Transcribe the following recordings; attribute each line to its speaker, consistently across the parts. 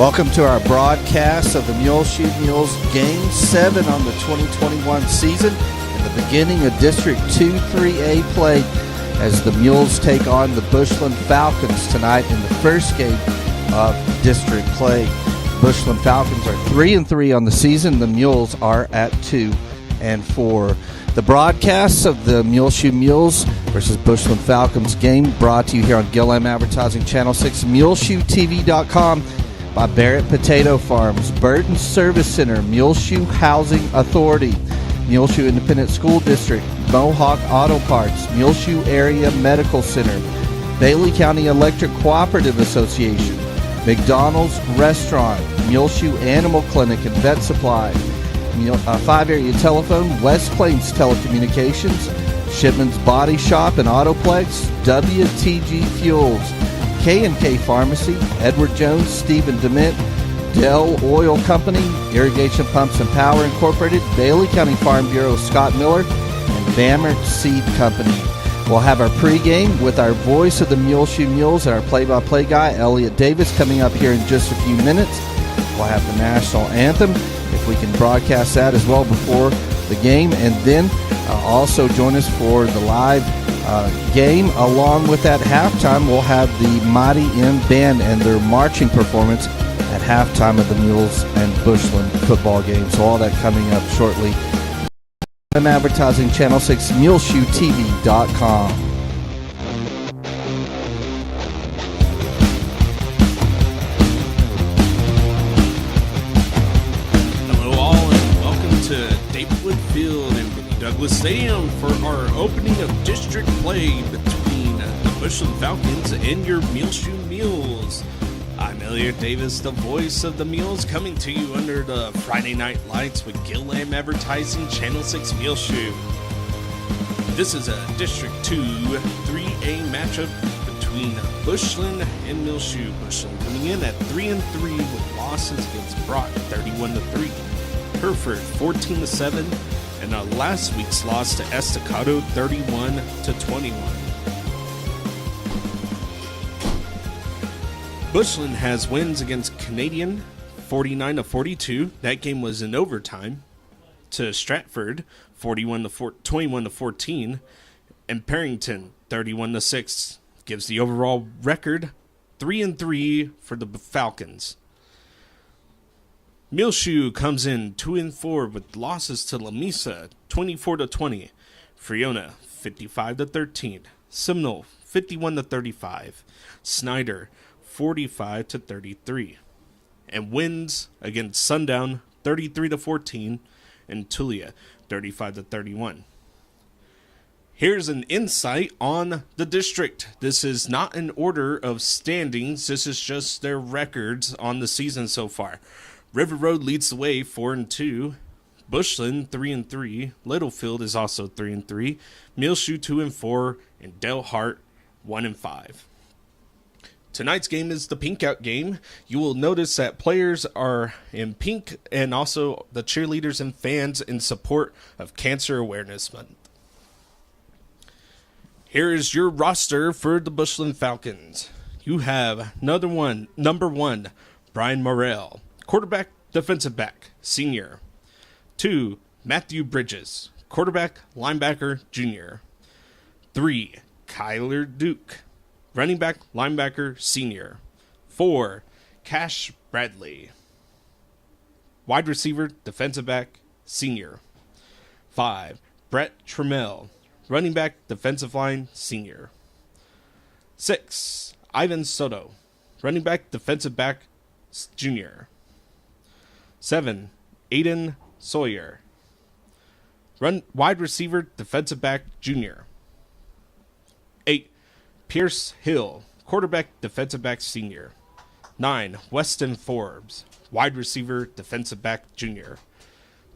Speaker 1: Welcome to our broadcast of the Muleshoe Mules Game 7 on the 2021 season and the beginning of District 2-3A play as the Mules take on the Bushland Falcons tonight in the first game of district play. Bushland Falcons are 3-3 on the season. The Mules are at 2-4. The broadcasts of the Muleshoe Mules versus Bushland Falcons game brought to you here on Gillam Advertising Channel 6, MuleshoeTV.com, by Barrett Potato Farms, Burton Service Center, Muleshoe Housing Authority, Muleshoe Independent School District, Mohawk Auto Parts, Muleshoe Area Medical Center, Bailey County Electric Cooperative Association, McDonald's Restaurant, Muleshoe Animal Clinic and Vet Supply, 5-area telephone, West Plains Telecommunications, Shipman's Body Shop and Autoplex, WTG Fuels, K&K Pharmacy, Edward Jones, Stephen Dement, Dell Oil Company, Irrigation Pumps and Power Incorporated, Bailey County Farm Bureau Scott Miller, and Bamert Seed Company. We'll have our pregame with our voice of the Muleshoe Mules and our play-by-play guy, Elliott Davis, coming up here in just a few minutes. We'll have the national anthem, if we can broadcast that as well before the game, and then also join us for the live game. Along with that halftime, we'll have the Mighty M Band and their marching performance at halftime of the Mules and Bushland football game. So all that coming up shortly. I'm Advertising Channel 6, MuleshoeTV.com.
Speaker 2: Hello all and welcome to David Field and Douglas Stadium for our opening of district play between the Bushland Falcons and your Muleshoe Mules. I'm Elliott Davis, the voice of the Mules, coming to you under the Friday night lights with Gillam Advertising Channel 6 Muleshoe. This is a District 2-3A matchup between Bushland and Muleshoe. Bushland coming in at 3-3 with losses against Brock 31-3, Hereford 14-7, and last week's loss to Estacado 31-21. Bushland has wins against Canadian 49-42. That game was in overtime. To Stratford 21-14, and Perrington 31-6 gives the overall record 3-3 for the Falcons. Muleshoe comes in 2-4 with losses to Lamesa 24-20, Friona 55-13, Seminole 51-35, Snyder 45-33, and wins against Sundown 33-14 and Tulia 35-31. Here's an insight on the district. This is not an order of standings. This is just their records on the season so far. River Road leads the way 4-2. Bushland 3-3. Littlefield is also 3-3. Muleshoe 2-4, and Delhart 1-5. Tonight's game is the pink out game. You will notice that players are in pink and also the cheerleaders and fans in support of Cancer Awareness Month. Here is your roster for the Bushland Falcons. You have number one, Brian Morrell. Quarterback, defensive back, senior. 2, Matthew Bridges. Quarterback, linebacker, junior. 3, Kyler Duke. Running back, linebacker, senior. 4, Cash Bradley. Wide receiver, defensive back, senior. 5, Brett Trammell. Running back, defensive line, senior. 6, Ivan Soto. Running back, defensive back, junior. 7, Aiden Sawyer. Wide receiver, defensive back, junior. 8, Pierce Hill. Quarterback, defensive back, senior. 9, Weston Forbes. Wide receiver, defensive back, junior.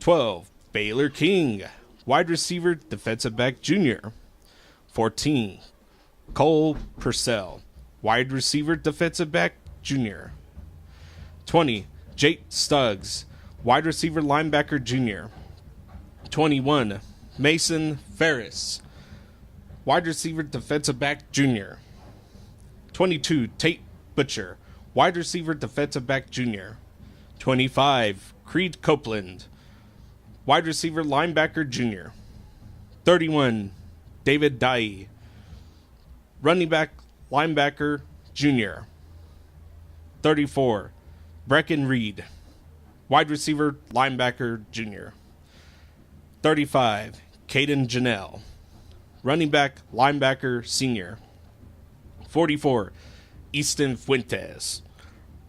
Speaker 2: 12, Baylor King. Wide receiver, defensive back, junior. 14, Cole Purcell. Wide receiver, defensive back, junior. 20, Jake Stuggs. Wide receiver, linebacker, junior. 21, Mason Ferris. Wide receiver, defensive back, junior. 22, Tate Butcher. wide receiver, defensive back, junior. 25, Creed Copeland, wide receiver, linebacker, junior. 31, David Dye, running back, linebacker, junior. 34, Brecken Reed, wide receiver, linebacker, junior. 35, Caden Janelle, running back, linebacker, senior. 44, Easton Fuentes,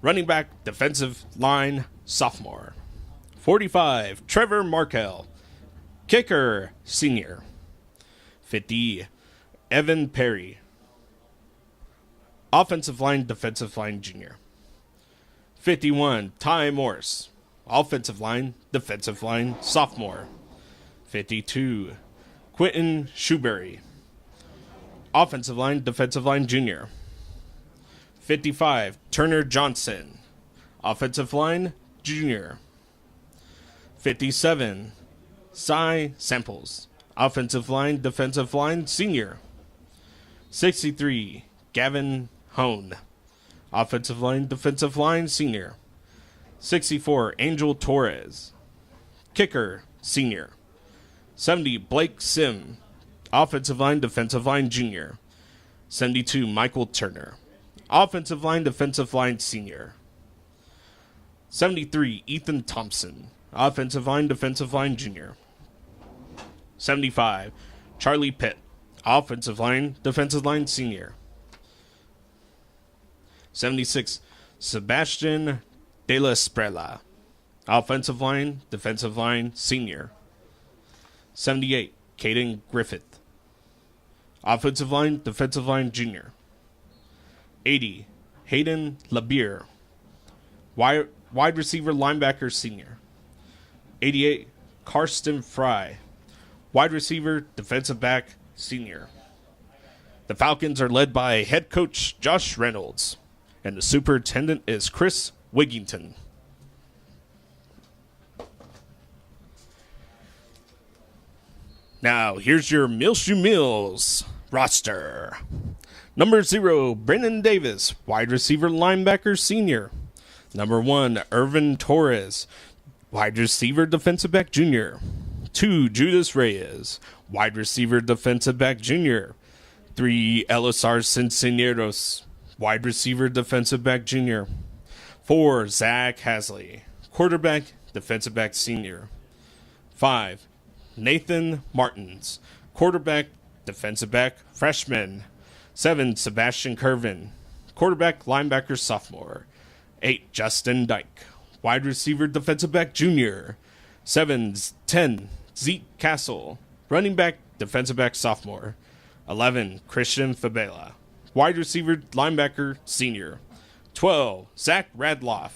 Speaker 2: running back, defensive line, sophomore. 45, Trevor Markel, kicker, senior. 50, Evan Perry, offensive line, defensive line, junior. 51, Ty Morris, offensive line, defensive line, sophomore. 52, Quentin Shoeberry, offensive line, defensive line, junior. 55, Turner Johnson, offensive line, junior. 57, Cy Samples, offensive line, defensive line, senior. 63, Gavin Hone, offensive line, defensive line, senior. 64, Angel Torres, kicker, senior. 70, Blake Sim, offensive line, defensive line, junior. 72, Michael Turner, offensive line, defensive line, senior. 73, Ethan Thompson, offensive line, defensive line, junior. 75, Charlie Pitt, offensive line, defensive line, senior. 76, Sebastian De La Sprella, offensive line, defensive line, senior. 78, Caden Griffith, offensive line, defensive line, junior. 80, Hayden Labier, wide receiver, linebacker, senior. 88, Karsten Fry, wide receiver, defensive back, senior. The Falcons are led by head coach Josh Reynolds, and the superintendent is Chris Wigington. Now, here's your Muleshoe Mules roster. Number 0, Brennan Davis, wide receiver, linebacker, senior. Number 1, Irvin Torres, wide receiver, defensive back, junior. 2, Judas Reyes, wide receiver, defensive back, junior. 3, Elisar Censeñeros, wide receiver, defensive back, junior. 4, Zach Hasley, quarterback, defensive back, senior. 5, Nathan Martins, quarterback, defensive back, freshman. 7, Sebastian Curvin, quarterback, linebacker, sophomore. 8, Justin Dyke, wide receiver, defensive back, junior. 10, Zeke Castle, running back, defensive back, sophomore. 11, Christian Fabela, wide receiver, linebacker, senior. 12, Zach Radloff,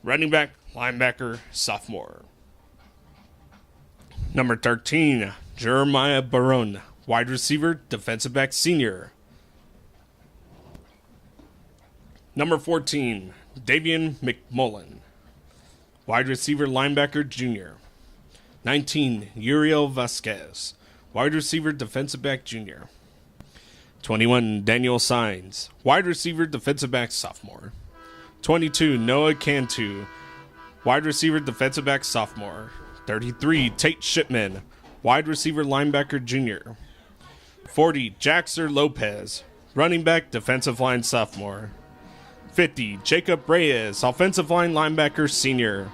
Speaker 2: running back, linebacker, sophomore. Number 13, Jeremiah Barone, wide receiver, defensive back, senior. Number 14, Davian McMullen, wide receiver, linebacker, junior. 19, Uriel Vasquez, wide receiver, defensive back, junior. 21, Daniel Sines, wide receiver, defensive back, sophomore. 22, Noah Cantu, wide receiver, defensive back, sophomore. 33, Tate Shipman, wide receiver, linebacker, junior. 40, Jaxer Lopez, running back, defensive line, sophomore. 50, Jacob Reyes, offensive line, linebacker, senior.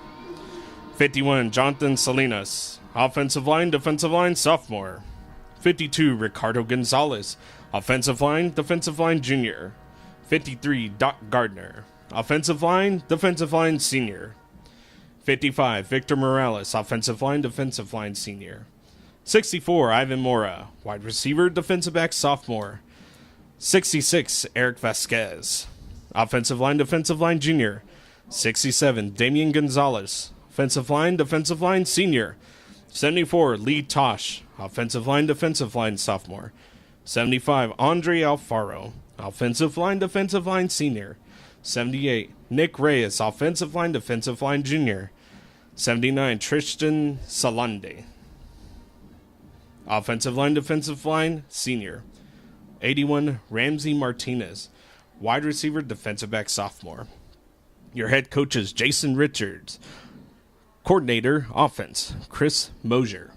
Speaker 2: 51, Jonathan Salinas, offensive line, defensive line, sophomore. 52, Ricardo Gonzalez, offensive line, defensive line, junior. 53, Doc Gardner, offensive line, defensive line, senior. 55, Victor Morales, offensive line, defensive line, senior. 64, Ivan Mora, wide receiver, defensive back, sophomore. 66, Eric Vasquez, offensive line, defensive line, junior. 67, Damian Gonzalez, offensive line, senior. 74, Lee Tosh, offensive line, sophomore. 75, Andre Alfaro, offensive line, senior. 78, Nick Reyes, offensive line, junior. 79, Tristan Salande, offensive line, senior. 81, Ramsey Martinez, Wide receiver, defensive back, sophomore. Your head coach is Jason Richards. Coordinator, offense, Chris Mosier.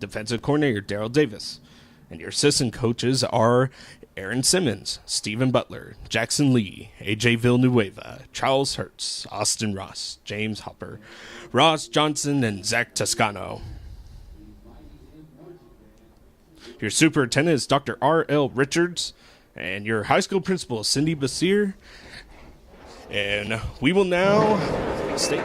Speaker 2: Defensive coordinator, Daryl Davis. And your assistant coaches are Aaron Simmons, Stephen Butler, Jackson Lee, AJ Villanueva, Charles Hertz, Austin Ross, James Hopper, Ross Johnson, and Zach Toscano. Your superintendent is Dr. R.L. Richards, and your high school principal is Cindy Basir. And we will now state.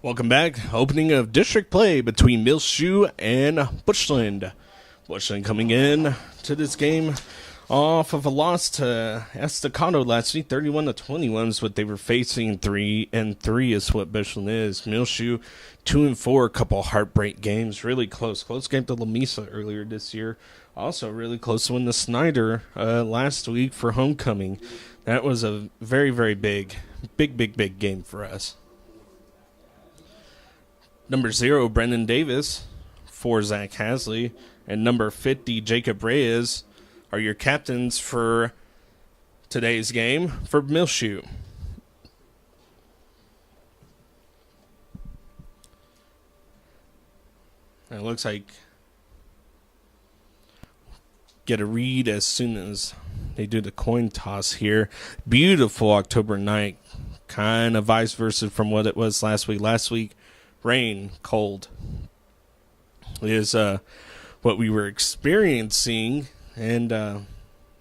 Speaker 2: Welcome back. Opening of district play between Muleshoe and Bushland. Bushland coming in to this game off of a loss to Estacado last week, 31-21 is what they were facing. 3-3 is what Bushland is. Muleshoe 2-4, a couple heartbreak games, really close game to La Mesa earlier this year. Also really close to win the Snyder last week for homecoming. That was a very, very big game for us. Number 0, Brendan Davis for Zach Hasley, and number 50, Jacob Reyes, are your captains for today's game for Muleshoe. It looks like get a read as soon as they do the coin toss here. Beautiful October night, kind of vice versa from what it was last week. Last week, rain, cold is what we were experiencing, and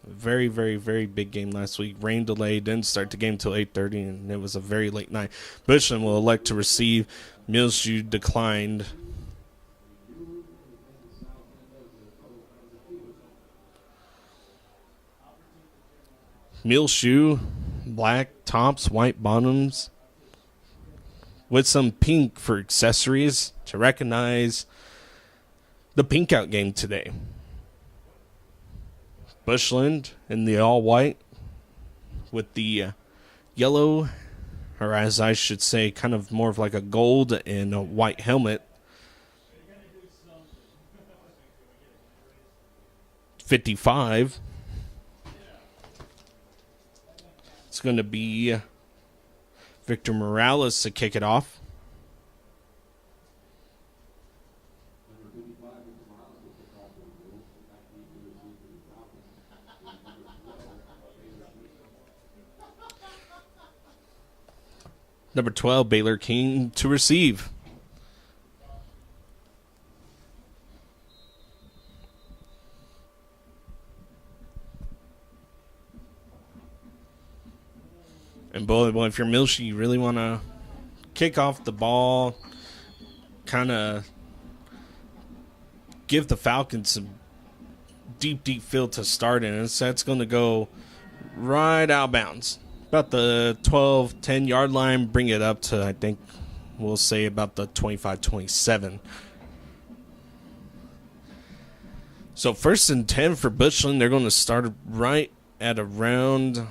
Speaker 2: very, very, very big game last week. Rain delay, didn't start the game till 8:30, and it was a very late night. Bushland will elect to receive. Muleshoe declined. Muleshoe, black tops, white bottoms, with some pink for accessories to recognize the pink out game today. Bushland in the all white with the yellow, or as I should say, kind of more of like a gold and a white helmet. 55. It's going to be Victor Morales to kick it off. Number 12, Baylor King to receive. And boy, if you're Muleshoe, you really want to kick off the ball, kind of give the Falcons some deep field to start in. And so that's going to go right out of bounds. About the 12, 10-yard line, bring it up to, I think, we'll say about the 25, 27. So 1st and 10 for Bushland. They're going to start right at around,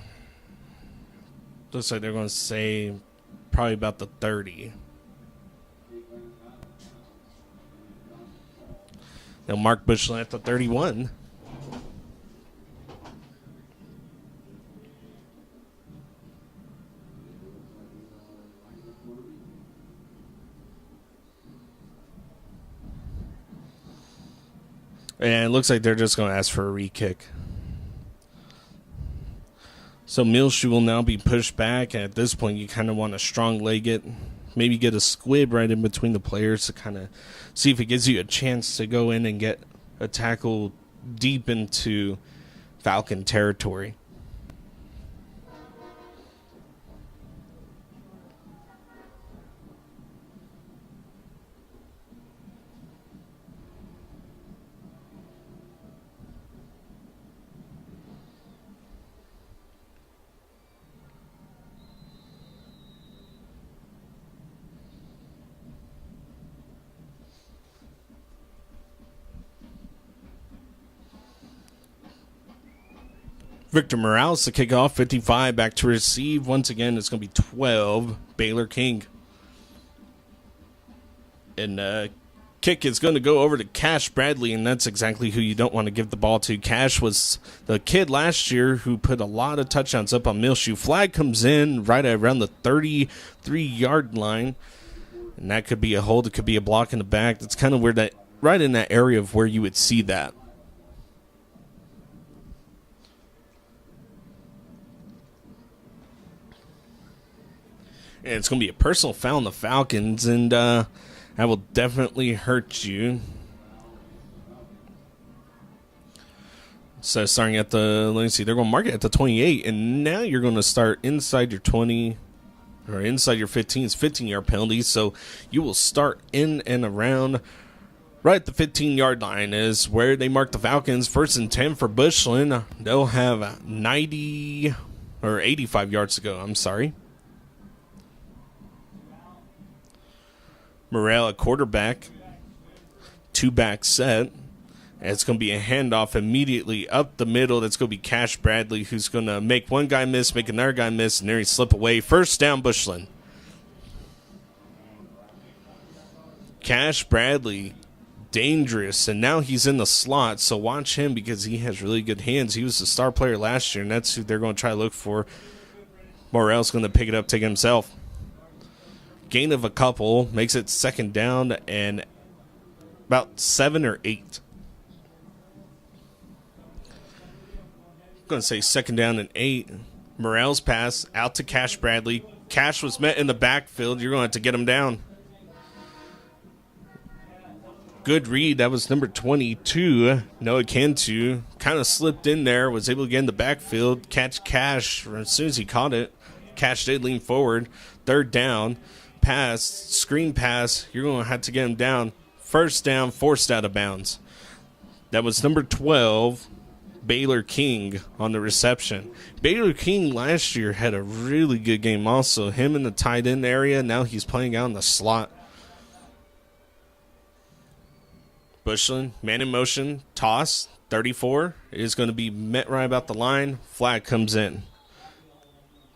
Speaker 2: looks like they're going to say probably about the 30. They'll mark Bushland at the 31. And it looks like they're just going to ask for a re-kick. So Muleshoe will now be pushed back. And at this point, you kind of want to strong leg it. Maybe get a squib right in between the players to kind of see if it gives you a chance to go in and get a tackle deep into Falcon territory. Victor Morales to kick off, 55 back to receive. Once again, it's going to be 12, Baylor King. And kick is going to go over to Cash Bradley, and that's exactly who you don't want to give the ball to. Cash was the kid last year who put a lot of touchdowns up on Muleshoe. Flag comes in right around the 33-yard line, and that could be a hold. It could be a block in the back. That's kind of where that, right in that area of where you would see that. And it's going to be a personal foul on the Falcons, and that will definitely hurt you. So starting at the, let me see, they're going to mark it at the 28, and now you're going to start inside your 20, or inside your 15. It's 15-yard penalty, so you will start in and around right at the 15-yard line is where they mark the Falcons. 1st and 10 for Bushland. They'll have 90, or 85 yards to go, I'm sorry. Morale at quarterback, 2-back set. And it's going to be a handoff immediately up the middle. That's going to be Cash Bradley, who's going to make one guy miss, make another guy miss, and there he slip away. 1st down, Bushland. Cash Bradley, dangerous, and now he's in the slot, so watch him because he has really good hands. He was the star player last year, and that's who they're going to try to look for. Morale's going to pick it up, take it himself. Gain of a couple, makes it 2nd down and about 7 or 8. I'm going to say 2nd down and 8. Morale's pass out to Cash Bradley. Cash was met in the backfield. You're going to have to get him down. Good read. That was number 22, Noah Cantu. Kind of slipped in there, was able to get in the backfield, catch Cash as soon as he caught it. Cash did lean forward. 3rd down. Pass, screen pass, you're going to have to get him down. 1st down, forced out of bounds. That was number 12, Baylor King, on the reception. Baylor King last year had a really good game also. Him in the tight end area, now he's playing out in the slot. Bushland, man in motion, toss, 34. It is going to be met right about the line. Flag comes in.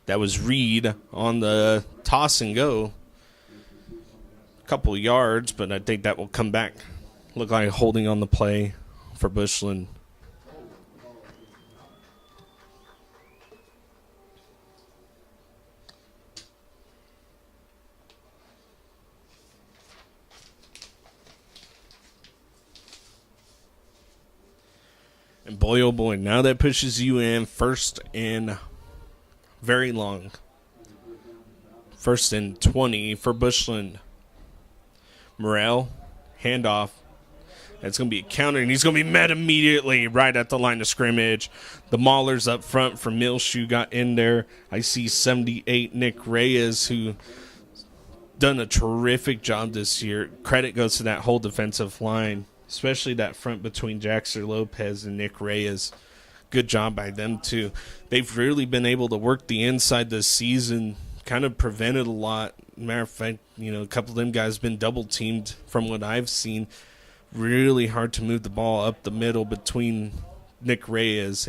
Speaker 2: That was Reed on the toss and go. Couple of yards, but I think that will come back. Look like holding on the play for Bushland. And boy, oh boy, now that pushes you in 1st and very long. 1st and 20 for Bushland. Morale, handoff. That's going to be a counter, and he's going to be met immediately right at the line of scrimmage. The Maulers up front for Muleshoe got in there. I see 78 Nick Reyes, who done a terrific job this year. Credit goes to that whole defensive line, especially that front between Jaxer Lopez and Nick Reyes. Good job by them, too. They've really been able to work the inside this season, kind of prevented a lot. Matter of fact, you know, a couple of them guys been double teamed from what I've seen. Really hard to move the ball up the middle between Nick Reyes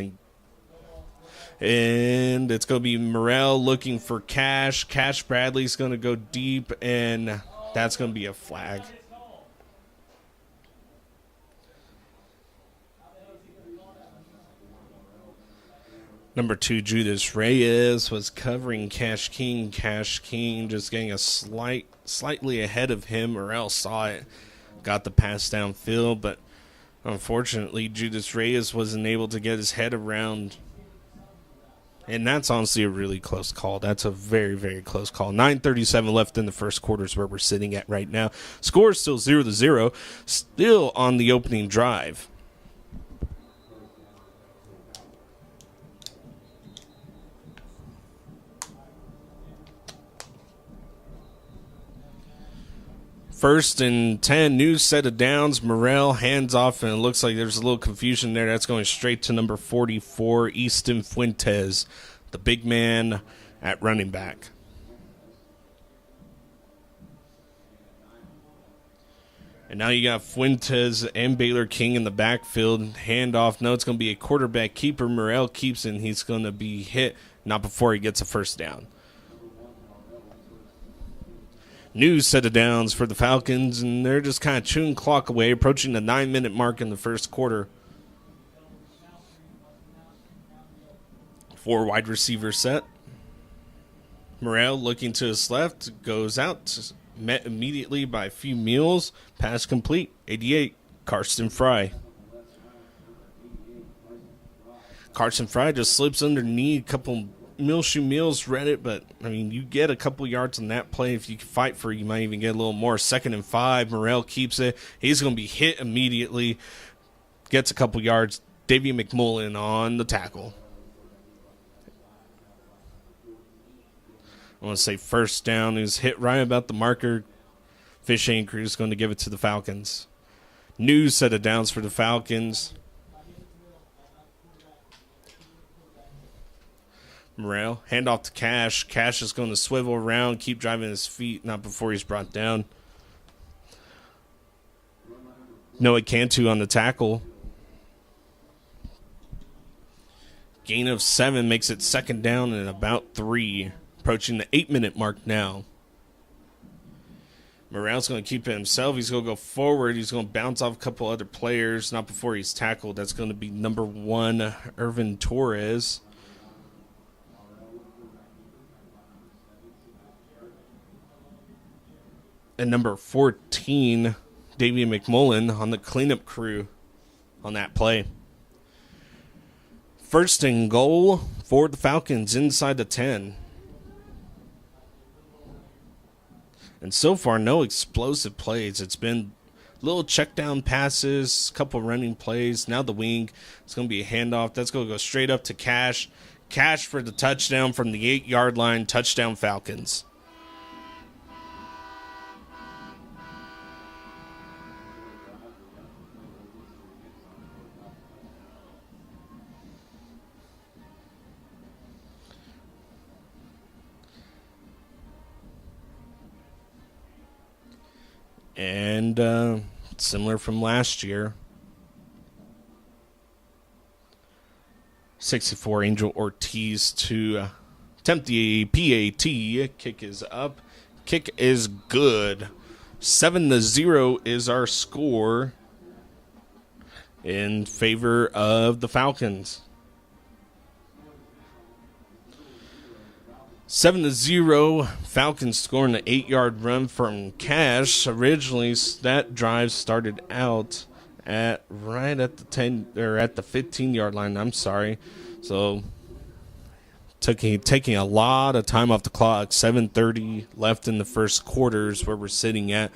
Speaker 2: And it's going to be Morrell looking for Cash. Cash Bradley's going to go deep, and that's going to be a flag. Number 2, Judas Reyes was covering Cash King. Cash King just getting a slightly ahead of him. Morrell saw it, got the pass downfield, but unfortunately, Judas Reyes wasn't able to get his head around. And that's honestly a really close call. That's a very, very close call. 9:37 left in the first quarter is where we're sitting at right now. Score is still 0-0, still on the opening drive. First and 10, new set of downs. Morrell hands off, and it looks like there's a little confusion there. That's going straight to number 44, Easton Fuentes, the big man at running back. And now you got Fuentes and Baylor King in the backfield. Handoff. No, it's going to be a quarterback keeper. Morrell keeps it, and he's going to be hit, not before he gets a first down. New set of downs for the Falcons, and they're just kind of chewing clock away, approaching the 9-minute mark in the first quarter. 4 wide receiver set. Morrell looking to his left, goes out, met immediately by a few Mules. Pass complete, 88, Carson Fry. Carson Fry just slips underneath, a couple Muleshoe Mules read it, but, I mean, you get a couple yards on that play. If you can fight for it, you might even get a little more. 2nd and 5, Morrell keeps it. He's going to be hit immediately. Gets a couple yards. Davey McMullen on the tackle. I want to say first down. He was hit right about the marker. Fish Anchor is going to give it to the Falcons. New set of downs for the Falcons. Morrell, hand off to Cash. Cash is going to swivel around, keep driving his feet, not before he's brought down. Noah Cantu on the tackle. Gain of 7 makes it 2nd down and about 3. Approaching the 8-minute mark now. Morrell's going to keep it himself. He's going to go forward. He's going to bounce off a couple other players, not before he's tackled. That's going to be number 1, Irvin Torres. And number 14, Davey McMullen on the cleanup crew on that play. 1st and goal for the Falcons inside the 10. And so far, no explosive plays. It's been little check down passes, couple running plays. Now the wing. It's going to be a handoff. That's going to go straight up to Cash. Cash for the touchdown from the 8-yard line. Touchdown Falcons. And similar from last year. 64, Angel Ortiz to attempt the PAT. Kick is up. Kick is good. 7-0 is our score in favor of the Falcons. 7-0, Falcons scoring an 8-yard run from Cash. Originally, that drive started out at right at the 10 or at the 15-yard line. I'm sorry. So taking a lot of time off the clock. 7:30 left in the first quarters where we're sitting at.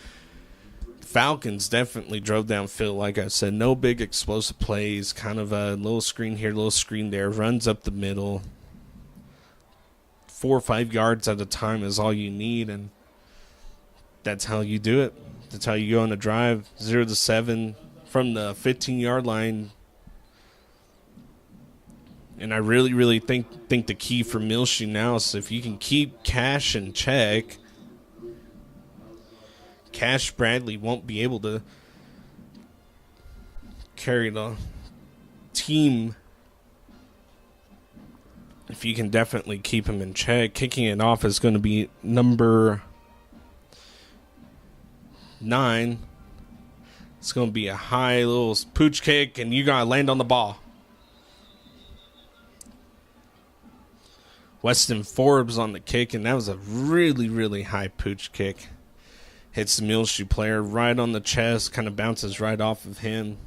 Speaker 2: Falcons definitely drove downfield. Like I said, no big explosive plays. Kind of a little screen here, little screen there. Runs up the middle. 4 or 5 yards at a time is all you need, and that's how you do it. That's how you go on a drive. 0-7 from the 15-yard line. And I really, really think the key for Muleshoe now is if you can keep Cash in check, Cash Bradley won't be able to carry the team if you can definitely keep him in check. Kicking it off is going to be number 9. It's going to be a high little pooch kick, and you got to land on the ball. Weston Forbes on the kick, and that was a really, really high pooch kick. Hits the Muleshoe player right on the chest, kind of bounces right off of him.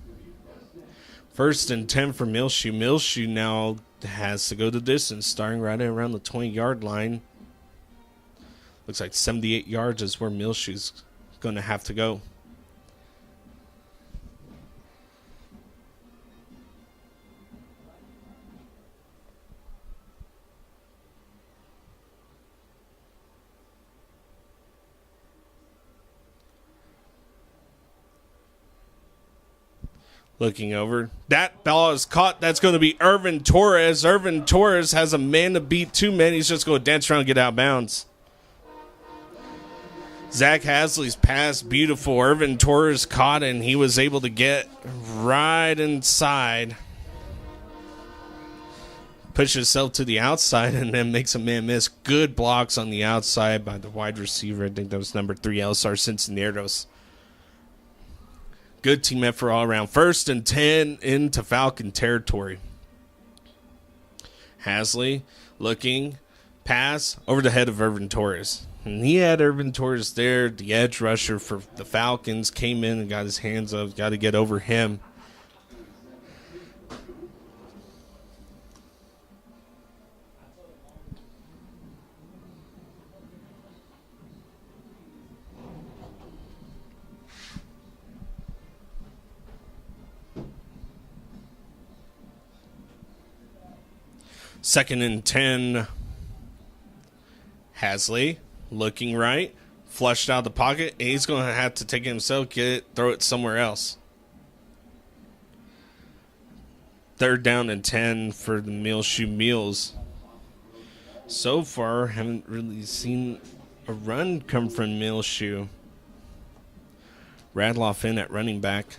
Speaker 2: 1st and 10 for Muleshoe. Muleshoe now has to go the distance, starting right around the 20-yard line. Looks like 78 yards is where Muleshoe's going to have to go. Looking over. That ball is caught. That's going to be Irvin Torres. Irvin Torres has a man to beat 2 men. He's just going to dance around and get out of bounds. Zach Hasley's pass, beautiful. Irvin Torres caught, and he was able to get right inside. Pushes himself to the outside and then makes a man miss. Good blocks on the outside by the wide receiver. I think that was number 3, Elisar Cinceneros. Good team effort all around. 1st and 10 into Falcon territory. Hasley looking, pass over the head of Irvin Torres. And he had Irvin Torres there, the edge rusher for the Falcons, came in and got his hands up. Got to get over him. Second and 10. Hasley looking right, flushed out the pocket, and he's going to have to take it himself, get it, throw it somewhere else. 3rd down and 10 for the Muleshoe Mules. So far, haven't really seen a run come from Muleshoe. Radloff in at running back.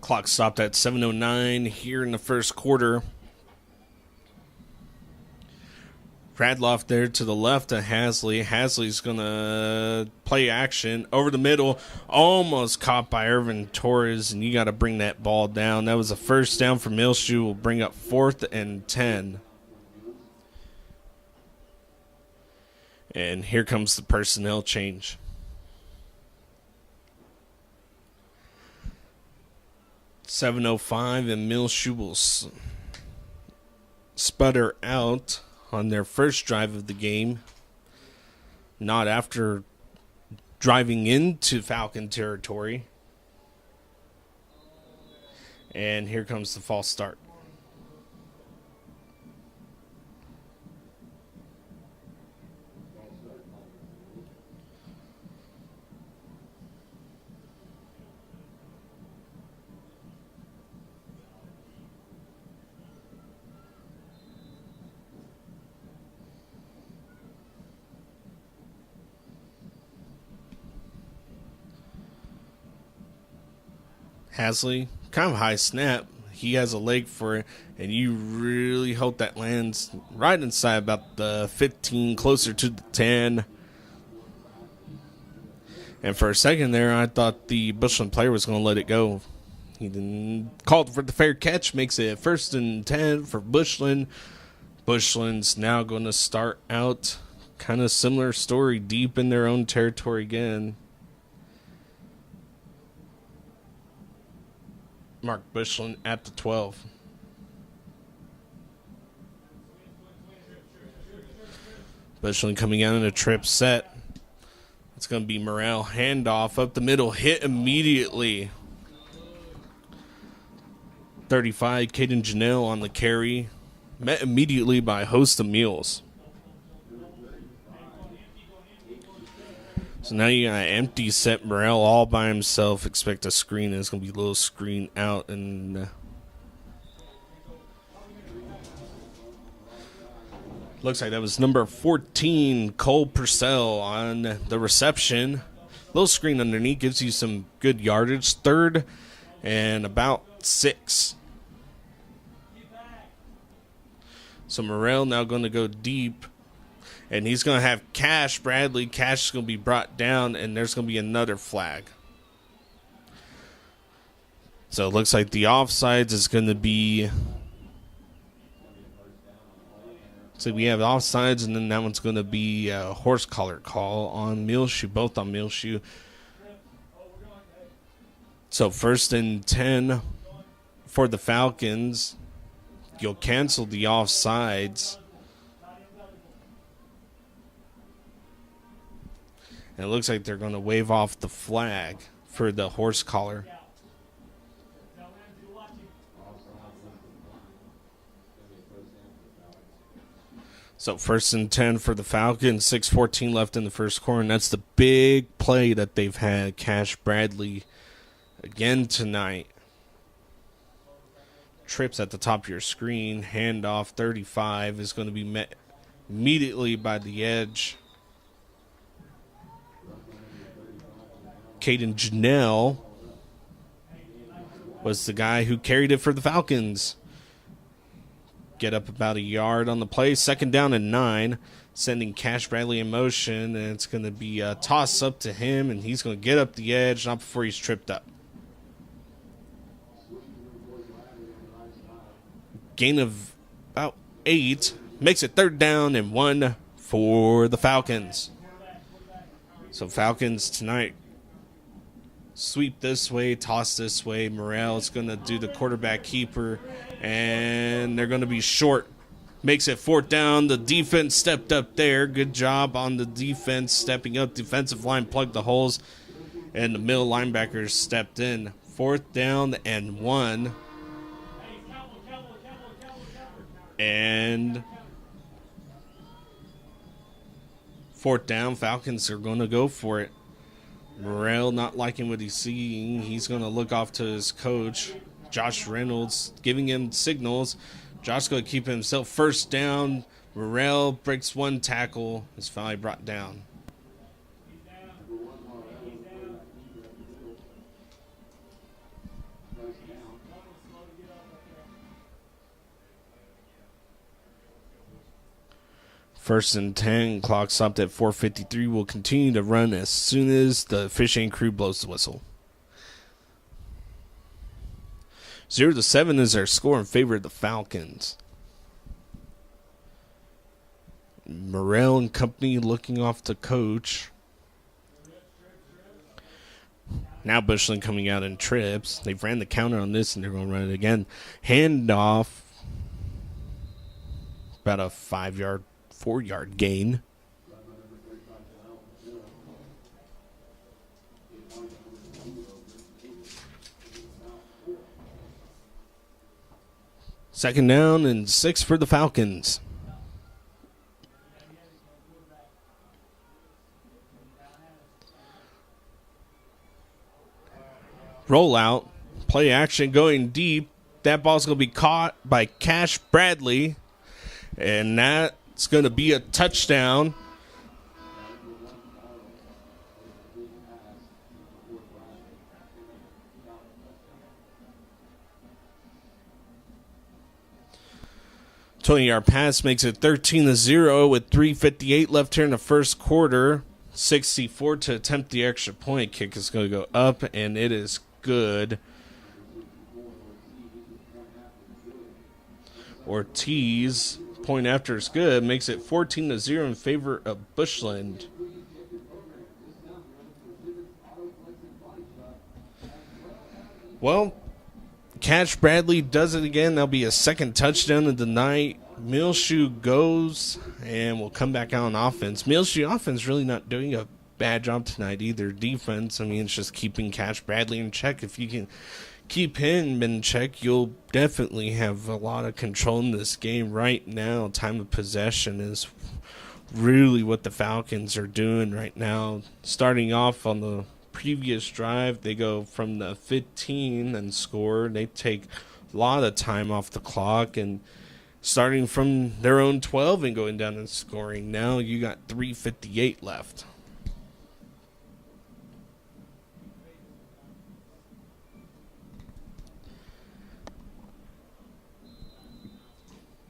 Speaker 2: Clock stopped at 7:09 here in the first quarter. Radloff there to the left of Hasley. Hasley's going to play action over the middle. Almost caught by Irvin Torres, and you got to bring that ball down. That was a first down for Muleshoe. Will bring up 4th and 10. And here comes the personnel change. .705, and Muleshoe will sputter out on their first drive of the game. Not after driving into Falcon territory. And here comes the false start. Hasley, kind of high snap. He has a leg for it, and you really hope that lands right inside about the 15, closer to the 10. And for a second there, I thought the Bushland player was going to let it go. He then called for the fair catch, makes it 1st and 10 for Bushland. Bushland's now going to start out kind of similar story, deep in their own territory again. Mark Bushland at the 12. Bushland coming out in a trip set. It's going to be Morrell. Handoff up the middle. Hit immediately. 35, Caden Janelle on the carry. Met immediately by a host of Mules. So now you got an empty set. Morrell all by himself. Expect a screen. It's going to be a little screen out. And looks like that was number 14, Cole Purcell on the reception. Little screen underneath gives you some good yardage. 3rd and about 6. So Morrell now going to go deep. And he's going to have Cash Bradley. Cash is going to be brought down, and there's going to be another flag. So it looks like the offsides is going to be... So we have offsides, and then that one's going to be a horse collar call on Muleshoe, both on Muleshoe. So 1st and 10 for the Falcons. You'll cancel the offsides. And it looks like they're going to wave off the flag for the horse collar. So 1st and 10 for the Falcons, 6:14 left in the first quarter, and that's the big play that they've had. Cash Bradley again tonight. Trips at the top of your screen, handoff 35 is going to be met immediately by the edge. Caden Janelle was the guy who carried it for the Falcons. Get up about a yard on the play. 2nd down and 9. Sending Cash Bradley in motion. And it's going to be a toss up to him. And he's going to get up the edge. Not before he's tripped up. Gain of about 8. Makes it 3rd down and 1 for the Falcons. So Falcons tonight. Sweep this way, toss this way. Morrell's going to do the quarterback keeper, and they're going to be short. Makes it 4th down. The defense stepped up there. Good job on the defense stepping up. Defensive line plugged the holes, and the middle linebackers stepped in. 4th down and 1. And 4th down, Falcons are going to go for it. Morrell not liking what he's seeing. He's going to look off to his coach, Josh Reynolds, giving him signals. Josh going to keep himself 1st down. Morrell breaks 1 tackle. Is finally brought down. First and 10, clock stopped at 4:53. Will continue to run as soon as the officiating crew blows the whistle. 0-7 is our score in favor of the Falcons. Morrell and company looking off the coach. Now Bushland coming out in trips. They've ran the counter on this, and they're going to run it again. Handoff. About a 4-yard gain. Second down and 6 for the Falcons. Rollout. Play action going deep. That ball's going to be caught by Cash Bradley. And that's going to be a touchdown. Twenty-yard pass makes it 13-0 with 3:58 left here in the first quarter. 64 to attempt the extra point. Kick is going to go up, and it is good. Ortiz, point after is good, makes it 14-0 in favor of Bushland. Well, Cash Bradley does it again. That'll be a second touchdown of the night. Muleshoe goes and will come back out on offense. Muleshoe offense really not doing a bad job tonight either. Defense, I mean, it's just keeping Cash Bradley in check. If you can keep him in check, you'll definitely have a lot of control in this game. Right now, time of possession is really what the Falcons are doing right now. Starting off on the previous drive, they go from the 15 and score. They take a lot of time off the clock, and starting from their own 12 and going down and scoring. Now you got 3:58 left.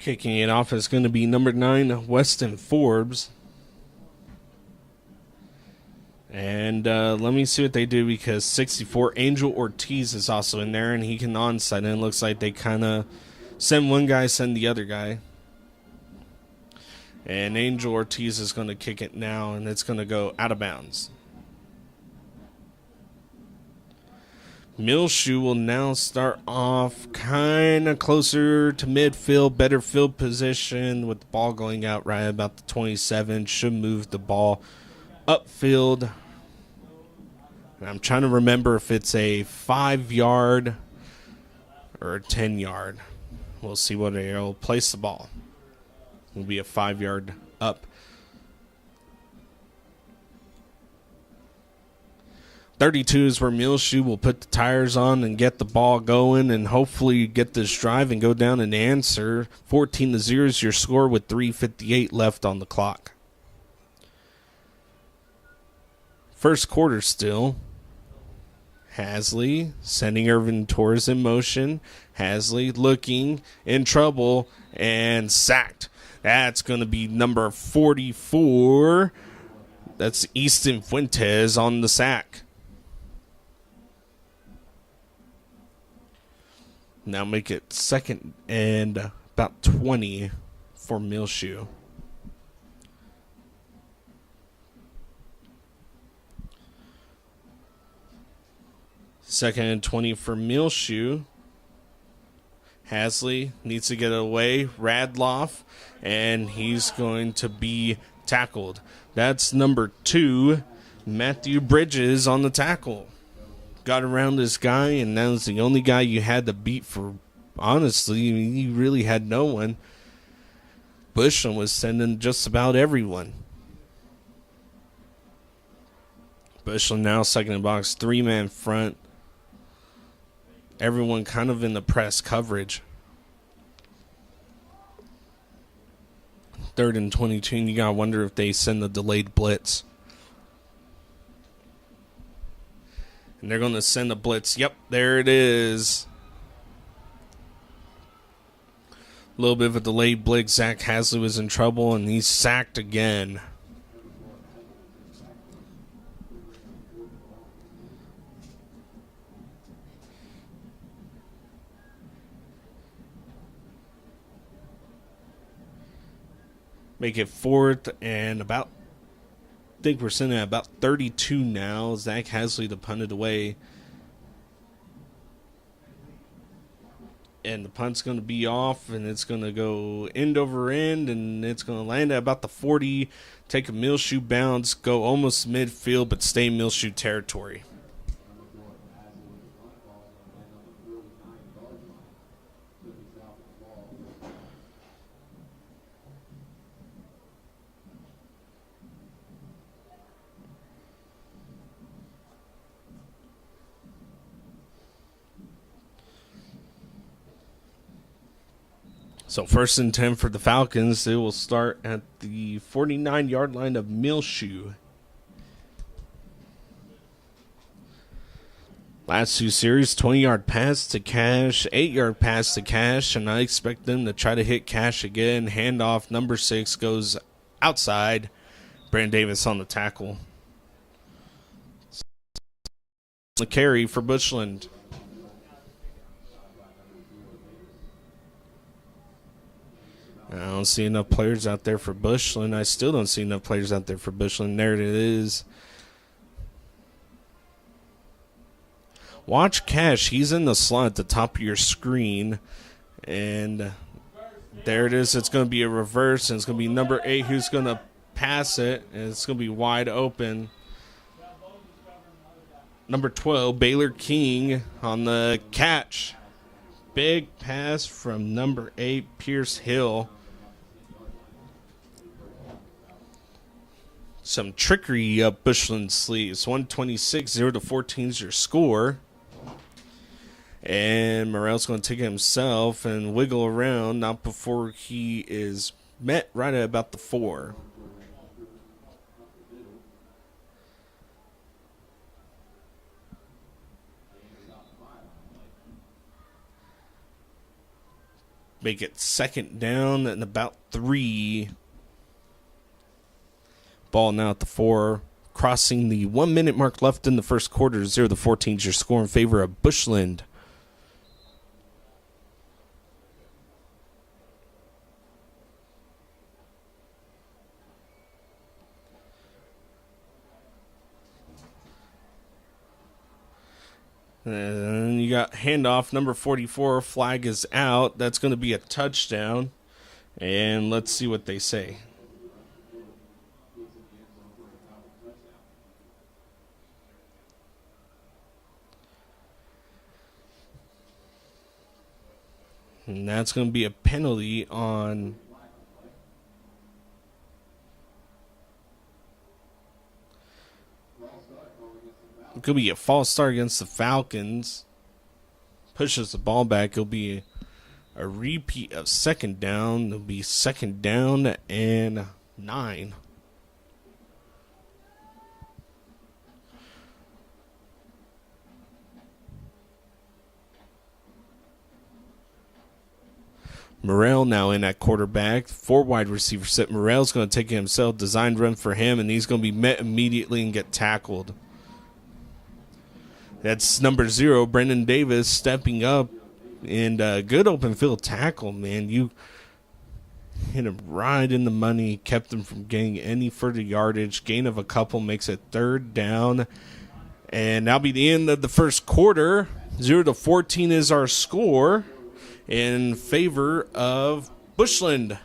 Speaker 2: Kicking it off is going to be number 9, Weston Forbes. And let me see what they do, because 64, Angel Ortiz is also in there, and he can onside. And it looks like they kind of send one guy, send the other guy. And Angel Ortiz is going to kick it now, and it's going to go out of bounds. Muleshoe will now start off kind of closer to midfield, better field position with the ball going out right about the 27. Should move the ball upfield. And I'm trying to remember if it's a 5-yard or a 10-yard. We'll see what they'll place the ball. It'll be a 5-yard up. 32 is where Muleshoe will put the tires on and get the ball going and hopefully get this drive and go down and answer. 14-0 is your score with 3:58 left on the clock. First quarter still. Hasley sending Irvin Torres in motion. Hasley looking in trouble and sacked. That's going to be number 44. That's Easton Fuentes on the sack. Now make it 2nd and about 20 for Muleshoe. Second and 20 for Muleshoe. Hasley needs to get away. Radloff, and he's going to be tackled. That's number 2, Matthew Bridges on the tackle. Got around this guy, and that was the only guy you had to beat for, honestly. I mean, you really had no one. Bushland was sending just about everyone. Bushland now second in box, 3-man front. Everyone kind of in the press coverage. 3rd and 22, and you gotta wonder if they send the delayed blitz. And they're going to send a blitz. Yep, there it is. A little bit of a delayed blitz. Zach Hasley was in trouble, and he's sacked again. Make it 4th and about, I think we're sitting at about 32 now. Zach Hasley to punt it away. And the punt's going to be off, and it's going to go end over end, and it's going to land at about the 40, take a Muleshoe bounce, go almost midfield, but stay Muleshoe territory. So 1st and 10 for the Falcons. It will start at the 49-yard line of Muleshoe. Last 2 series, 20-yard pass to Cash, 8-yard pass to Cash, and I expect them to try to hit Cash again. Handoff, number 6 goes outside. Brandon Davis on the tackle. The carry for Bushland. I don't see enough players out there for Bushland. I still don't see enough players out there for Bushland. There it is. Watch Cash. He's in the slot at the top of your screen. And there it is. It's going to be a reverse. And it's going to be number 8 who's going to pass it. And it's going to be wide open. Number 12, Baylor King on the catch. Big pass from number 8, Pierce Hill. Some trickery up Bushland sleeves. 126-0-14 is your score. And Morrell's going to take it himself and wiggle around, not before he is met right at about the 4. Make it second down and about 3. Ball now at the 4. Crossing the 1 minute mark left in the first quarter. 0-14 is your score in favor of Bushland. And you got handoff, number 44, flag is out. That's going to be a touchdown. And let's see what they say. And that's going to be a penalty on... It could be a false start against the Falcons. Pushes the ball back. It'll be a repeat of second down. It'll be second down and 9. Morrell now in at quarterback. 4 wide receiver set. Morrell's going to take it himself. Designed run for him, and he's going to be met immediately and get tackled. That's number 0, Brendan Davis, stepping up. And good open field tackle, man. You hit him right in the money. Kept him from getting any further yardage. Gain of a couple makes it third down. And that'll be the end of the first quarter. 0-14 is our score in favor of Bushland.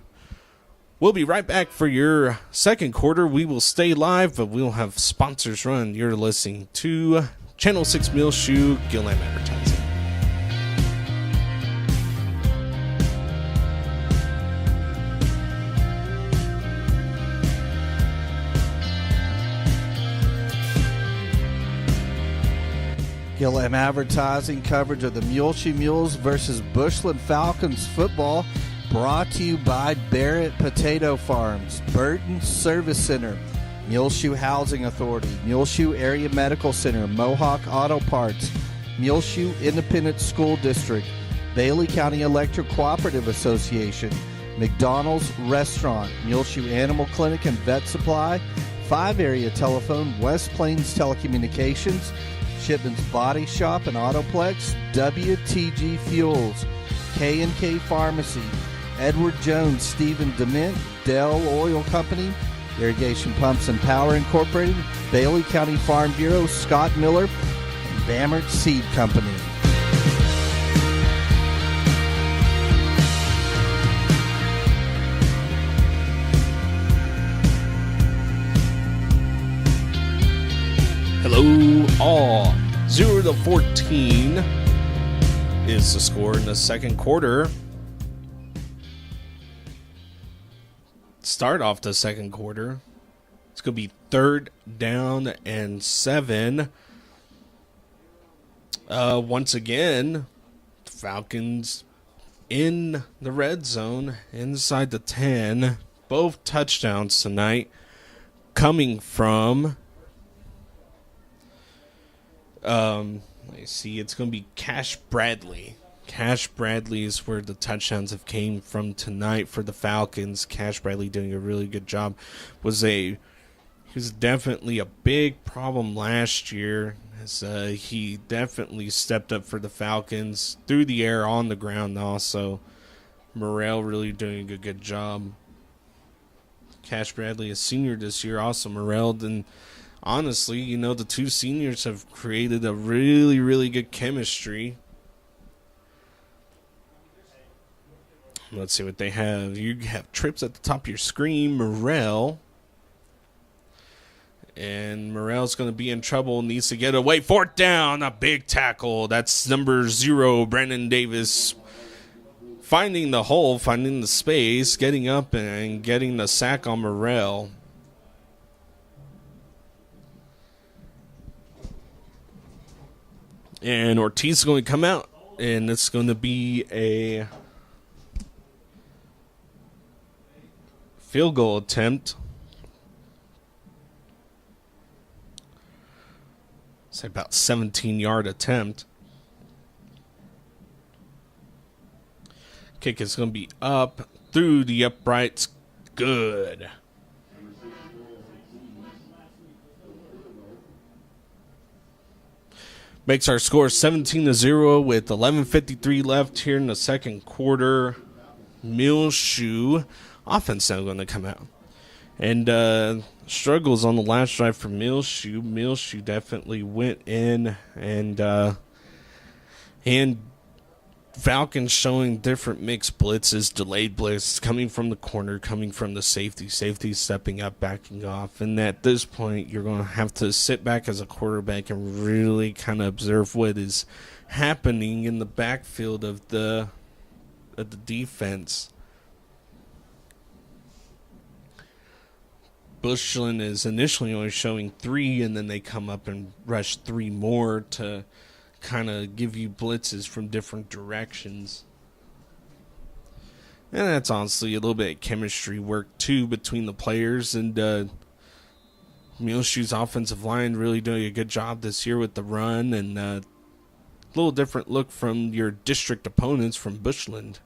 Speaker 2: We'll be right back for your second quarter. We will stay live, but we'll have sponsors run. You're listening to Channel 6 Muleshoe Gillam Advertising.
Speaker 1: Gillam Advertising coverage of the Muleshoe Mules versus Bushland Falcons football, brought to you by Barrett Potato Farms, Burton Service Center, Muleshoe Housing Authority, Muleshoe Area Medical Center, Mohawk Auto Parts, Muleshoe Independent School District, Bailey County Electric Cooperative Association, McDonald's Restaurant, Muleshoe Animal Clinic and Vet Supply, 5 area telephone, West Plains Telecommunications, Shipman's Body Shop and Autoplex, WTG Fuels, K&K Pharmacy, Edward Jones, Stephen Dement, Dell Oil Company, Irrigation Pumps and Power Incorporated, Bailey County Farm Bureau, Scott Miller, and Bamert Seed Company.
Speaker 2: Hello, all. 0-14 is the score in the second quarter. Start off the second quarter. It's going to be third down and 7. Once again, Falcons in the red zone, inside the 10. Both touchdowns tonight coming from... let's see, it's going to be Cash Bradley. Cash Bradley is where the touchdowns have came from tonight for the Falcons. Cash Bradley doing a really good job. He was definitely a big problem last year, as he definitely stepped up for the Falcons through the air, on the ground also. Morrell really doing a good job. Cash Bradley, a senior this year, also Morrell. And honestly, the two seniors have created a really, really good chemistry. Let's see what they have. You have trips at the top of your screen. Morrell. And Morrell's going to be in trouble. Needs to get away. 4th down. A big tackle. That's number 0, Brandon Davis. Finding the hole, finding the space, getting up and getting the sack on Morrell. And Ortiz is going to come out. And it's going to be a field goal attempt. It's about 17-yard attempt. Kick is going to be up through the uprights. Good. Makes our score 17-0 with 11:53 left here in the second quarter. Muleshoe offense now going to come out. And struggles on the last drive for Muleshoe. Muleshoe definitely went in and Falcons showing different mixed blitzes, delayed blitz, coming from the corner, coming from the safety. Safety stepping up, backing off. And at this point, you're going to have to sit back as a quarterback and really kind of observe what is happening in the backfield of the defense. Bushland is initially only showing 3, and then they come up and rush 3 more to kind of give you blitzes from different directions. And that's honestly a little bit of chemistry work, too, between the players. And Muleshoe's offensive line really doing a good job this year with the run. And a little different look from your district opponents from Bushland.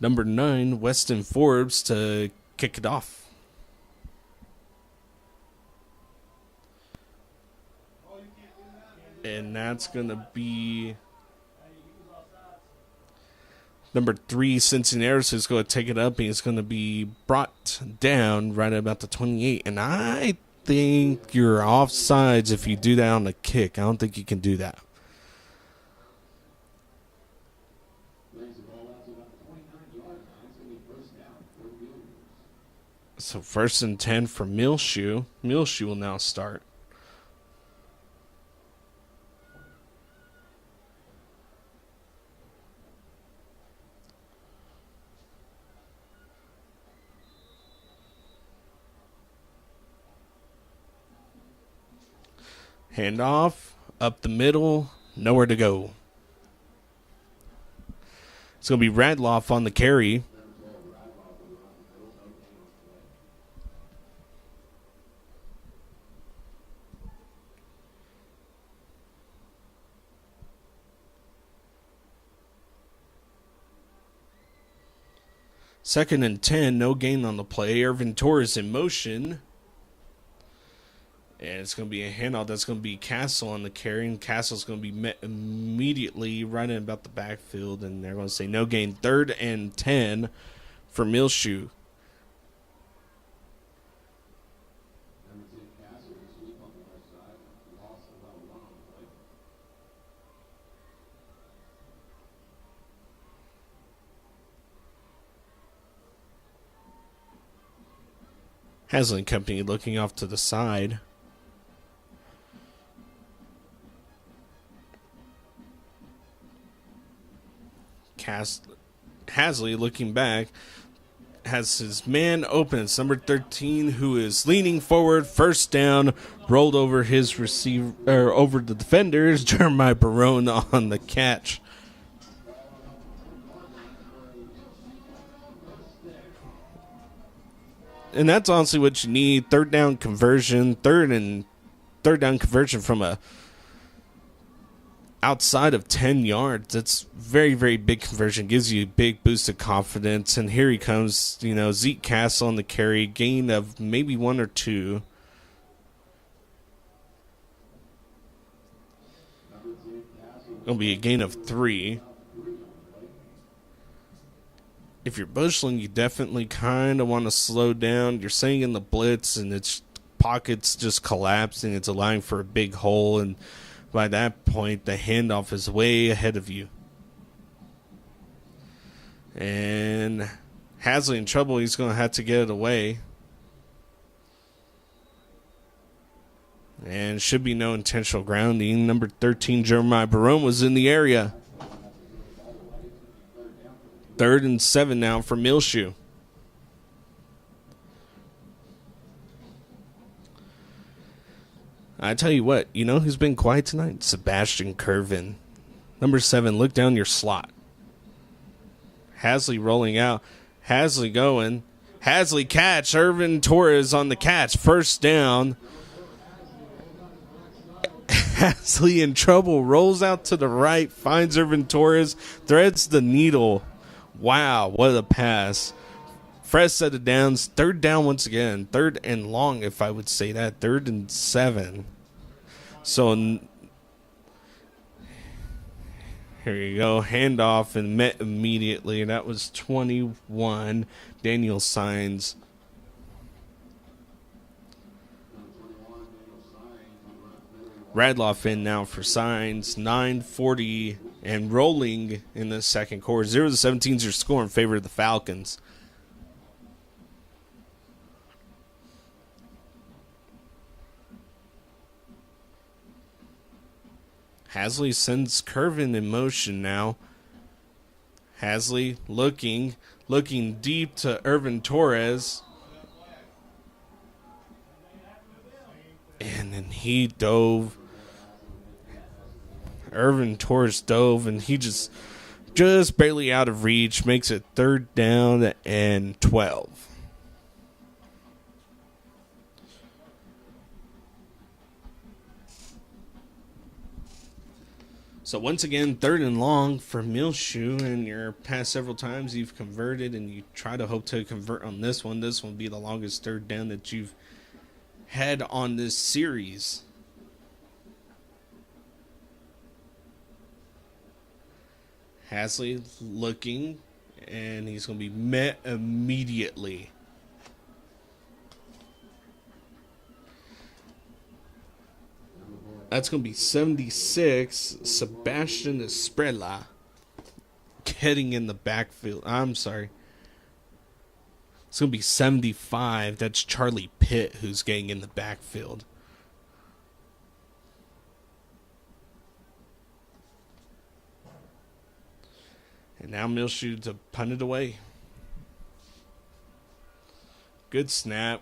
Speaker 2: Number 9, Weston Forbes to kick it off. And that's going to be number 3, Cincinnati, who's going to take it up. And he's going to be brought down right at about the 28. And I think you're offsides if you do that on the kick. I don't think you can do that. So 1st and 10 for Muleshoe. Muleshoe will now start. Handoff, up the middle, nowhere to go. It's going to be Radloff on the carry. Second and 10, no gain on the play. Irvin Torres in motion. And it's going to be a handoff. That's going to be Castle on the carry. And Castle's going to be met immediately right in about the backfield. And they're going to say no gain. 3rd and 10 for Muleshoe. Haslin Company looking off to the side. Hasley looking back has his man open. It's number 13 who is leaning forward. 1st down, rolled over his receiver or over the defenders. Jeremiah Barone on the catch. And that's honestly what you need. 3rd down conversion, third down conversion from a outside of 10 yards. That's very, very big conversion. Gives you a big boost of confidence. And here he comes, Zeke Castle on the carry. Gain of maybe 1 or 2. It'll be a gain of 3. If you're Bushland, you definitely kind of want to slow down. You're staying in the blitz, and it's pockets just collapsing. It's allowing for a big hole, and by that point, the handoff is way ahead of you. And Hasley in trouble. He's going to have to get it away. And should be no intentional grounding. Number 13, Jeremiah Barone, was in the area. 3rd and 7 now for Muleshoe. I tell you what, who's been quiet tonight? Sebastian Curvin. Number 7, look down your slot. Hasley rolling out. Hasley going. Hasley catch. Irvin Torres on the catch. 1st down. Hasley in trouble. Rolls out to the right. Finds Irvin Torres. Threads the needle. Wow, what a pass. Fresh set of downs. Third down once again. Third and long, if I would say that. 3rd and 7. So here you go. Handoff and met immediately. That was 21. Daniel Signs. Radloff in now for Signs. 9:40 and rolling in the second quarter. 0-17 is your score in favor of the Falcons. Hasley sends Curvin in motion now. Hasley looking deep to Irvin Torres. And then he dove. Irvin Torres dove, and he just barely out of reach. Makes it 3rd down and 12. So once again, 3rd and long for Muleshoe, and your past several times you've converted, and you try to hope to convert on this one. This one will be the longest 3rd down that you've had on this series. Hasley looking, and he's going to be met immediately. That's going to be 76. Sebastian Esprella getting in the backfield. I'm sorry. It's going to be 75. That's Charlie Pitt who's getting in the backfield. And now Muleshoe to punt it away. Good snap.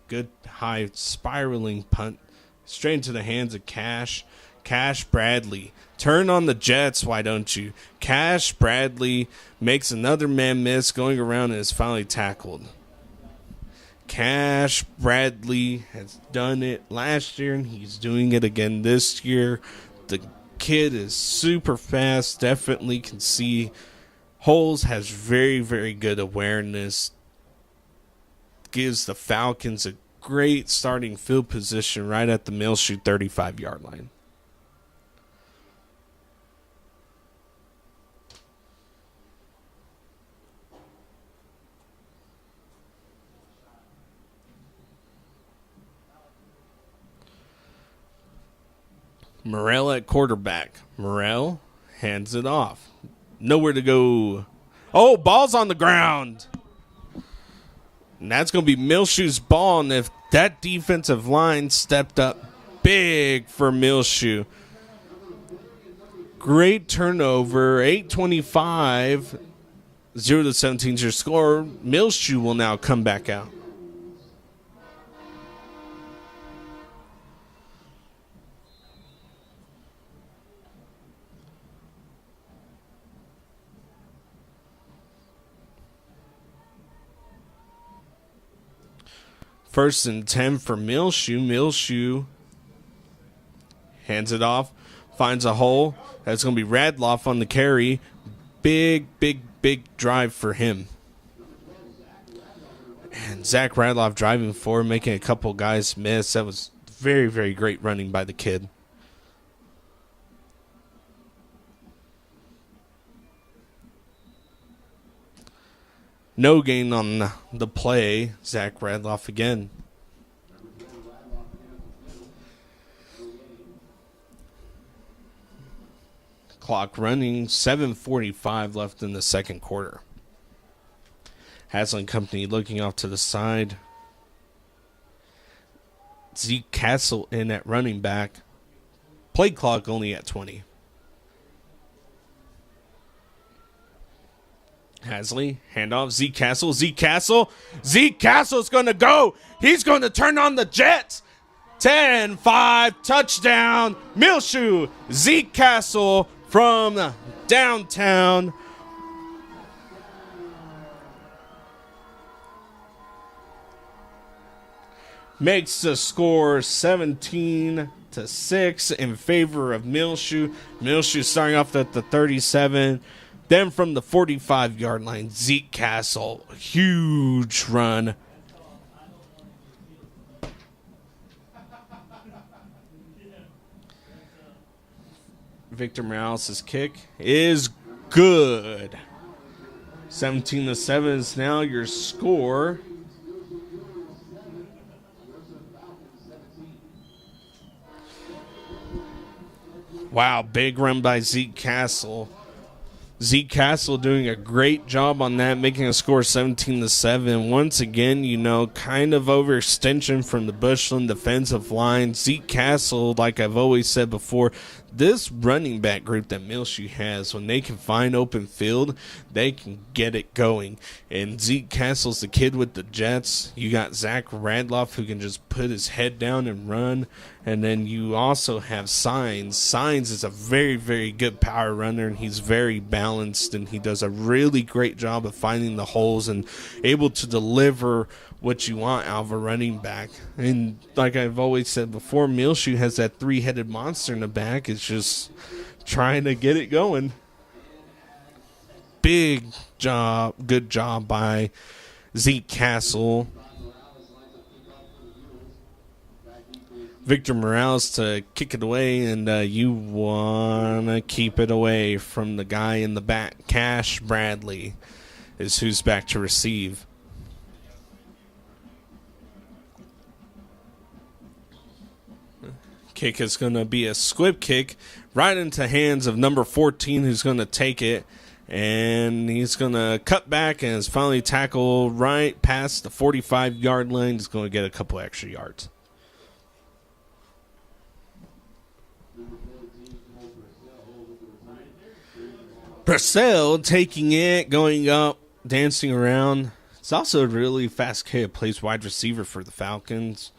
Speaker 2: Good high spiraling punt. Straight into the hands of Cash. Cash Bradley. Turn on the Jets, why don't you? Cash Bradley makes another man miss, going around and is finally tackled. Cash Bradley has done it last year, and he's doing it again this year. The kid is super fast, definitely can see holes, has very, very good awareness. Gives the Falcons a great starting field position right at the Muleshoe 35-yard line. Morrell at quarterback. Morrell hands it off. Nowhere to go. Oh, ball's on the ground. And that's going to be Muleshoe's ball. And if that defensive line stepped up big for Muleshoe. Great turnover. 8:25. 0-17 is your score. Muleshoe will now come back out. First and 10 for Muleshoe. Muleshoe hands it off. Finds a hole. That's going to be Radloff on the carry. Big drive for him. And Zach Radloff driving forward, making a couple guys miss. That was very, very great running by the kid. No gain on the play. Zach Radloff again. Clock running. 7:45 left in the second quarter. Haslam Company looking off to the side. Zeke Castle in at running back. Play clock only at 20. Hasley, handoff, Zeke Castle. Zeke Castle's going to go. He's going to turn on the Jets. 10-5, touchdown, Muleshoe. Zeke Castle from downtown. Makes the score 17-6 in favor of Muleshoe. Muleshoe starting off at the 37. Then from the 45-yard line, Zeke Castle, huge run. Victor Morales' kick is good. 17-7 is now your score. Wow, big run by Zeke Castle. Zeke Castle doing a great job on that, making a score 17-7. Once again, kind of overextension from the Bushland defensive line. Zeke Castle, like I've always said before, this running back group that Muleshoe has, when they can find open field, they can get it going. And Zeke Castle's the kid with the jets. You got Zach Radloff, who can just put his head down and run. And then you also have Signs. Signs is a very, very good power runner, and he's very balanced, and he does a really great job of finding the holes and able to deliver what you want out of a running back. And like I've always said before, Muleshoe has that three-headed monster in the back. It's just trying to get it going. Big job, good job by Zeke Castle. Victor Morales to kick it away, and you want to keep it away from the guy in the back. Cash Bradley is who's back to receive. Kick is going to be a squib kick right into hands of number 14, who's going to take it, and he's going to cut back and is finally tackled right past the 45-yard line. He's going to get a couple extra yards. Purcell taking it, going up, dancing around. It's also a really fast kid. Plays wide receiver for the Falcons.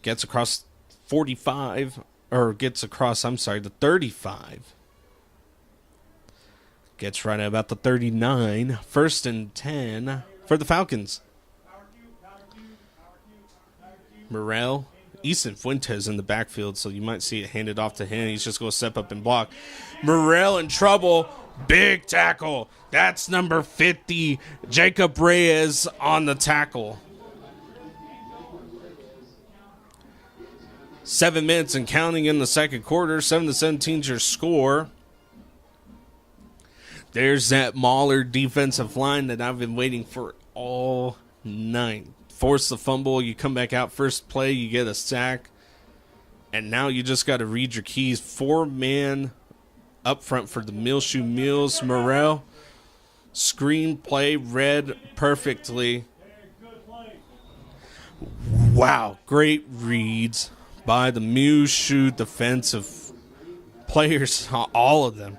Speaker 2: Gets across 45, or gets across, the 35. Gets right at about the 39. 1st and 10 for the Falcons. Morel, Easton Fuentes in the backfield, so you might see it handed off to him. He's just going to step up and block. Morel in trouble. Big tackle. That's number 50, Jacob Reyes on the tackle. 7 minutes and counting in the second quarter. 7-17 is your score. There's that Mahler defensive line that I've been waiting for all night. Force the fumble. You come back out. First play, you get a sack. And now you just got to read your keys. 4-man up front for the Muleshoe Mules. Morel. Screen play read perfectly. Wow. Great reads by the Muleshoe defensive players. All of them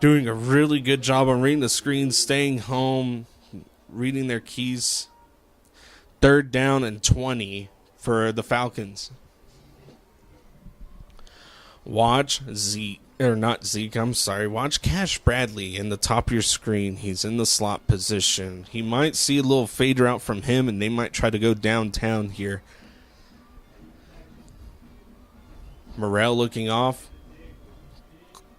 Speaker 2: doing a really good job on reading the screen, staying home, reading their keys. 3rd down and 20 for the Falcons. Watch Watch Cash Bradley in the top of your screen. He's in the slot position. He might see a little fade route from him, and they might try to go downtown here. Morel looking off.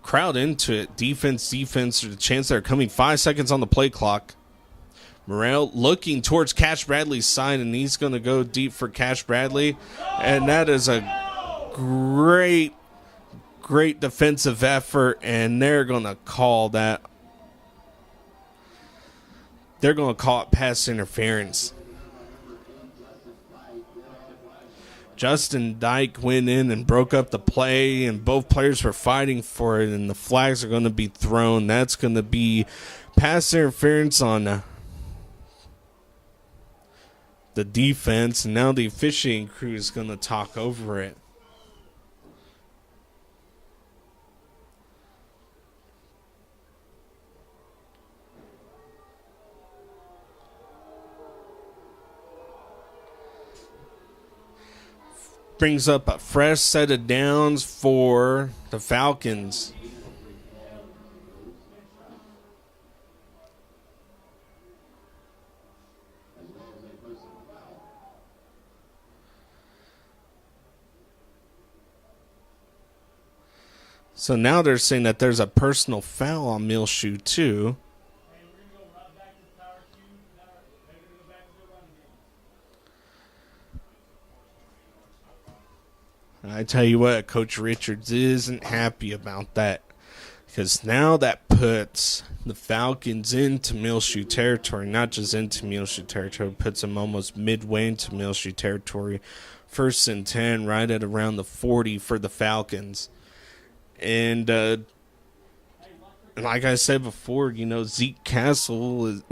Speaker 2: Crowd into it. Defense. There's a chance they're coming. 5 seconds on the play clock. Morel looking towards Cash Bradley's side, and he's going to go deep for Cash Bradley. And that is a great defensive effort, and they're going to call that. They're going to call it pass interference. Justin Dyke went in and broke up the play, and both players were fighting for it, and the flags are going to be thrown. That's going to be pass interference on the defense, and now the officiating crew is going to talk over it. Brings up a fresh set of downs for the Falcons. So now they're saying that there's a personal foul on Muleshoe too. I tell you what, Coach Richards isn't happy about that, because now that puts the Falcons into Muleshoe territory, not just into Muleshoe territory, puts them almost midway into Muleshoe territory. 1st and 10, right at around the 40 for the Falcons. And like I said before, Zeke Castle,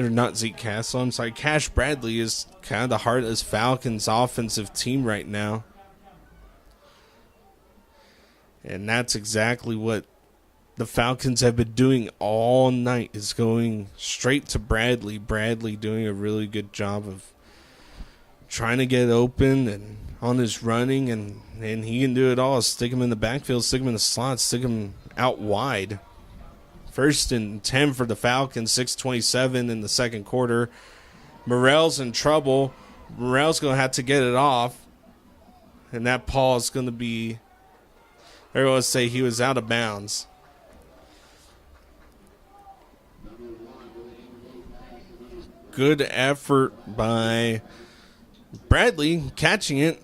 Speaker 2: Cash Bradley is kind of the heart of this Falcons offensive team right now. And that's exactly what the Falcons have been doing all night, is going straight to Bradley. Bradley doing a really good job of trying to get open and on his running, and he can do it all. Stick him in the backfield, stick him in the slot, stick him out wide. 1st and 10 for the Falcons, 6:27 in the second quarter. Morrell's in trouble. Morrell's going to have to get it off, and that ball is going to be, everyone say he was out of bounds. Good effort by Bradley catching it,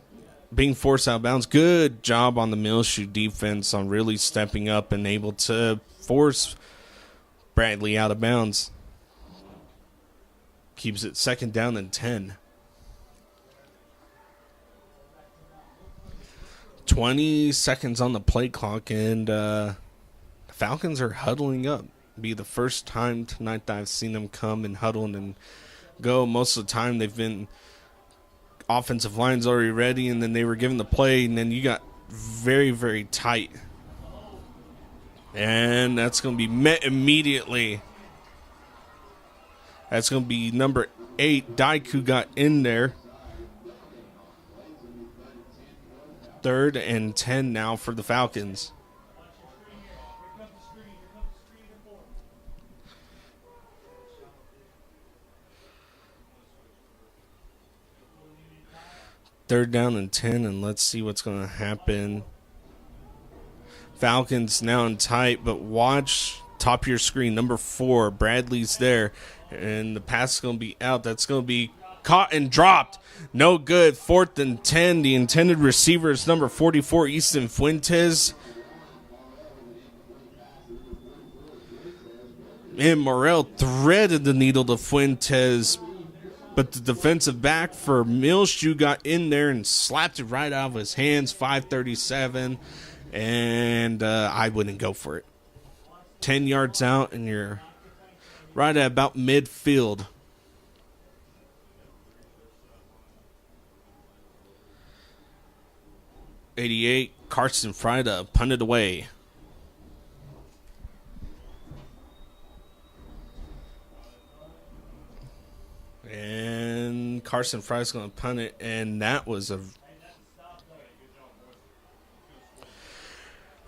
Speaker 2: being forced out of bounds. Good job on the Muleshoe defense on really stepping up and able to force Bradley out of bounds. Keeps it 2nd down and 10. 20 seconds on the play clock, and the Falcons are huddling up. Be the first time tonight that I've seen them come and huddle and go. Most of the time they've been offensive line's already ready, and then they were given the play, and then you got very, very tight. And that's going to be met immediately. That's going to be number 8. Daiku got in there. 3rd and 10 now for the Falcons. Third down and 10, and let's see what's going to happen. Falcons now in tight, but watch top of your screen. Number 4, Bradley's there, and the pass is going to be out. That's going to be caught and dropped. No good. 4th and 10. The intended receiver is number 44, Easton Fuentes. And Morrell threaded the needle to Fuentes, but the defensive back for Muleshoe got in there and slapped it right out of his hands. 5:37, and I wouldn't go for it. 10 yards out, and you're right at about midfield. '88, Carson Fry to punt it away. And Carson Fry's going to punt it, and that was a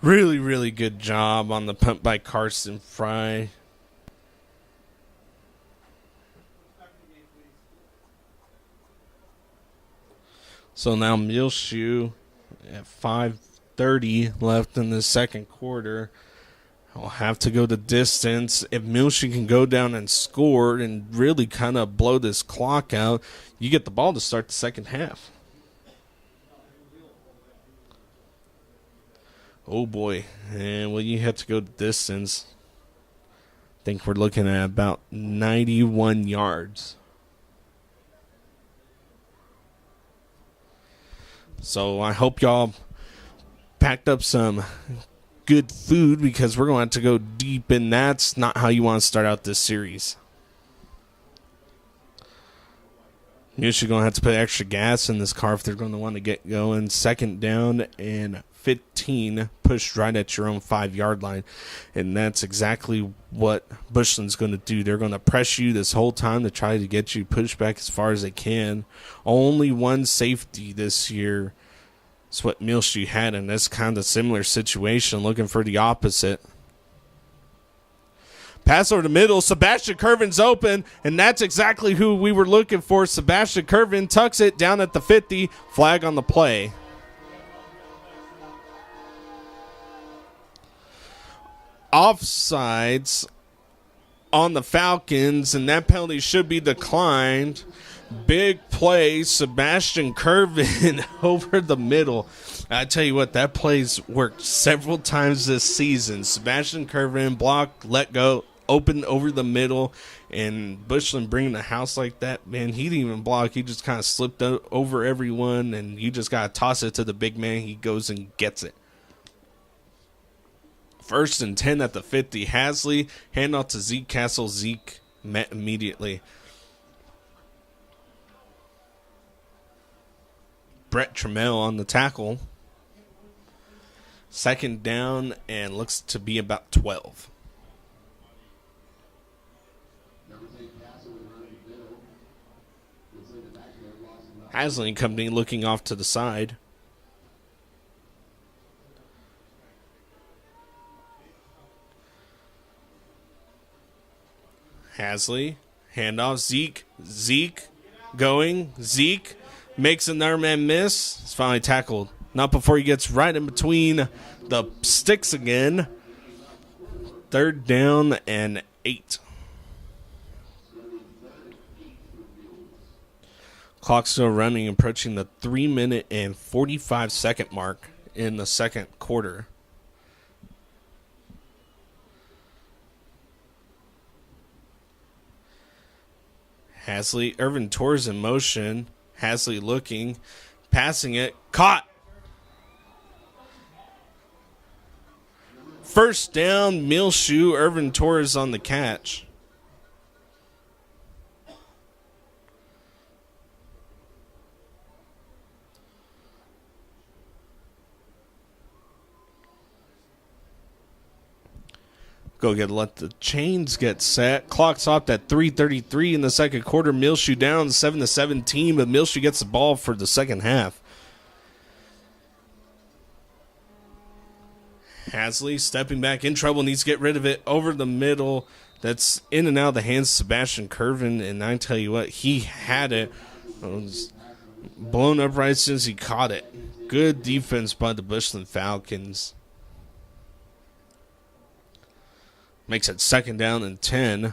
Speaker 2: really, really good job on the punt by Carson Fry. So now Muleshoe at 5:30 left in the second quarter. I'll have to go the distance. If Muleshoe can go down and score and really kind of blow this clock out, you get the ball to start the second half. Oh, boy. And, well, you have to go the distance. I think we're looking at about 91 yards. So I hope y'all packed up some good food, because we're going to have to go deep, and that's not how you want to start out this series. Muleshoe going to have to put extra gas in this car if they're going to want to get going. 2nd down and 15, pushed right at your own 5-yard line, and that's exactly what Bushland's going to do. They're going to press you this whole time to try to get you pushed back as far as they can. Only one safety this year. That's what Muleshoe had in this kind of similar situation, looking for the opposite. Pass over the middle. Sebastian Curvin's open, and that's exactly who we were looking for. Sebastian Curvin tucks it down at the 50. Flag on the play. Offsides on the Falcons, and that penalty should be declined. Big play, Sebastian Curvin over the middle. I tell you what, that play's worked several times this season. Sebastian Curvin, block, let go, open over the middle, and Bushland bringing the house like that, man, he didn't even block. He just kind of slipped over everyone, and you just got to toss it to the big man. He goes and gets it. 1st and 10 at the 50. Hasley, handoff to Zeke Castle. Zeke met immediately. Brett Trammell on the tackle. 2nd down and looks to be about 12. Hasley and company looking off to the side. Hasley, handoff, Zeke going, Zeke makes another man miss. He's finally tackled. Not before he gets right in between the sticks again. 3rd down and 8. Clock still running, approaching the 3-minute and 45-second mark in the 2nd quarter. Hasley, Irvin Torres in motion. Hasley looking, passing it, caught. 1st down, Muleshoe, Irvin Torres on the catch. Let the chains get set. Clock stopped at 3:33 in the 2nd quarter. Muleshoe down 7-17, but Muleshoe gets the ball for the 2nd half. Hasley stepping back in trouble, needs to get rid of it over the middle. That's in and out of the hands of Sebastian Curvin, and I tell you what, he had it. It was blown up right since he caught it. Good defense by the Bushland Falcons. Makes it 2nd down and 10.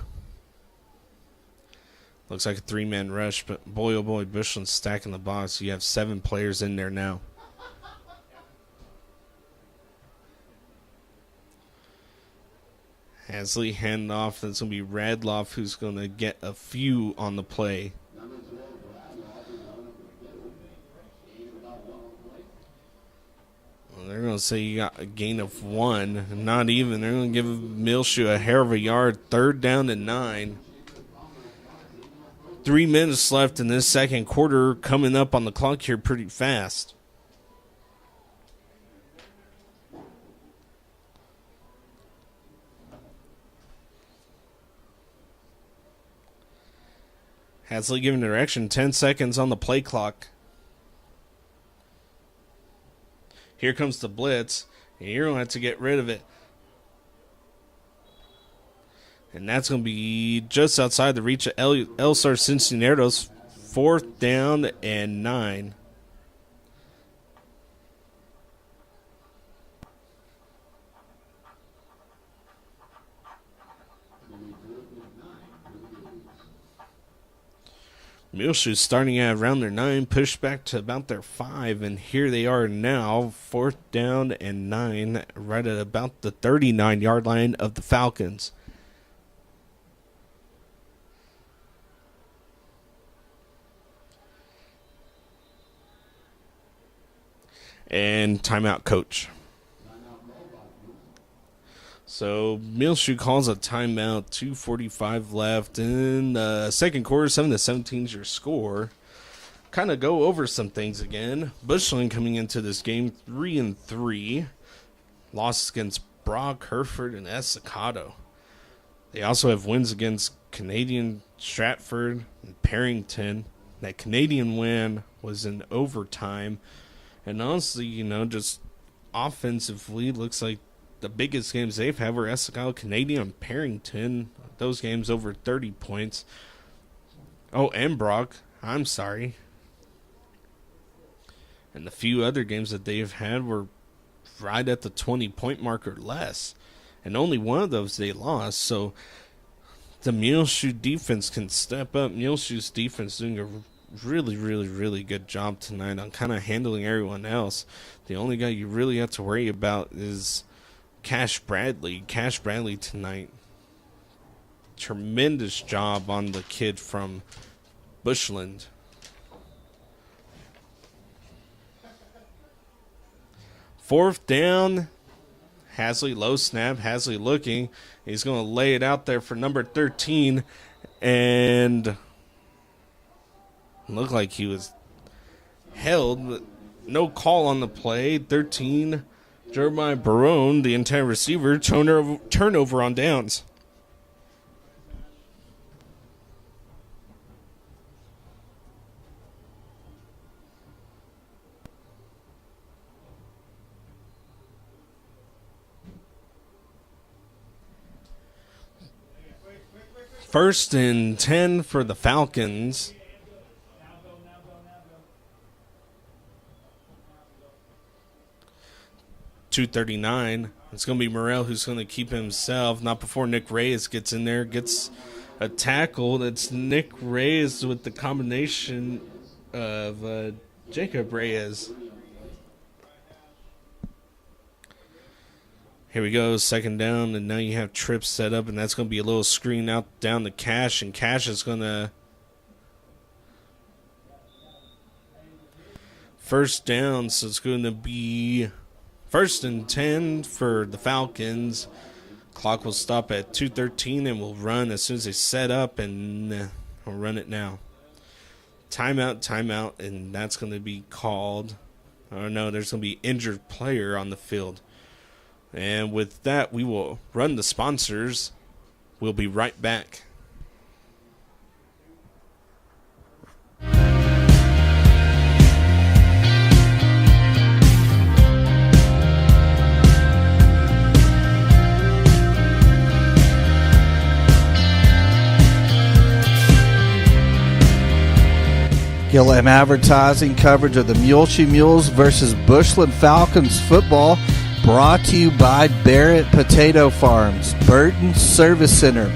Speaker 2: Looks like a 3-man rush, but boy, oh boy, Bushland's stacking the box. You have 7 players in there now. Hasley handoff. That's going to be Radloff who's going to get a few on the play. They're going to say you got a gain of 1. Not even. They're going to give Muleshoe a hair of a yard. 3rd down and 9. 3 minutes left in this 2nd quarter. Coming up on the clock here pretty fast. Hasley giving direction. 10 seconds on the play clock. Here comes the blitz, and you're going to have to get rid of it. And that's going to be just outside the reach of Elsar Cincinnati's. 4th down and 9. Muleshoe starting at around their 9, pushed back to about their 5, and here they are now, 4th down and 9, right at about the 39-yard line of the Falcons. And timeout, coach. So Muleshoe calls a timeout, 2:45 left in the 2nd quarter, 7-17 is your score. Kind of go over some things again. Bushland coming into this game 3-3. Lost against Brock, Hereford, and Estacado. They also have wins against Canadian, Stratford, and Parrington. That Canadian win was in overtime. And honestly, just offensively, looks like the biggest games they've had were Estacado, Canadian, and Parrington. Those games over 30 points. Oh, and Brock. I'm sorry. And the few other games that they've had were right at the 20-point mark or less. And only one of those they lost. So the Muleshoe defense can step up. Muleshoe's defense doing a really, really, really good job tonight on kind of handling everyone else. The only guy you really have to worry about is Cash Bradley. Cash Bradley tonight, tremendous job on the kid from Bushland. Fourth down. Hasley, low snap. Hasley looking. He's going to lay it out there for number 13. And looked like he was held, but no call on the play. 13, Jeremiah Barone, the entire receiver, turnover on downs. First and 10 for the Falcons. .239. It's going to be Morrell who's going to keep himself. Not before Nick Reyes gets in there, gets a tackle. That's Nick Reyes with the combination of Jacob Reyes. Here we go, second down, and now you have trips set up, and that's going to be a little screen out down to Cash, and Cash is going to first down, so it's going to be first and 10 for the Falcons. Clock will stop at 2:13, and we'll run as soon as they set up, and we'll run it now. Timeout, and that's going to be called. Oh, no, there's going to be injured player on the field. And with that, we will run the sponsors. We'll be right back.
Speaker 1: Gillette Advertising coverage of the Muleshoe Mules versus Bushland Falcons football. Brought to you by Barrett Potato Farms, Burton Service Center,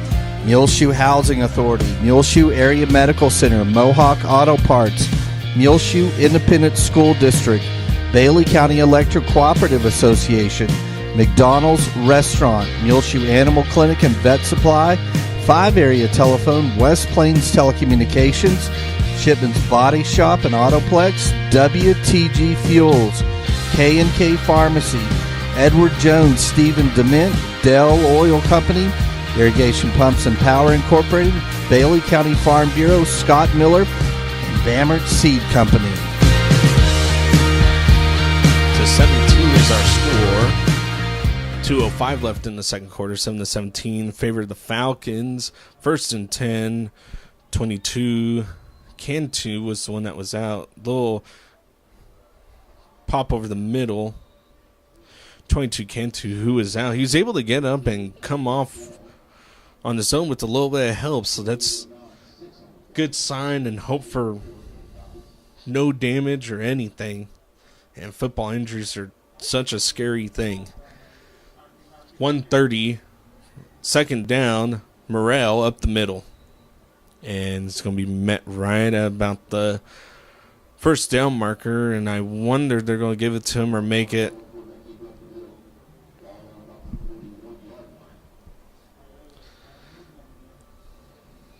Speaker 1: Muleshoe Housing Authority, Muleshoe Area Medical Center, Mohawk Auto Parts, Muleshoe Independent School District, Bailey County Electric Cooperative Association, McDonald's Restaurant, Muleshoe Animal Clinic and Vet Supply, 5 Area Telephone, West Plains Telecommunications, Shipman's Body Shop and Autoplex, WTG Fuels, K&K Pharmacy, Edward Jones, Stephen Dement, Dell Oil Company, Irrigation Pumps and Power Incorporated, Bailey County Farm Bureau, Scott Miller, and Bamert Seed Company.
Speaker 2: To 17 is our score. 2:05 left in the second quarter, 7-17. Favor of the Falcons. First and 10, 22. Cantu was the one that was out. Little pop over the middle. 22 Cantu, who is out. He was able to get up and come off on his own with a little bit of help, so that's good sign and hope for no damage or anything. And football injuries are such a scary thing. 1:30, second down, Morrell up the middle. And it's going to be met right at about the first down marker, and I wonder if they're going to give it to him or make it.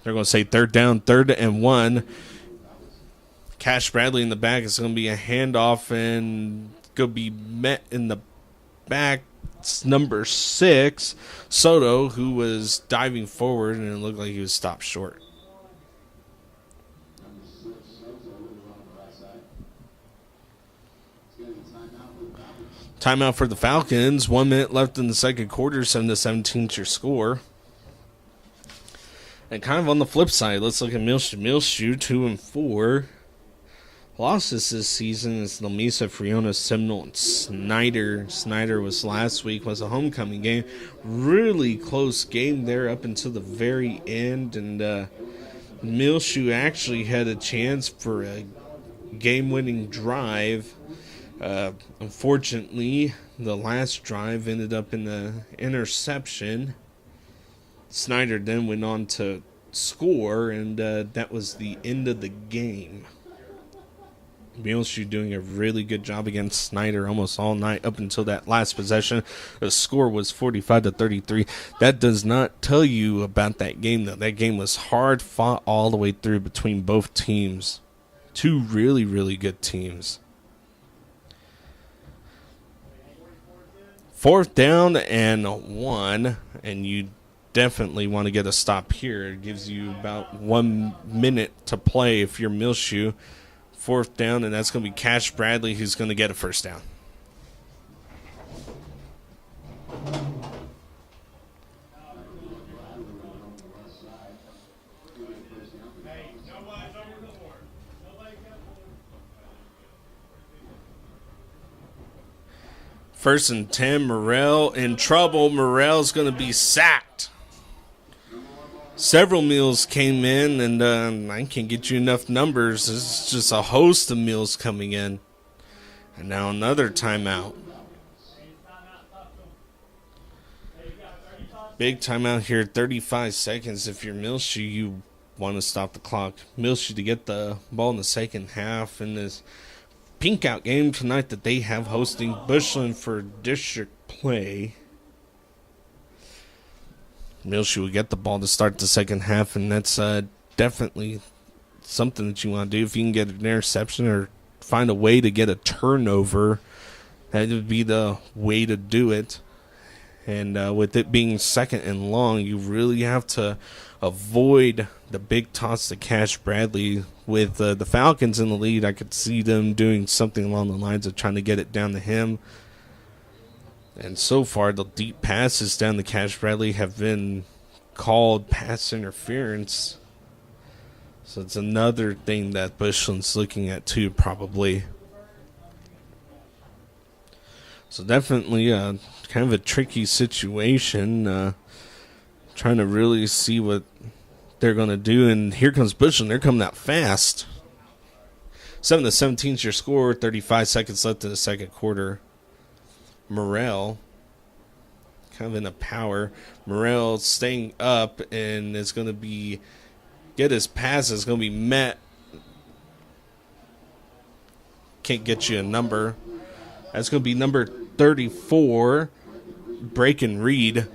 Speaker 2: They're going to say third down, 3rd and 1. Cash Bradley in the back is going to be a handoff and going to be met in the back. It's number 6, Soto, who was diving forward, and it looked like he was stopped short. Timeout for the Falcons. 1 minute left in the second quarter. 7-17 is your score. And kind of on the flip side, let's look at Muleshoe. Muleshoe 2-4. Losses this season is Lamesa, Friona, Seminole, and Snyder. Snyder was last week, was a homecoming game. Really close game there up until the very end. And Muleshoe actually had a chance for a game-winning drive. Unfortunately, the last drive ended up in the interception. Snyder then went on to score, and that was the end of the game. Muleshoe doing a really good job against Snyder almost all night up until that last possession. The score was 45-33. That does not tell you about that game, though. That game was hard fought all the way through between both teams. Two really, really good teams. 4th down and 1, and you definitely want to get a stop here. It gives you about 1 minute to play if you're Muleshoe. 4th down, and that's going to be Cash Bradley who's going to get a first down. First and 10, Morrell in trouble. Morrell's going to be sacked. Several Mules came in, and I can't get you enough numbers. It's just a host of Mules coming in. And now another timeout. Big timeout here, 35 seconds. If you're Muleshoe, you want to stop the clock. Muleshoe to get the ball in the second half in this pink out game tonight that they have hosting Bushland for district play. Muleshoe will get the ball to start the second half, and that's definitely something that you want to do. If you can get an interception or find a way to get a turnover, that would be the way to do it. And with it being second and long, you really have to avoid the big toss to Cash Bradley. With the Falcons in the lead, I could see them doing something along the lines of trying to get it down to him. And so far, the deep passes down to Cash Bradley have been called pass interference. So it's another thing that Bushland's looking at too, probably. So definitely kind of a tricky situation. Trying to really see what they're going to do. And here comes Bushland. They're coming out fast. 7-17 is your score. 35 seconds left in the second quarter. Morrell kind of in a power. Morrell staying up, and it's going to get his pass. It's going to be met. Can't get you a number. That's going to be number 34, Breakin' Reed.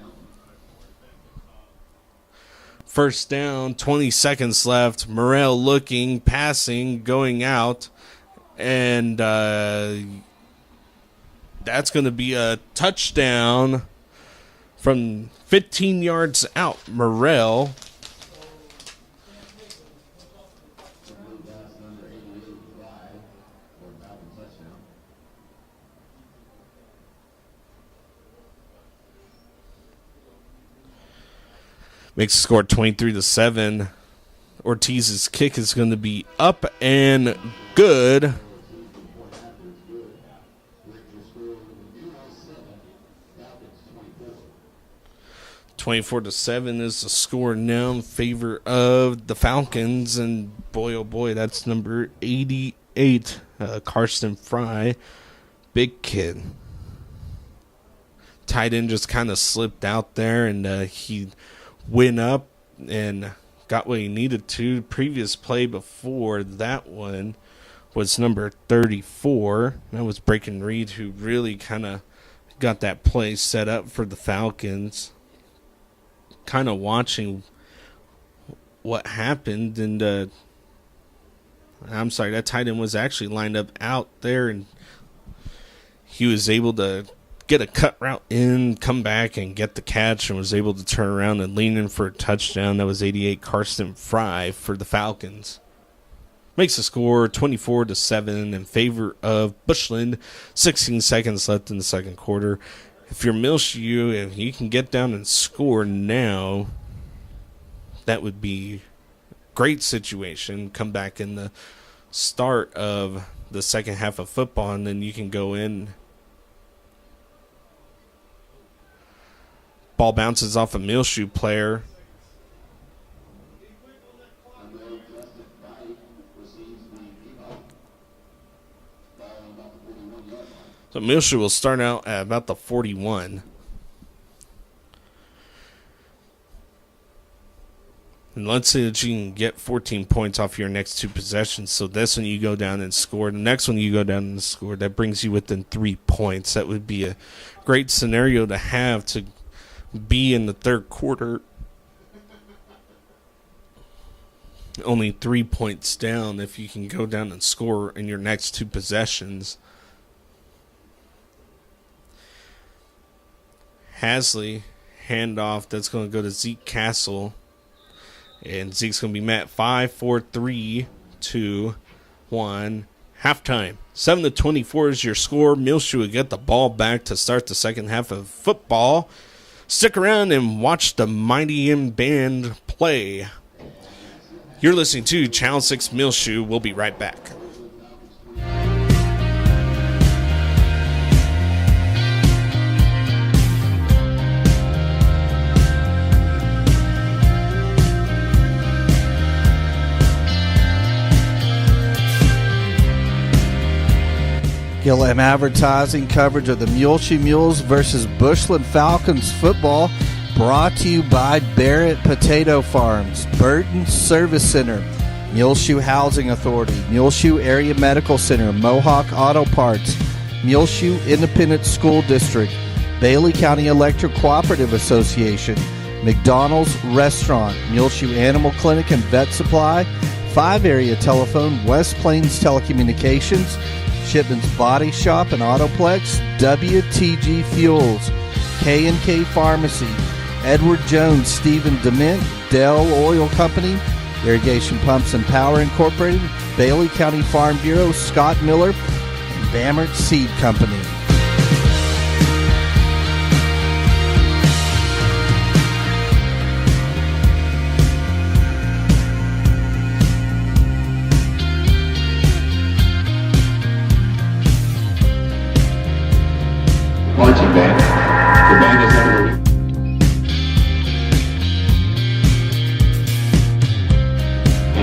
Speaker 2: First down, 20 seconds left. Morrell looking, passing, going out, and that's going to be a touchdown from 15 yards out. Morrell. Makes the score 23-7. Ortiz's kick is going to be up and good. (24-7) is the score now in favor of the Falcons, and boy, oh boy, that's number 88, Karsten Fry, big kid. Tight end just kind of slipped out there, and he went up and got what he needed to. Previous play before that one was number 34. That was Breakin' Reed, who really kind of got that play set up for the Falcons. Kind of watching what happened, and I'm sorry, that tight end was actually lined up out there, and he was able to get a cut route in, come back and get the catch, and was able to turn around and lean in for a touchdown. That was 88 Karsten Fry for the Falcons. Makes the score 24-7 in favor of Bushland. 16 seconds left in the second quarter. If you're Muleshoe, if you can get down and score now, that would be a great situation. Come back in the start of the second half of football, and then you can go in. Ball bounces off a Muleshoe player. So Muleshoe will start out at about the 41. And let's say that you can get 14 points off your next 2 possessions. So this one you go down and score. The next one you go down and score. That brings you within 3 points. That would be a great scenario to have to be in the third quarter. Only 3 points down if you can go down and score in your next 2 possessions. Hasley, handoff. That's going to go to Zeke Castle. And Zeke's going to be met 5, 4, 3, 2, 1. Halftime. 7-24 is your score. Muleshoe will get the ball back to start the second half of football. Stick around and watch the Mighty M Band play. You're listening to Channel 6 Muleshoe. We'll be right back.
Speaker 1: Gillette Advertising coverage of the Muleshoe Mules versus Bushland Falcons football brought to you by Barrett Potato Farms, Burton Service Center, Muleshoe Housing Authority, Muleshoe Area Medical Center, Mohawk Auto Parts, Muleshoe Independent School District, Bailey County Electric Cooperative Association, McDonald's Restaurant, Muleshoe Animal Clinic and Vet Supply, 5 Area Telephone, West Plains Telecommunications, Shipman's Body Shop and Autoplex, WTG Fuels, K&K Pharmacy, Edward Jones, Stephen Dement, Dell Oil Company, Irrigation Pumps and Power Incorporated, Bailey County Farm Bureau, Scott Miller, and Bamert Seed Company.
Speaker 3: Marching band. The band is under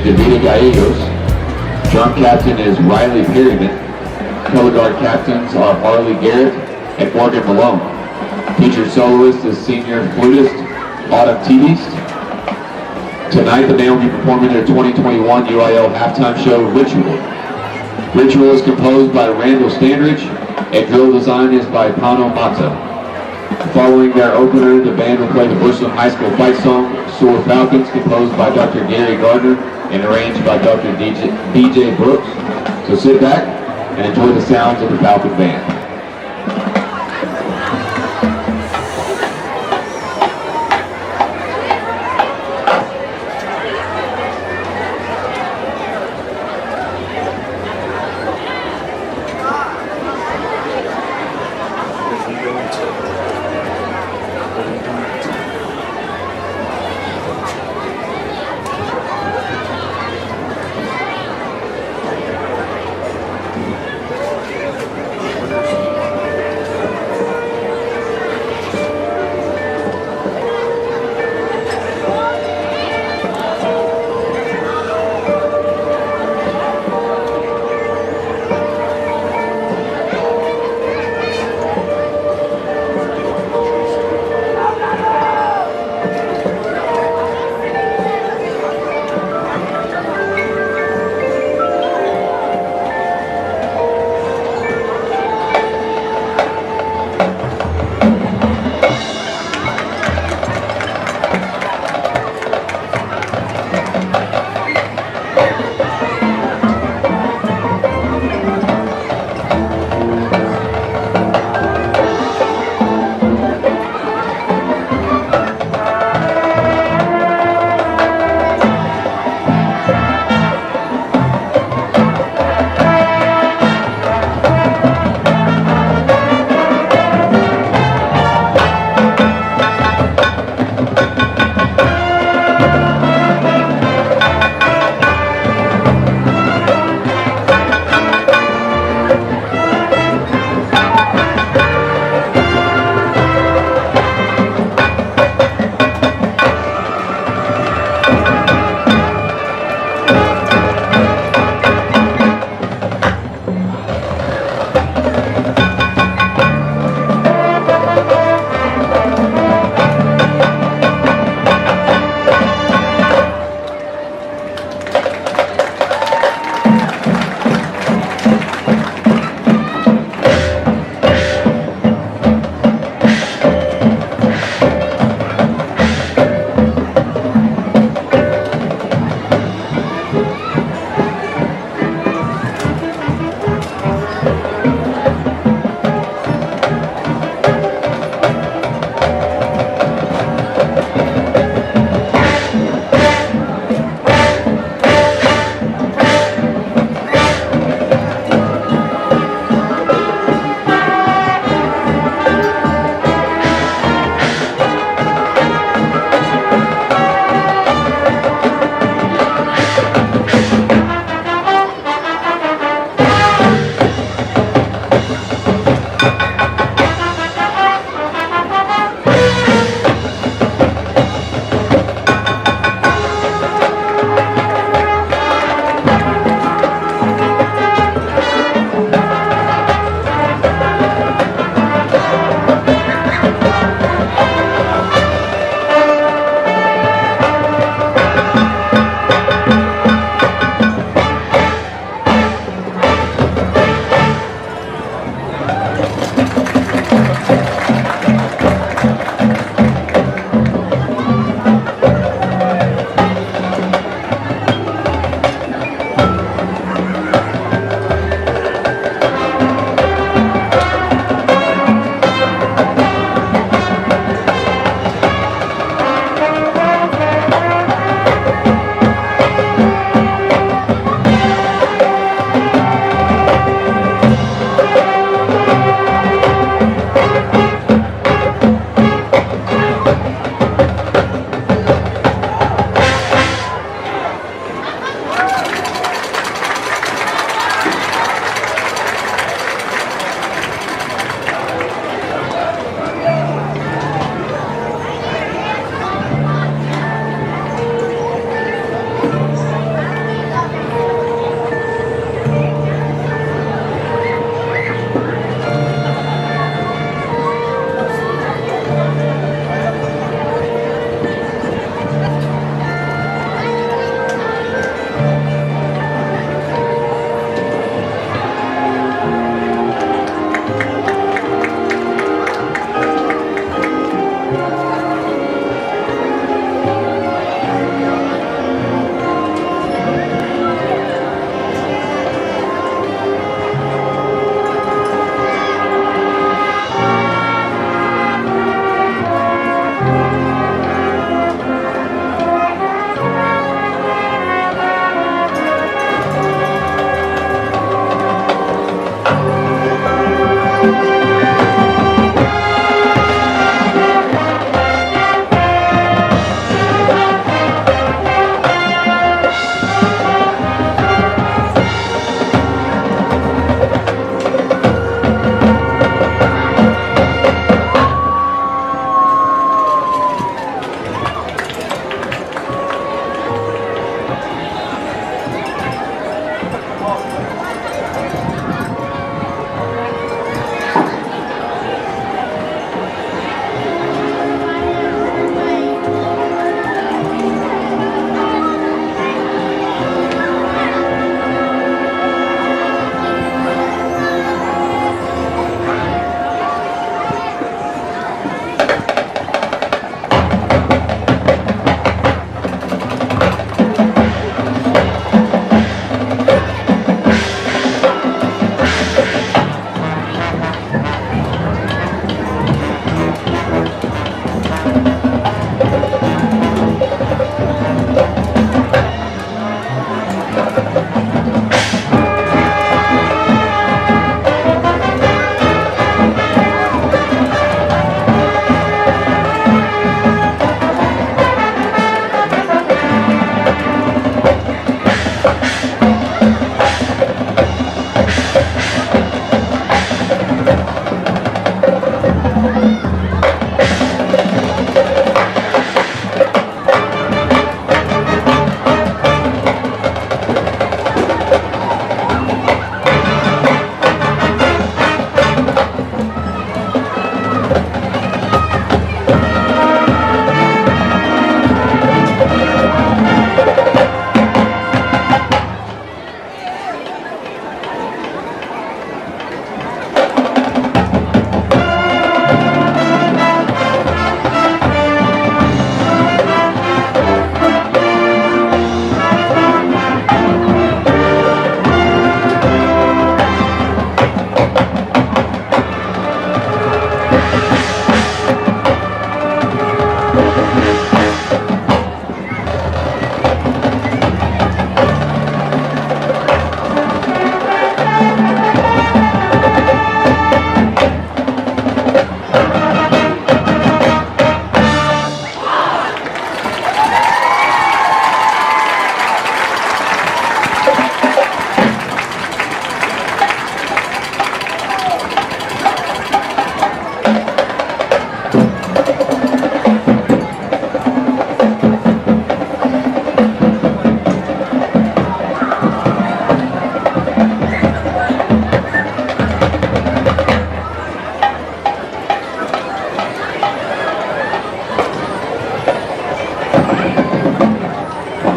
Speaker 3: the Davida Gallegos. Drum captain is Riley Perryman. Color guard captains are Harley Garrett and Morgan Malone. Featured soloist is senior flutist Autumn Teebeast. Tonight the band will be performing their 2021 UIL halftime show, Ritual. Ritual is composed by Randall Standridge, and drill design is by Pano Mata. Following their opener, the band will play the Bushland High School fight song, Soar Falcons, composed by Dr. Gary Gardner and arranged by Dr. DJ Brooks. So sit back and enjoy the sounds of the Falcon Band.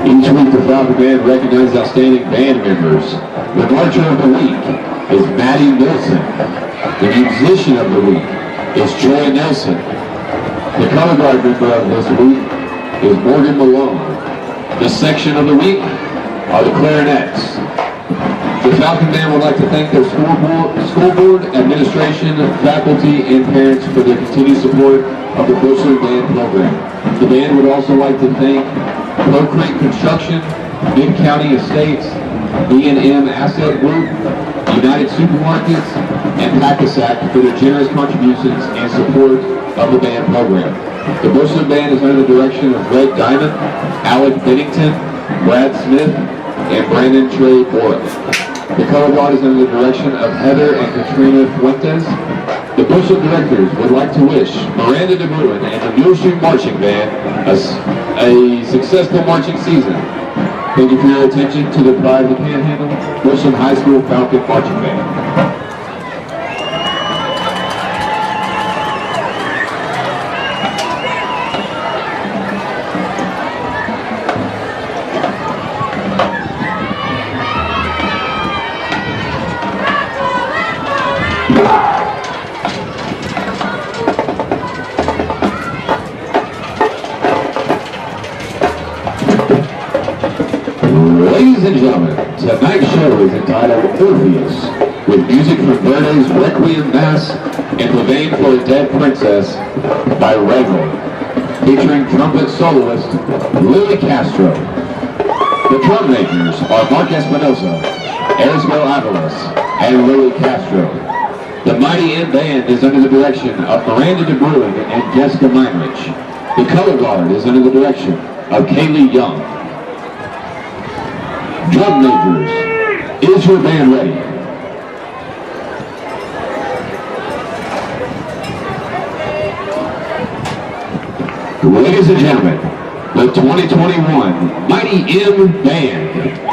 Speaker 3: Each week, the Falcon Band recognizes outstanding band members. The Marcher of the Week is Maddie Wilson. The Musician of the Week is Joy Nelson. The Color Guard member of this week is Morgan Malone. The Section of the Week are the Clarinets. The Falcon Band would like to thank their school board, administration, faculty, and parents for their continued support of the Bushland Band program. The band would also like to thank Low Creek Construction, Mid-County Estates, B&M Asset Group, United Supermarkets, and Packasack for their generous contributions and support of the band program. The Bushland Band is under the direction of Greg Dement, Alec Bennington, Brad Smith, and Brandon Trey Borick. The Color Guard is under the direction of Heather and Katrina Fuentes. The Bushland directors would like to wish Miranda DeBruin and the Muleshoe Marching Band a successful marching season. Thank you for your attention to the Pride of the Panhandle, Bushland High School Falcon Marching Band. Ladies and gentlemen, tonight's show is entitled Orpheus, with music from Verdi's Requiem Mass and Pavane for a Dead Princess by Regal, featuring trumpet soloist Lily Castro. The drum makers are Mark Espinosa, Erisbel Avalos, and Lily Castro. The Mighty M Band is under the direction of Miranda DeBruin and Jessica Meinrich. The Color Guard is under the direction of Kaylee Young. Drum majors, is your band ready? Ladies and gentlemen, the 2021 Mighty M Band.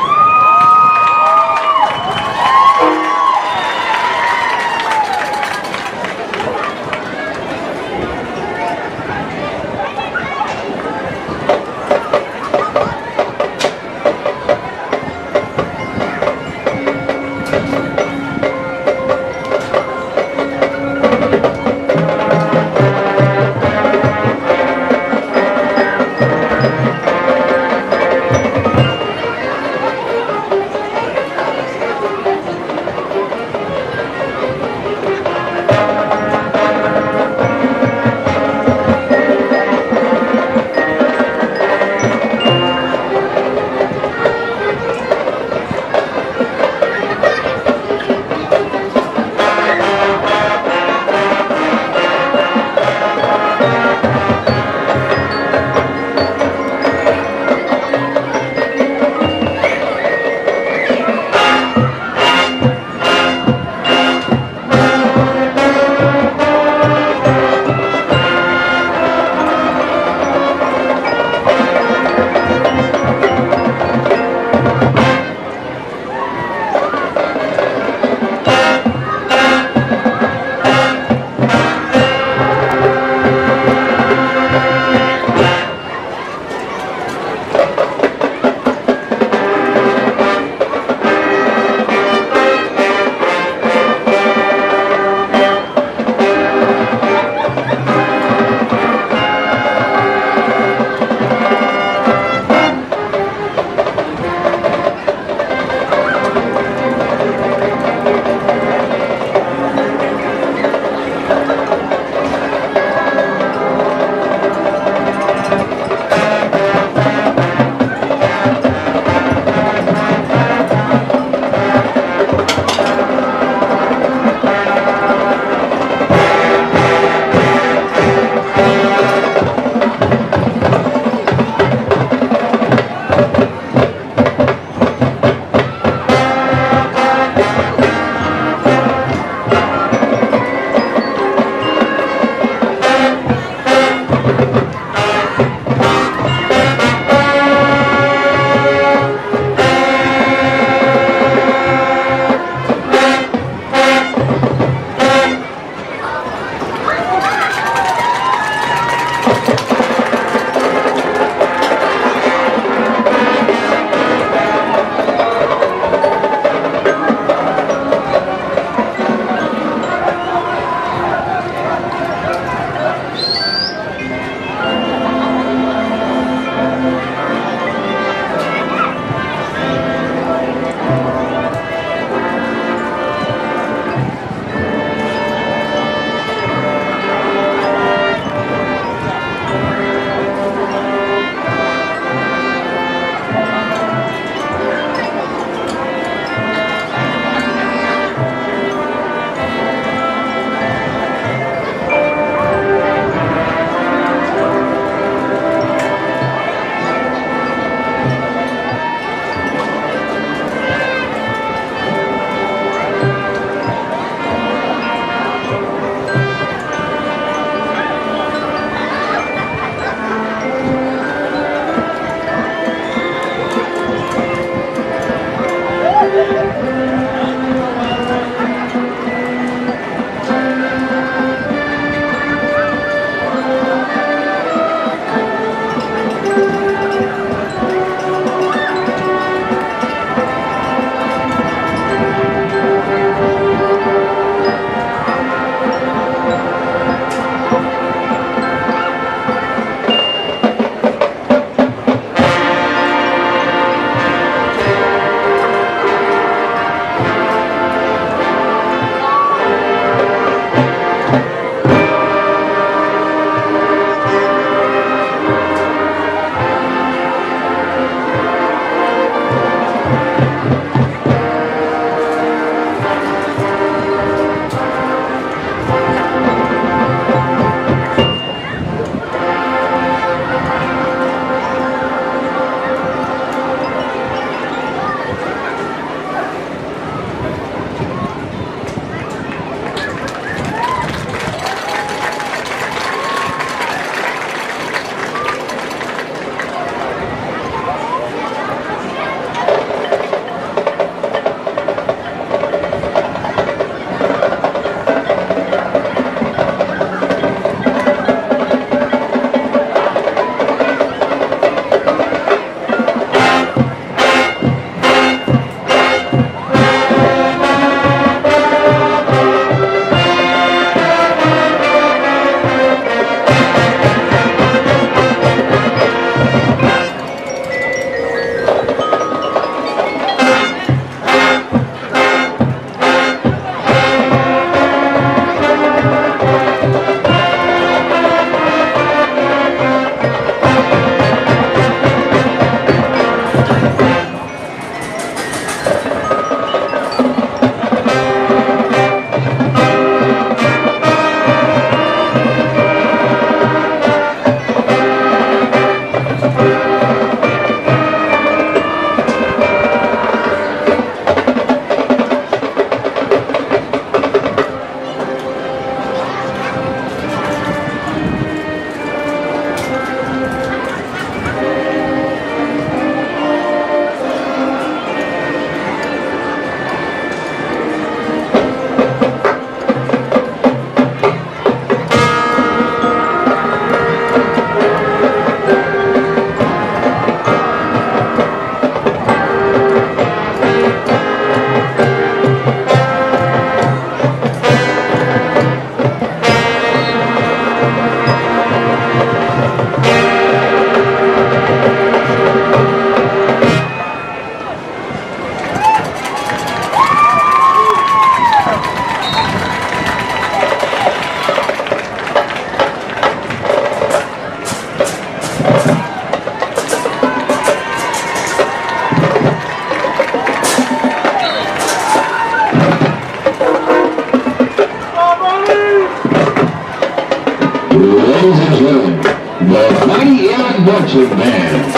Speaker 3: marching band.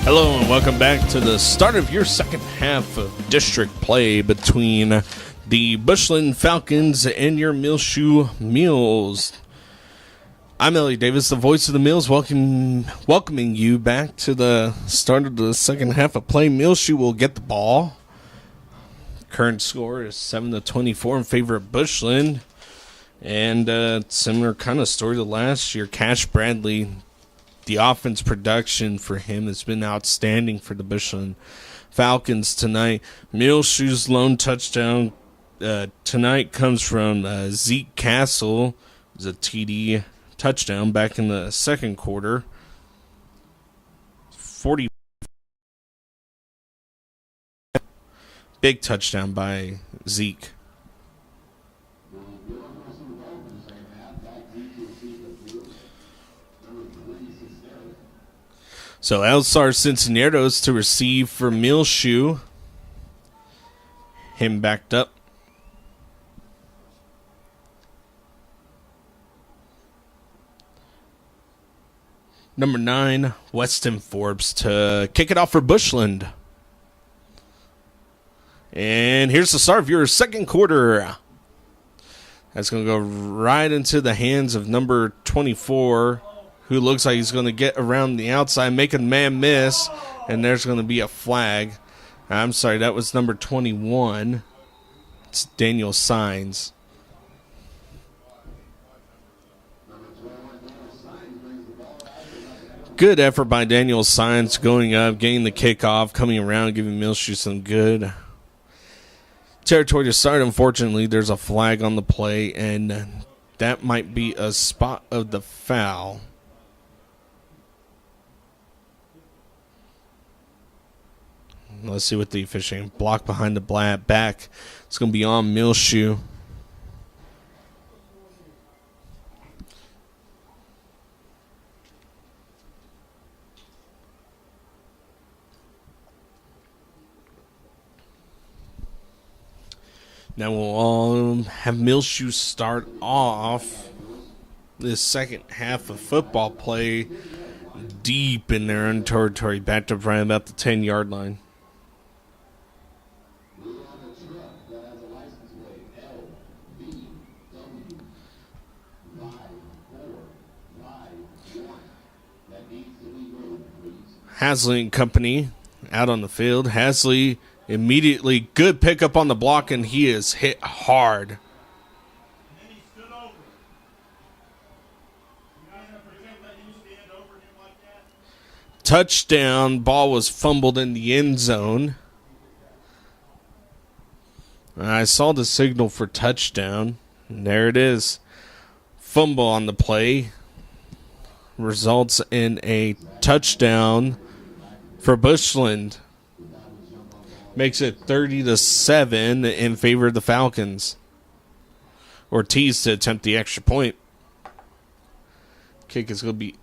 Speaker 2: Hello and welcome back to the start of your second half of district play between the Bushland Falcons and your Muleshoe Mules. I'm Elliott Davis, the voice of the Mules, welcoming you back to the start of the second half of play. Muleshoe will get the ball. Current score is 7-24 in favor of Bushland. And similar kind of story to last year. Cash Bradley, the offense production for him has been outstanding for the Bushland Falcons tonight. Muleshoe's lone touchdown tonight comes from Zeke Castle. It was a TD touchdown back in the second quarter. 40 big touchdown by Zeke. So Elsar Cincinnatos to receive for Muleshoe. Him backed up. Number 9, Weston Forbes to kick it off for Bushland. And here's the start of your second quarter. That's going to go right into the hands of number 24, who looks like he's going to get around the outside, make a man miss, and there's going to be a flag. I'm sorry, that was number 21. It's Daniel Sines. Good effort by Daniel Science going up, getting the kickoff, coming around, giving Muleshoe some good territory to start. Unfortunately, there's a flag on the play, and that might be a spot of the foul. Let's see what the officiating. Block behind the back. It's going to be on Muleshoe. Now we'll all have Muleshoe start off this second half of football play deep in their own territory, backed up right about the 10-yard line. Hasley and company out on the field. Hasley immediately good pickup on the block, and he is hit hard. Touchdown. Ball was fumbled in the end zone. I saw the signal for touchdown. And there it is. Fumble on the play results in a touchdown for Bushland. Makes it 30-7 in favor of the Falcons. Ortiz to attempt the extra point. Kick is going to be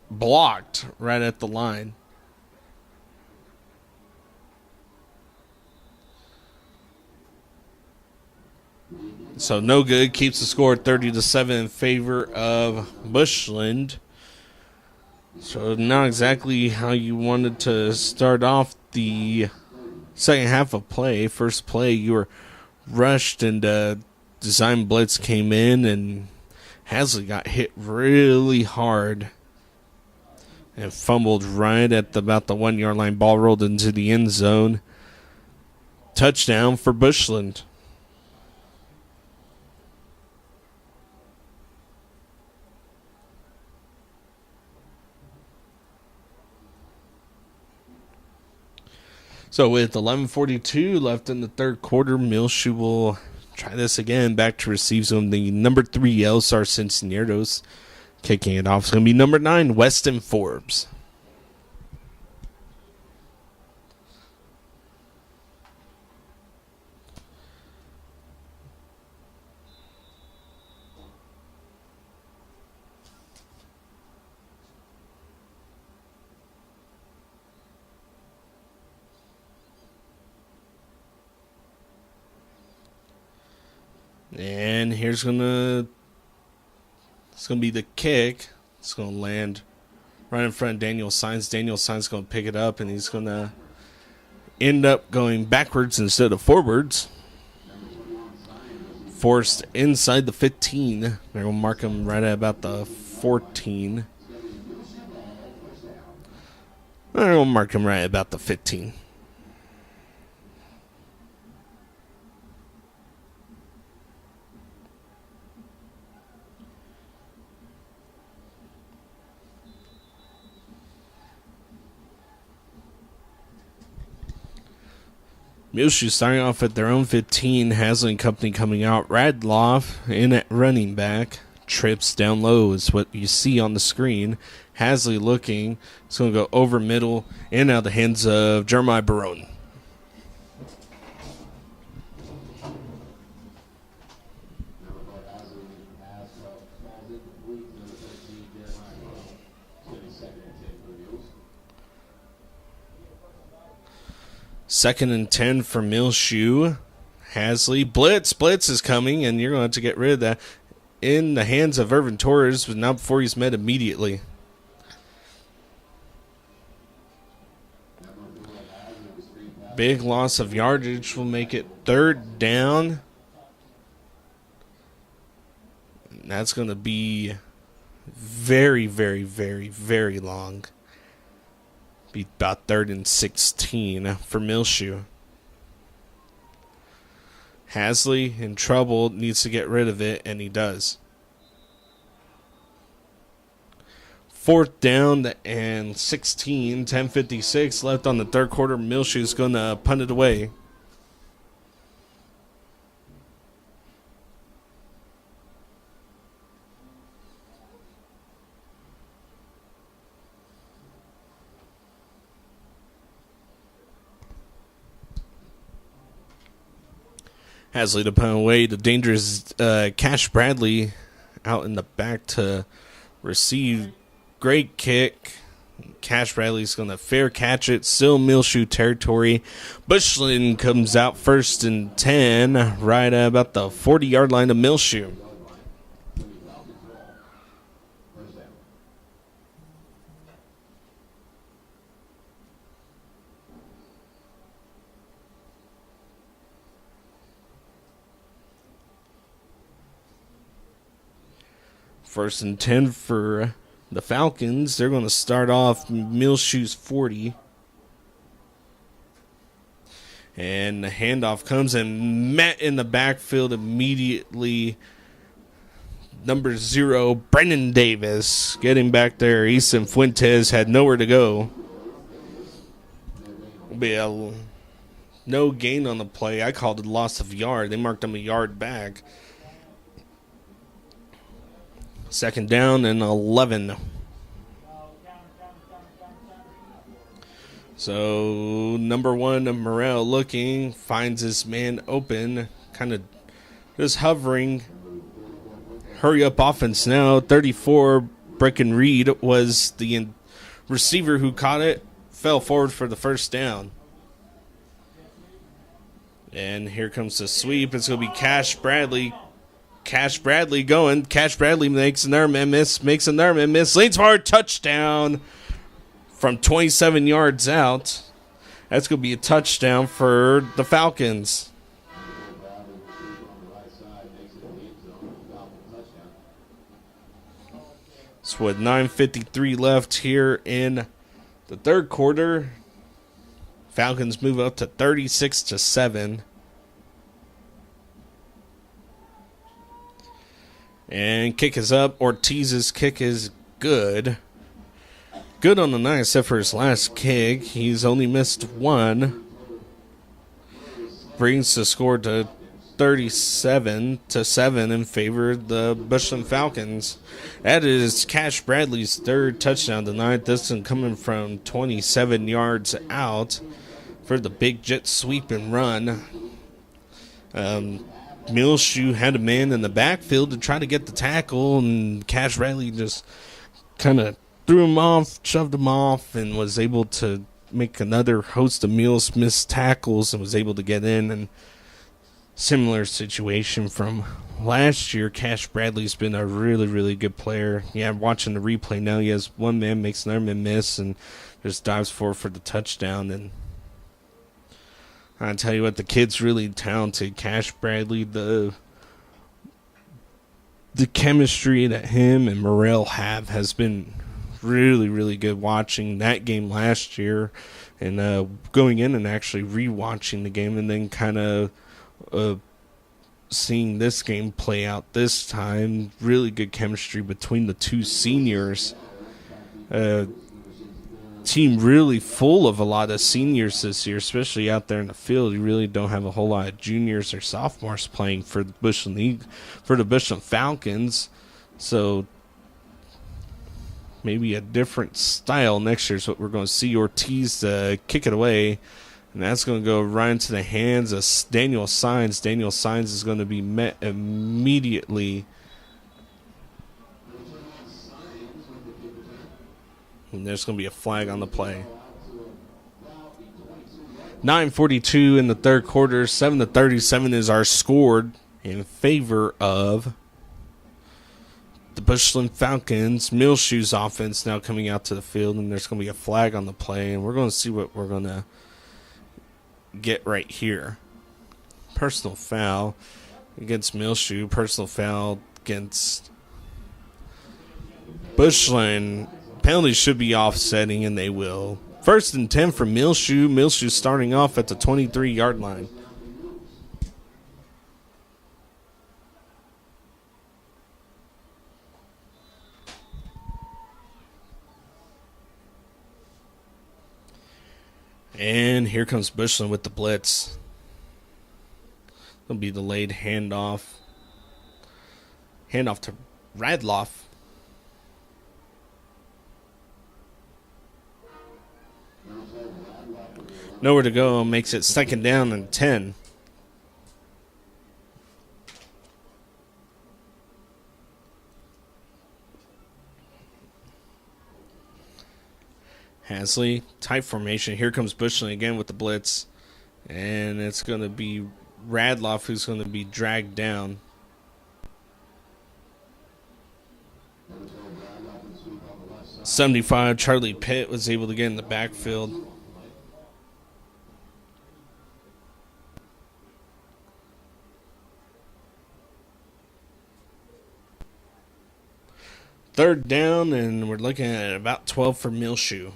Speaker 2: blocked right at the line. So no good. Keeps the score at 30-7 in favor of Bushland. So not exactly how you wanted to start off the second half of play. First play, you were rushed and design blitz came in, and Hasley got hit really hard and fumbled right at about the 1-yard line. Ball rolled into the end zone. Touchdown for Bushland. So with 11:42 left in the third quarter, Muleshoe will try this again. Back to receive some the number 3 Elsar Cincinnati. Kicking it off is going to be number 9, Weston Forbes. And here's it's gonna be the kick. It's gonna land right in front of Daniel Sines. Daniel Sines gonna pick it up, and he's gonna end up going backwards instead of forwards. Forced inside the 15. They're gonna mark him right at about the 14. They're gonna mark him right about the 15. Muleshoe starting off at their own 15. Hasley and company coming out. Radloff in at running back. Trips down low is what you see on the screen. Hasley looking. It's going to go over middle and out of the hands of Jeremiah Barone. Second and 10 for Muleshoe. Hasley. Blitz is coming, and you're going to have to get rid of that. In the hands of Irvin Torres, but not before he's met immediately. Big loss of yardage will make it third down. And that's going to be very, very, very, very long. Be about 3rd and 16 for Muleshoe. Hasley in trouble, needs to get rid of it, and he does. 4th down and 16, 10:56 left on the third quarter. Muleshoe's going to punt it away. Hasley to punt away. The dangerous Cash Bradley out in the back to receive. Great kick. Cash Bradley's going to fair catch it. Still Muleshoe territory. Bushland comes out 1st and 10, right at about the 40-yard line of Muleshoe. First and 10 for the Falcons. They're going to start off Muleshoe's 40. And the handoff comes and met in the backfield immediately. Number 0, Brennan Davis getting back there. Easton Fuentes had nowhere to go. Be no gain on the play. I called it a loss of yard. They marked him a yard back. 2nd down and 11. So, number 1, Morrell looking, finds his man open, kind of just hovering. Hurry up offense now. 34, Brecken Reed was the receiver who caught it, fell forward for the 1st down. And here comes the sweep. It's going to be Cash Bradley. Cash Bradley going. Cash Bradley makes an arm and miss. Makes an arm and miss. Leans forward. Touchdown from 27 yards out. That's going to be a touchdown for the Falcons. So with 9:53 left here in the third quarter, Falcons move up to 36-7. And kick is up. Ortiz's kick is good. Good on the night, except for his last kick. He's only missed one. Brings the score to 37-7 in favor of the Bushland Falcons. That is Cash Bradley's 3rd touchdown tonight. This one coming from 27 yards out for the big jet sweep and run. Muleshoe had a man in the backfield to try to get the tackle, and Cash Bradley just kind of threw him off, shoved him off, and was able to make another host of Mules miss tackles and was able to get in. And similar situation from last year. Cash Bradley's been a really, really good player. Yeah, I'm watching the replay now. He has one man, makes another man miss, and just dives forward for the touchdown. And I tell you what, the kid's really talented. Cash Bradley, the chemistry that him and Morrell have has been really, really good. Watching that game last year and going in and actually rewatching the game and then kind of seeing this game play out this time. Really good chemistry between the two seniors. Team really full of a lot of seniors this year, especially out there in the field. You really don't have a whole lot of juniors or sophomores playing for the Bushland League, for the Bushland Falcons. So maybe a different style next year is what we're going to see. Ortiz kick it away, and that's going to go right into the hands of Daniel Sines. Daniel Sines is going to be met immediately. And there's going to be a flag on the play. 9:42 in the third quarter. 7-37 is our score in favor of the Bushland Falcons. Muleshoe's offense now coming out to the field, and there's going to be a flag on the play, and we're going to see what we're going to get right here. Personal foul against Muleshoe. Personal foul against Bushland. Penalties should be offsetting, and they will. 1st and 10 for Muleshoe. Muleshoe starting off at the 23-yard line. And here comes Bushland with the blitz. It'll be delayed handoff. Handoff to Radloff. Nowhere to go. Makes it second down and 10. Hasley, tight formation. Here comes Bushland again with the blitz. And it's going to be Radloff who's going to be dragged down. .75, Charlie Pitt was able to get in the backfield. Third down, and we're looking at about 12 for Muleshoe.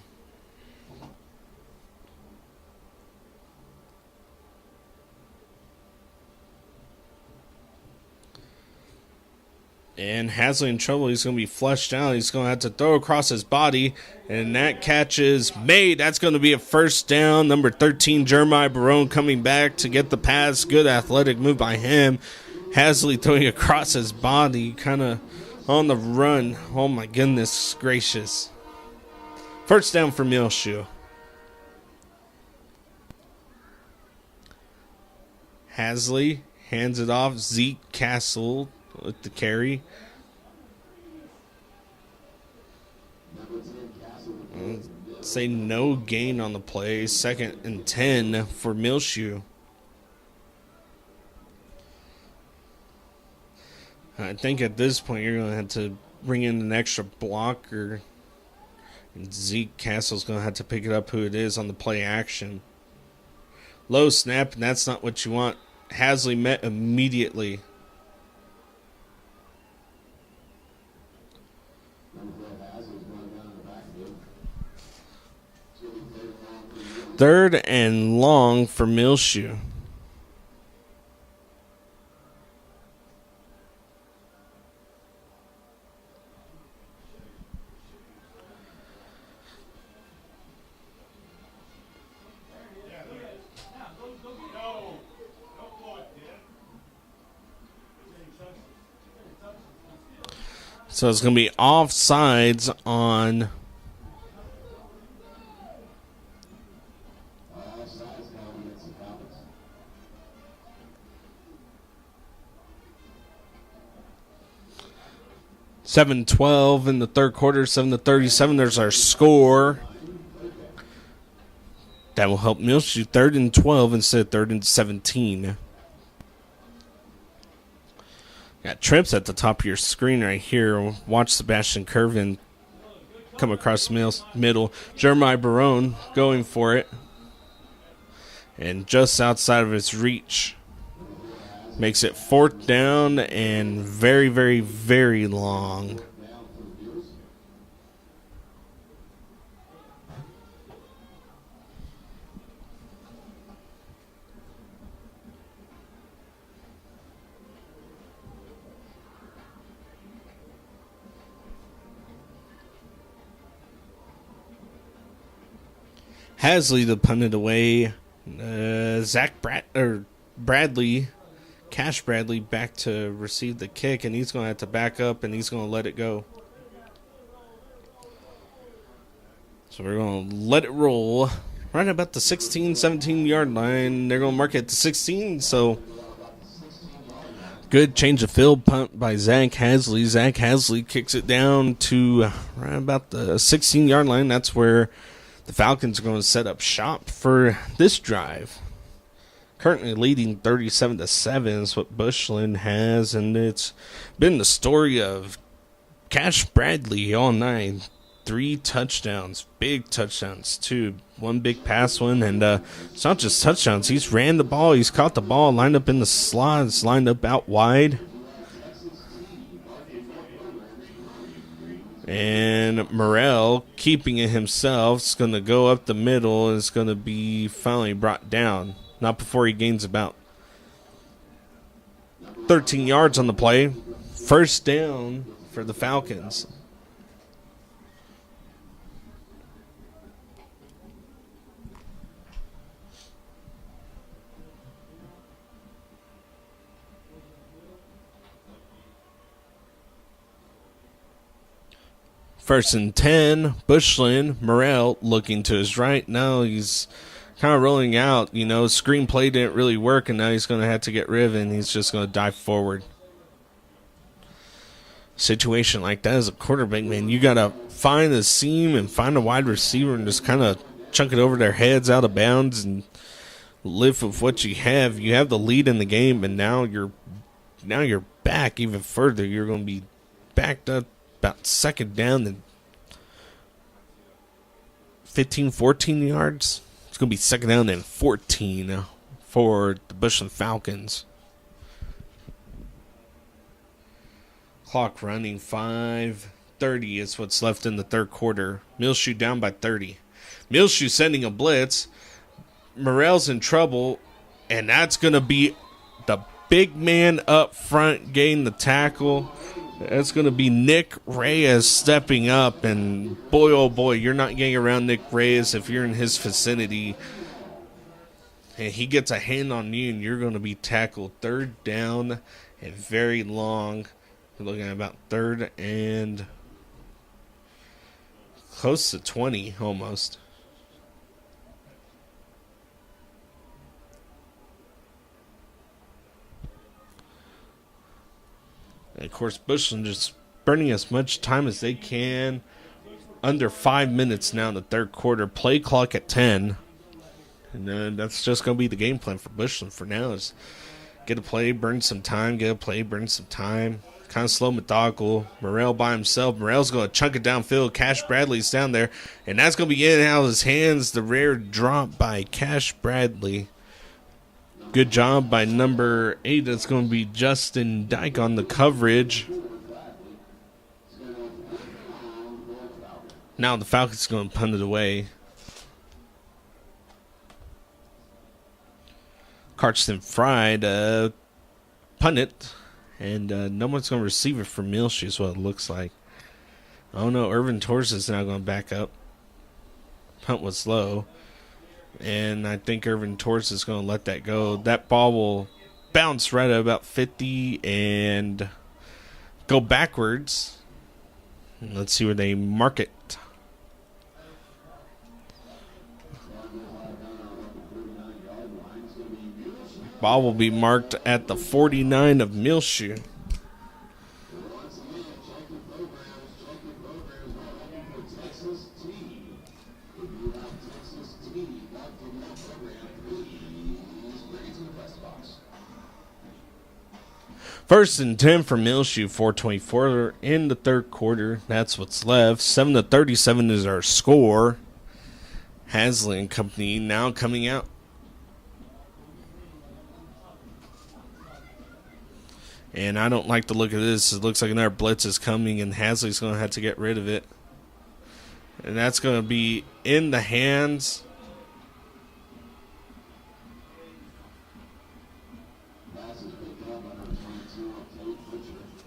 Speaker 2: And Hasley in trouble. He's going to be flushed out. He's going to have to throw across his body. And that catch is made. That's going to be a first down. Number 13, Jeremiah Barone coming back to get the pass. Good athletic move by him. Hasley throwing across his body. Kind of on the run. Oh, my goodness gracious. First down for Muleshoe. Hasley hands it off. Zeke Castle with the carry. Say no gain on the play. Second and 10 for Muleshoe. I think at this point you're going to have to bring in an extra blocker. And Zeke Castle's going to have to pick it up who it is on the play action. Low snap, and that's not what you want. Hasley met immediately. Third and long for Muleshoe. So it's going to be offsides on .7-12 in the third quarter, 7-37. There's our score. That will help Muleshoe. 3rd and 12 instead of 3rd and 17. Got trips at the top of your screen right here. Watch Sebastian Curvin come across the middle. Jeremiah Barone going for it. And just outside of his reach. Makes it 4th down and very, very, very long. Hasley to punt it away. Bradley. Cash Bradley back to receive the kick, and he's going to have to back up, and he's going to let it go. So we're going to let it roll right about the 16, 17-yard line. They're going to mark it at the 16, so good change of field punt by Zach Hasley. Zach Hasley kicks it down to right about the 16-yard line. That's where the Falcons are going to set up shop for this drive. Currently leading 37-7 is what Bushland has, and it's been the story of Cash Bradley all night. 3 touchdowns, big touchdowns too. 1 big pass one, and it's not just touchdowns. He's ran the ball, he's caught the ball, lined up in the slots, lined up out wide. And Morrell, keeping it himself, is going to go up the middle and is going to be finally brought down. Not before he gains about 13 yards on the play. First down for the Falcons. First and 10, Bushland. Morrell looking to his right. Now he's kind of rolling out. You know, screenplay didn't really work, and now he's going to have to get rid of it, and he's just going to dive forward. Situation like that as a quarterback, man, you got to find the seam and find a wide receiver and just kind of chunk it over their heads out of bounds and live with what you have. You have the lead in the game, and now you're back even further. You're going to be backed up about second down and 15, 14 yards. It's going to be second down and 14 for the Bushland Falcons. Clock running, 5:30 is what's left in the third quarter. Muleshoe down by 30. Muleshoe sending a blitz. Morrell's in trouble, and that's going to be the big man up front getting the tackle. That's going to be Nick Reyes stepping up, and boy, oh boy, you're not getting around Nick Reyes if you're in his vicinity. And he gets a hand on you, and you're going to be tackled. Third down and very long. We're looking at about third and close to 20 almost. And of course, Bushland just burning as much time as they can. Under 5 minutes now in the third quarter. Play clock at 10. And then that's just going to be the game plan for Bushland for now is get a play, burn some time, get a play, burn some time. Kind of slow, methodical. Morrell by himself. Morrell's going to chunk it downfield. Cash Bradley's down there. And that's going to be in and out of his hands. The rare drop by Cash Bradley. Good job by number 8. That's going to be Justin Dyke on the coverage. Now the Falcons going to punt it away. Carson Fried punt it. And no one's going to receive it from Muleshoe is what it looks like. Oh no, Irvin Torres is now going to back up. Punt was low. And I think Irvin Torres is going to let that go. That ball will bounce right at about 50 and go backwards. Let's see where they mark it. Ball will be marked at the 49 of Muleshoe. First and 10 for Muleshoe, 4:24 in the third quarter. That's what's left. 7-37 is our score. Hasley and company now coming out. And I don't like the look of this. It looks like another blitz is coming, and Hasley's going to have to get rid of it. And that's going to be in the hands.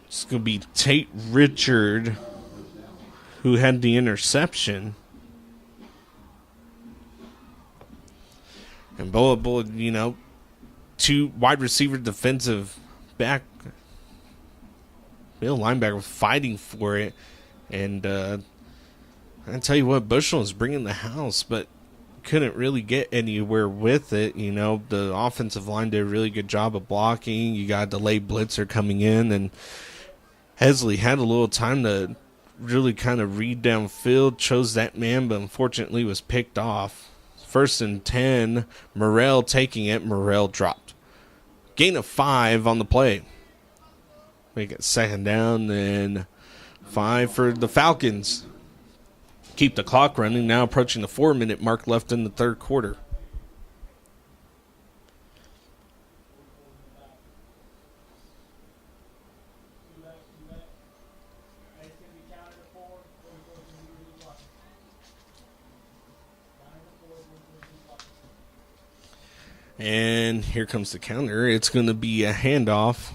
Speaker 2: It's going to be Tate Richard, who had the interception. And you know, two wide receiver defensive back. Middle linebacker was fighting for it. And I tell you what, Bushland was bringing the house, but couldn't really get anywhere with it. You know, the offensive line did a really good job of blocking. You got a delayed blitzer coming in, and Hesley had a little time to really kind of read downfield, chose that man, but unfortunately was picked off. First and 10, Morrell taking it. Morrell dropped. Gain of 5 on the play. Make it second down, and 5 for the Falcons. Keep the clock running, now approaching the 4-minute mark left in the third quarter. And here comes the counter. It's going to be a handoff.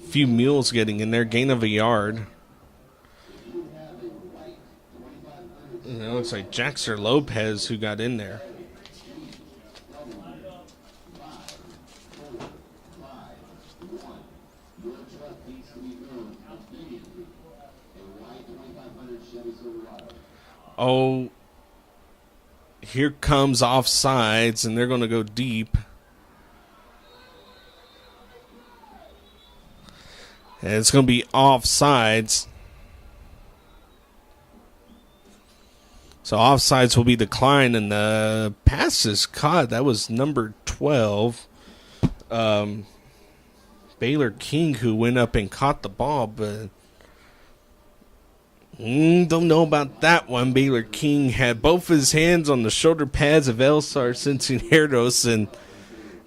Speaker 2: Few mules getting in there. Gain of a yard. And it looks like Jaxer Lopez who got in there. Oh, here comes offsides, and they're going to go deep. And it's going to be offsides. So offsides will be declined, and the pass is caught. That was number 12. Baylor King, who went up and caught the ball, but don't know about that one. Baylor King had both his hands on the shoulder pads of Elsar Cincinnati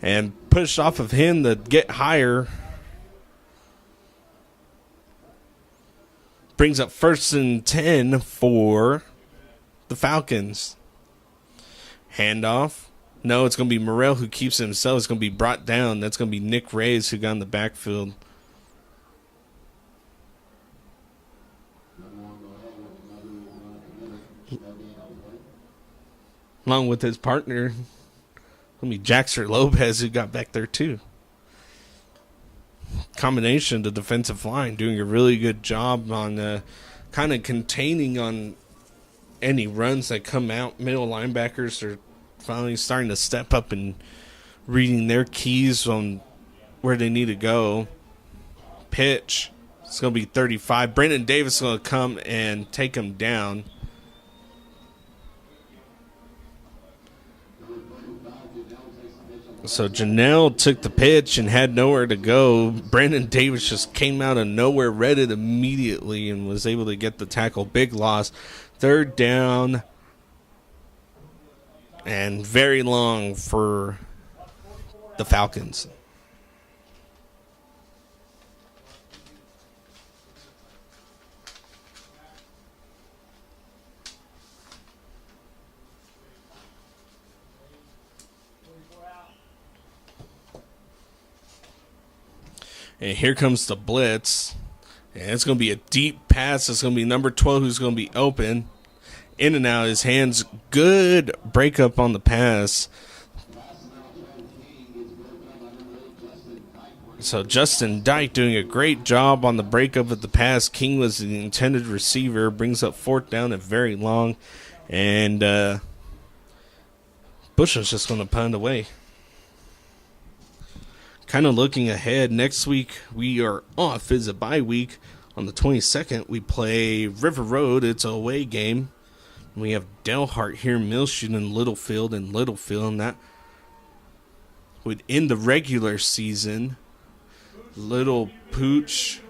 Speaker 2: and pushed off of him to get higher. Brings up 1st and 10 for the Falcons. Handoff. No, it's going to be Morrell who keeps it himself. It's going to be brought down. That's going to be Nick Reyes who got in the backfield. Along with his partner, it's going to be Jackson Lopez who got back there too. Combination of the defensive line doing a really good job on kind of containing on any runs that come out. Middle linebackers are finally starting to step up and reading their keys on where they need to go. Pitch. It's going to be 35. Brandon Davis is going to come and take him down. So Janelle took the pitch and had nowhere to go. Brandon Davis just came out of nowhere, read it immediately, and was able to get the tackle. Big loss. 3rd down. And very long for the Falcons. And here comes the blitz. And it's going to be a deep pass. It's going to be number 12 who's going to be open. In and out of his hands. Good breakup on the pass. So Justin Dyke doing a great job on the breakup of the pass. King was the intended receiver. Brings up 4th down and very long. And Bushland's just going to punt away. Kind of looking ahead, next week we are off. It's a bye week. On the 22nd, we play River Road. It's an away game. We have Delhart here, Muleshoe and Littlefield. And that would end the regular season. Little Pooch.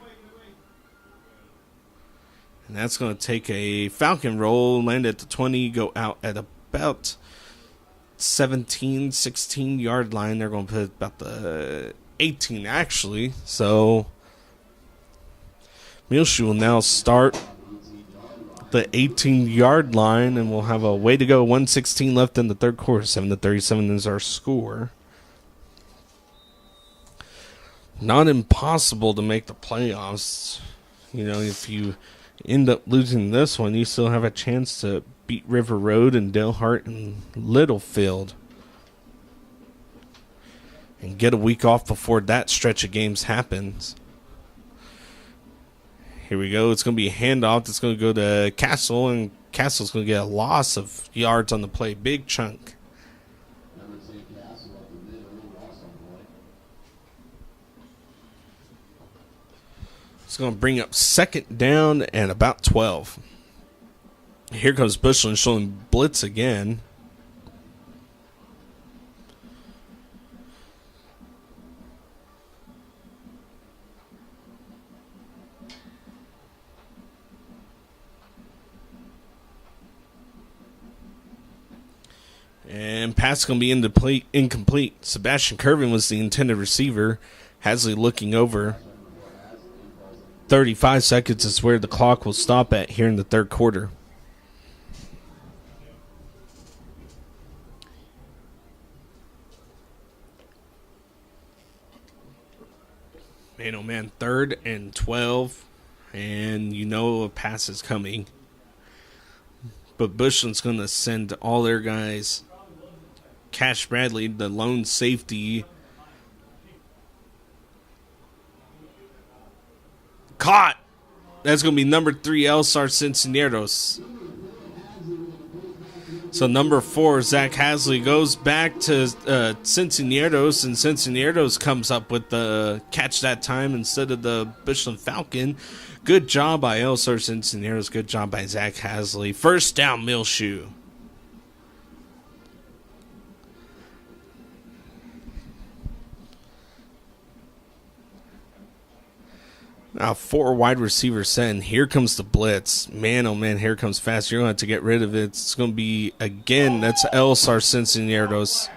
Speaker 2: And that's going to take a Falcon roll, land at the 20, go out at about 17, 16 yard line. They're going to put about the 18 actually. So Muleshoe will now start the 18-yard line, and we'll have a way to go. 1:16 left in the third quarter. 7-37 is our score. Not impossible to make the playoffs. You know, if you end up losing this one, you still have a chance to beat River Road and Delhart and Littlefield and get a week off before that stretch of games happens. Here we go. It's going to be a handoff. It's going to go to Castle, and Castle's going to get a loss of yards on the play. Big chunk. It's going to bring up 2nd down and about 12. Here comes Bushland showing blitz again. And pass going to be incomplete. Sebastian Curvin was the intended receiver. Hasley looking over. 35 seconds is where the clock will stop at here in the third quarter. Man, oh man, 3rd and 12. And you know a pass is coming. But Bushland's going to send all their guys. Cash Bradley, the lone safety. Caught. That's going to be number 3, Elsar Cincinnati. So number 4, Zach Hasley, goes back to Cincinnati, and Cincinnati comes up with the catch that time instead of the Bushland Falcon. Good job by Elsar Cincinnati. Good job by Zach Hasley. First down, Muleshoe. Now 4 wide receivers set, and here comes the blitz. Man, oh man, here comes fast. You're going to have to get rid of it. It's going to be, again, that's Elsar Cincinnati.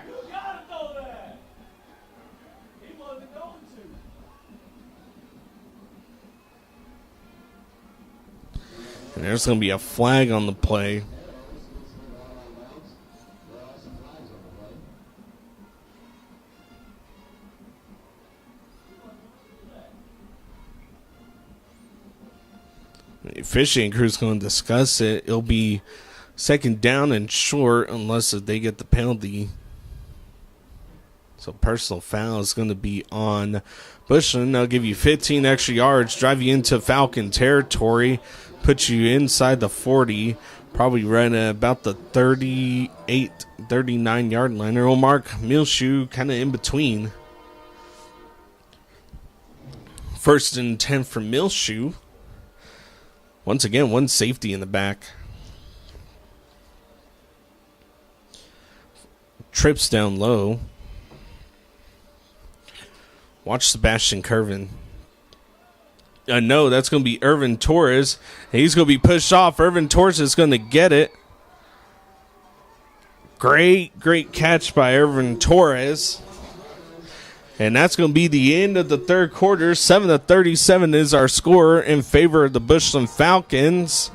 Speaker 2: And there's going to be a flag on the play. The officiating crew's going to discuss it. It'll be second down and short unless they get the penalty. So personal foul is going to be on Bushland. They'll give you 15 extra yards, drive you into Falcon territory, put you inside the 40, probably right at about the 38, 39-yard line. Or we'll mark Muleshoe kind of in between. First and 10 for Muleshoe. Once again, one safety in the back. Trips down low. Watch Sebastian Curvin. No, that's going to be Irvin Torres. He's going to be pushed off. Irvin Torres is going to get it. Great catch by Irvin Torres. And that's going to be the end of the third quarter. 7-37 is our score in favor of the Bushland Falcons.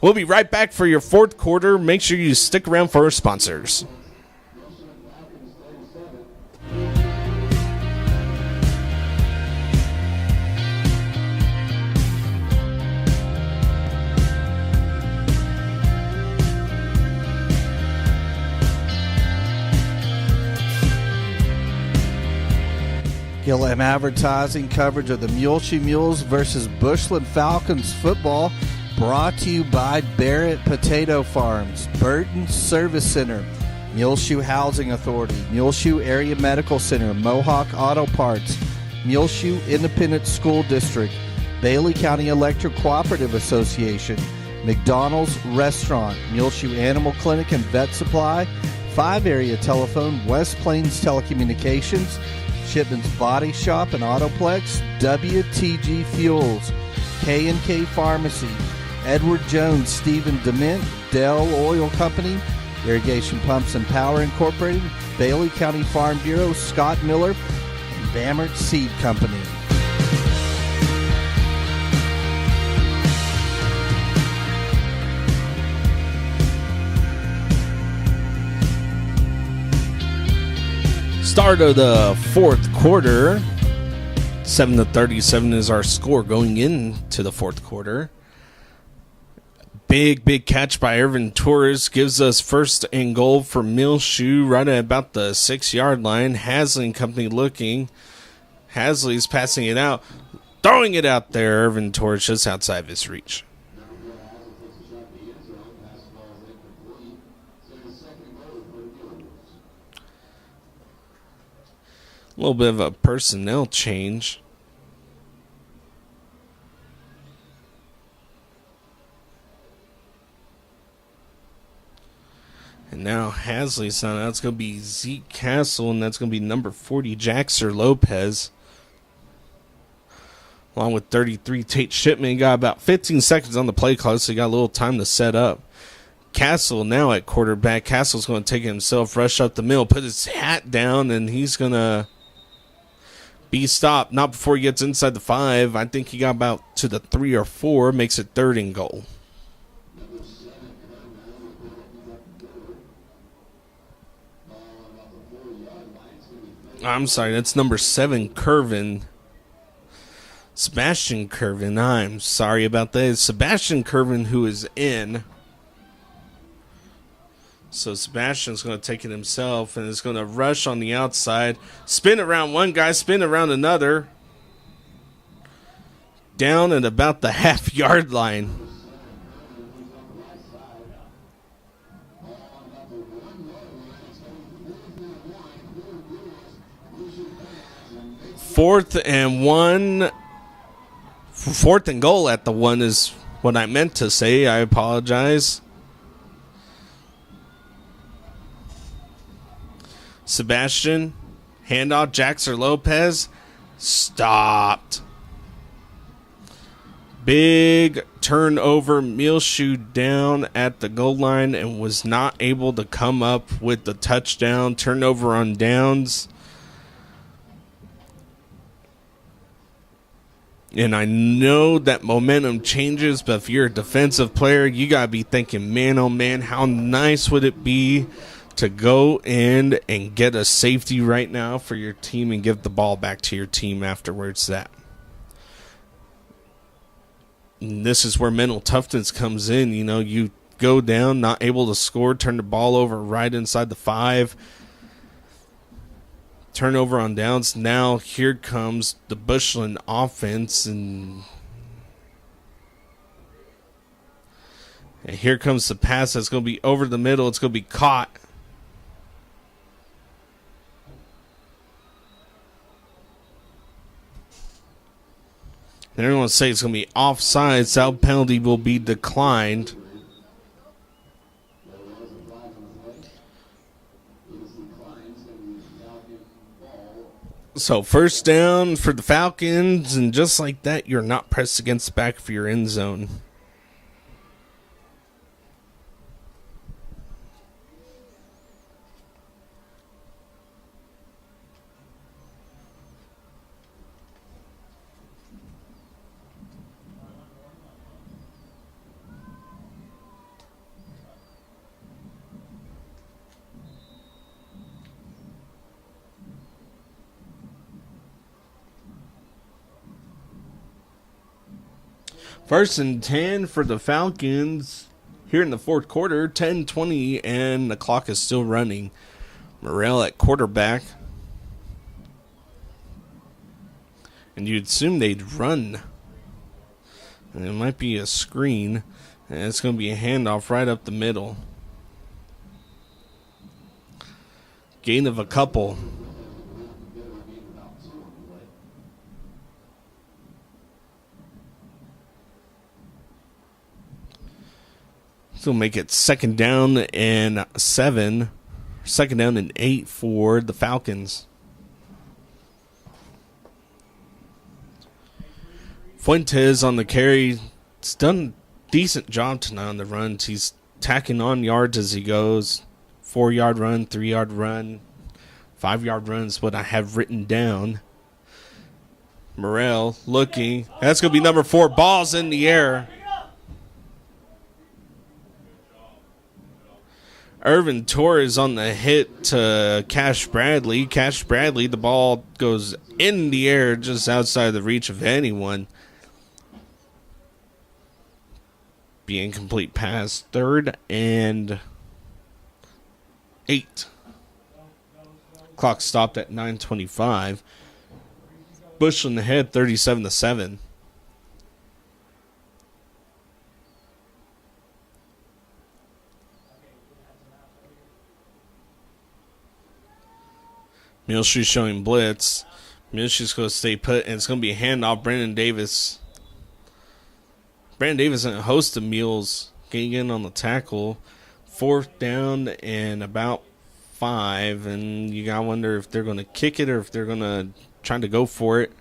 Speaker 2: We'll be right back for your fourth quarter. Make sure you stick around for our sponsors.
Speaker 1: Gillette Advertising coverage of the Muleshoe Mules versus Bushland Falcons football, brought to you by Barrett Potato Farms, Burton Service Center, Muleshoe Housing Authority, Muleshoe Area Medical Center, Mohawk Auto Parts, Muleshoe Independent School District, Bailey County Electric Cooperative Association, McDonald's Restaurant, Muleshoe Animal Clinic and Vet Supply, 5 Area Telephone, West Plains Telecommunications, Shipman's Body Shop and Autoplex, WTG Fuels, K&K Pharmacy, Edward Jones, Stephen Dement, Dell Oil Company, Irrigation Pumps and Power Incorporated, Bailey County Farm Bureau, Scott Miller, and Bamert Seed Company.
Speaker 2: Start of the fourth quarter. 7-37 is our score going into the fourth quarter. Big catch by Irvin Torres gives us first and goal for Muleshoe right at about the 6-yard line. Hasley and company looking. Hasley's passing it out, throwing it out there. Irvin Torres just outside of his reach. A little bit of a personnel change. And now Hasley's not out. It's going to be Zeke Castle, and that's going to be number 40, Jaxer Lopez. Along with 33, Tate Shipman. Got about 15 seconds on the play clock, so he got a little time to set up. Castle now at quarterback. Castle's going to take it himself, rush up the middle, put his hat down, and he's going to be stopped. Not before he gets inside the 5. I think he got about to the 3 or 4. Makes it third and goal. I'm sorry, that's number 7, Curvin. Sebastian Curvin. I'm sorry about that. It's Sebastian Curvin who is in. So Sebastian's going to take it himself and is going to rush on the outside. Spin around one guy, spin around another. down at about the half-yard line. Fourth and goal at the 1 is what I meant to say. I apologize. Sebastian, handoff, Jackson Lopez, stopped. Big turnover. Muleshoe down at the goal line and was not able to come up with the touchdown. Turnover on downs. And I know that momentum changes, but if you're a defensive player, you got to be thinking, man, oh man, how nice would it be to go in and get a safety right now for your team and give the ball back to your team afterwards. And this is where mental toughness comes in. You know, you go down, not able to score, turn the ball over right inside the 5. Turnover on downs. Now here comes the Bushland offense, and here comes the pass that's going to be over the middle. It's going to be caught. They're going to say it's going to be offside. South penalty will be declined. So first down for the Falcons, and just like that, you're not pressed against the back of your end zone. First and 10 for the Falcons here in the fourth quarter, 10-20, and the clock is still running. Morrell at quarterback. And you'd assume they'd run. And it might be a screen, and it's going to be a handoff right up the middle. Gain of a couple. So make it second down and 7. Second down and 8 for the Falcons. Fuentes on the carry. He's done a decent job tonight on the runs. He's tacking on yards as he goes. 4-yard run, 3-yard run, 5-yard run is what I have written down. Morrell looking. That's going to be number 4. Ball's in the air. Irvin Torres on the hit to Cash Bradley. Cash Bradley, the ball goes in the air just outside the reach of anyone. Be incomplete pass. 3rd and 8. Clock stopped at 9:25. Bushland ahead 37-7. Muleshoe showing blitz. Muleshoe's going to stay put, and it's going to be a handoff. Brandon Davis. Brandon Davis and a host of Mules getting in on the tackle. 4th down and about 5, and you got to wonder if they're going to kick it or if they're going to try to go for it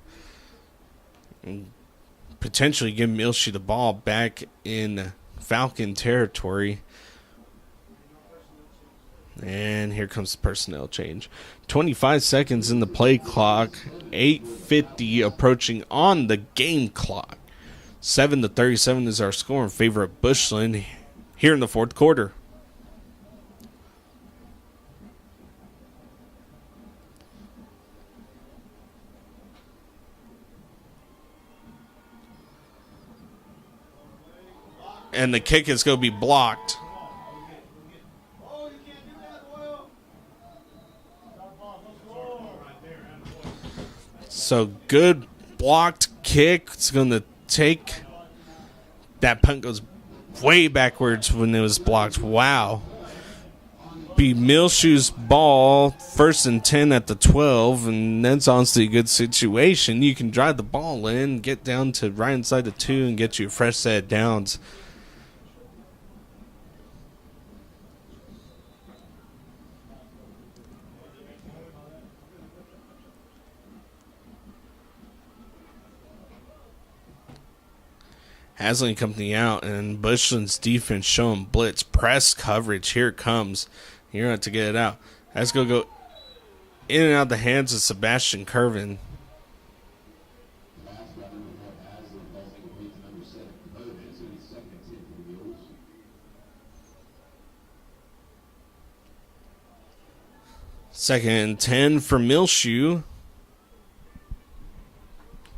Speaker 2: and potentially give Muleshoe the ball back in Falcon territory. And here comes the personnel change. 25 seconds in the play clock. 8:50 approaching on the game clock. 7-37 is our score in favor of Bushland here in the fourth quarter. And the kick is going to be blocked. So good blocked kick. It's going to take. That punt goes way backwards when it was blocked. Wow. Be Muleshoe's ball, 1st and 10 at the 12, and that's honestly a good situation. You can drive the ball in, get down to right inside the 2, and get you a fresh set of downs. Hasley and company out, and Bushland's defense showing blitz press coverage. Here it comes. You're going to have to get it out. That's going to go in and out the hands of Sebastian Curvin. Second and 10 for Muleshoe.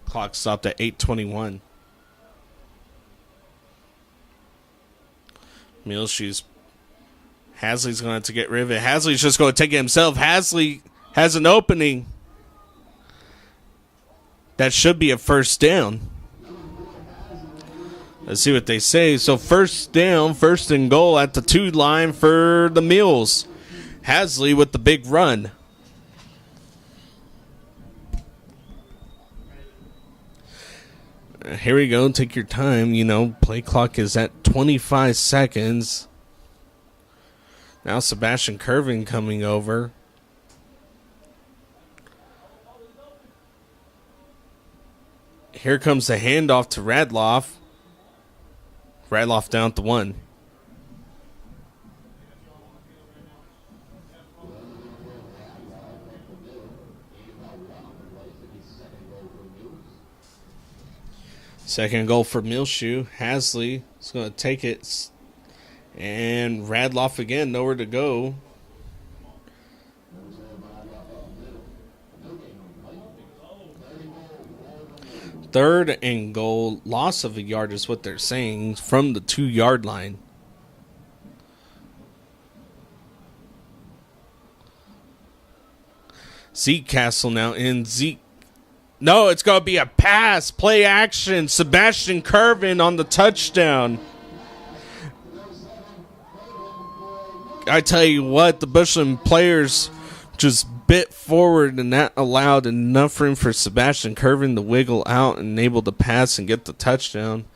Speaker 2: Clock stopped at 8:21. Muleshoe's Hasley's going to have to get rid of it. Hasley's just going to take it himself. Hasley has an opening. That should be a first down. Let's see what they say. So first down, 1st and goal at the 2 line for the Mules. Hasley with the big run. Here we go. Take your time. Play clock is at 25 seconds. Now Sebastian Curvin coming over. Here comes the handoff to Radloff. Radloff down at the 1. Second goal for Muleshoe. Hasley is going to take it. And Radloff again, nowhere to go. Third and goal, loss of a yard is what they're saying from the 2-yard line. Zeke Castle now in. Zeke. No, it's going to be a pass. Play action. Sebastian Curvin on the touchdown. I tell you what, the Bushland players just bit forward, and that allowed enough room for Sebastian Curvin to wiggle out and able to pass and get the touchdown.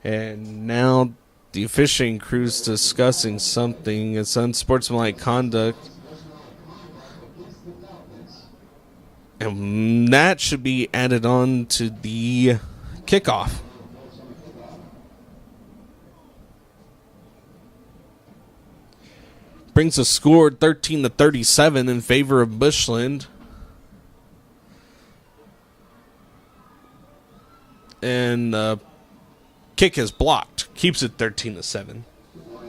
Speaker 2: And now the officiating crew's discussing something. It's unsportsmanlike conduct. And that should be added on to the kickoff. Brings the score 13-37 in favor of Bushland. And kick is blocked. Keeps it 13-7. All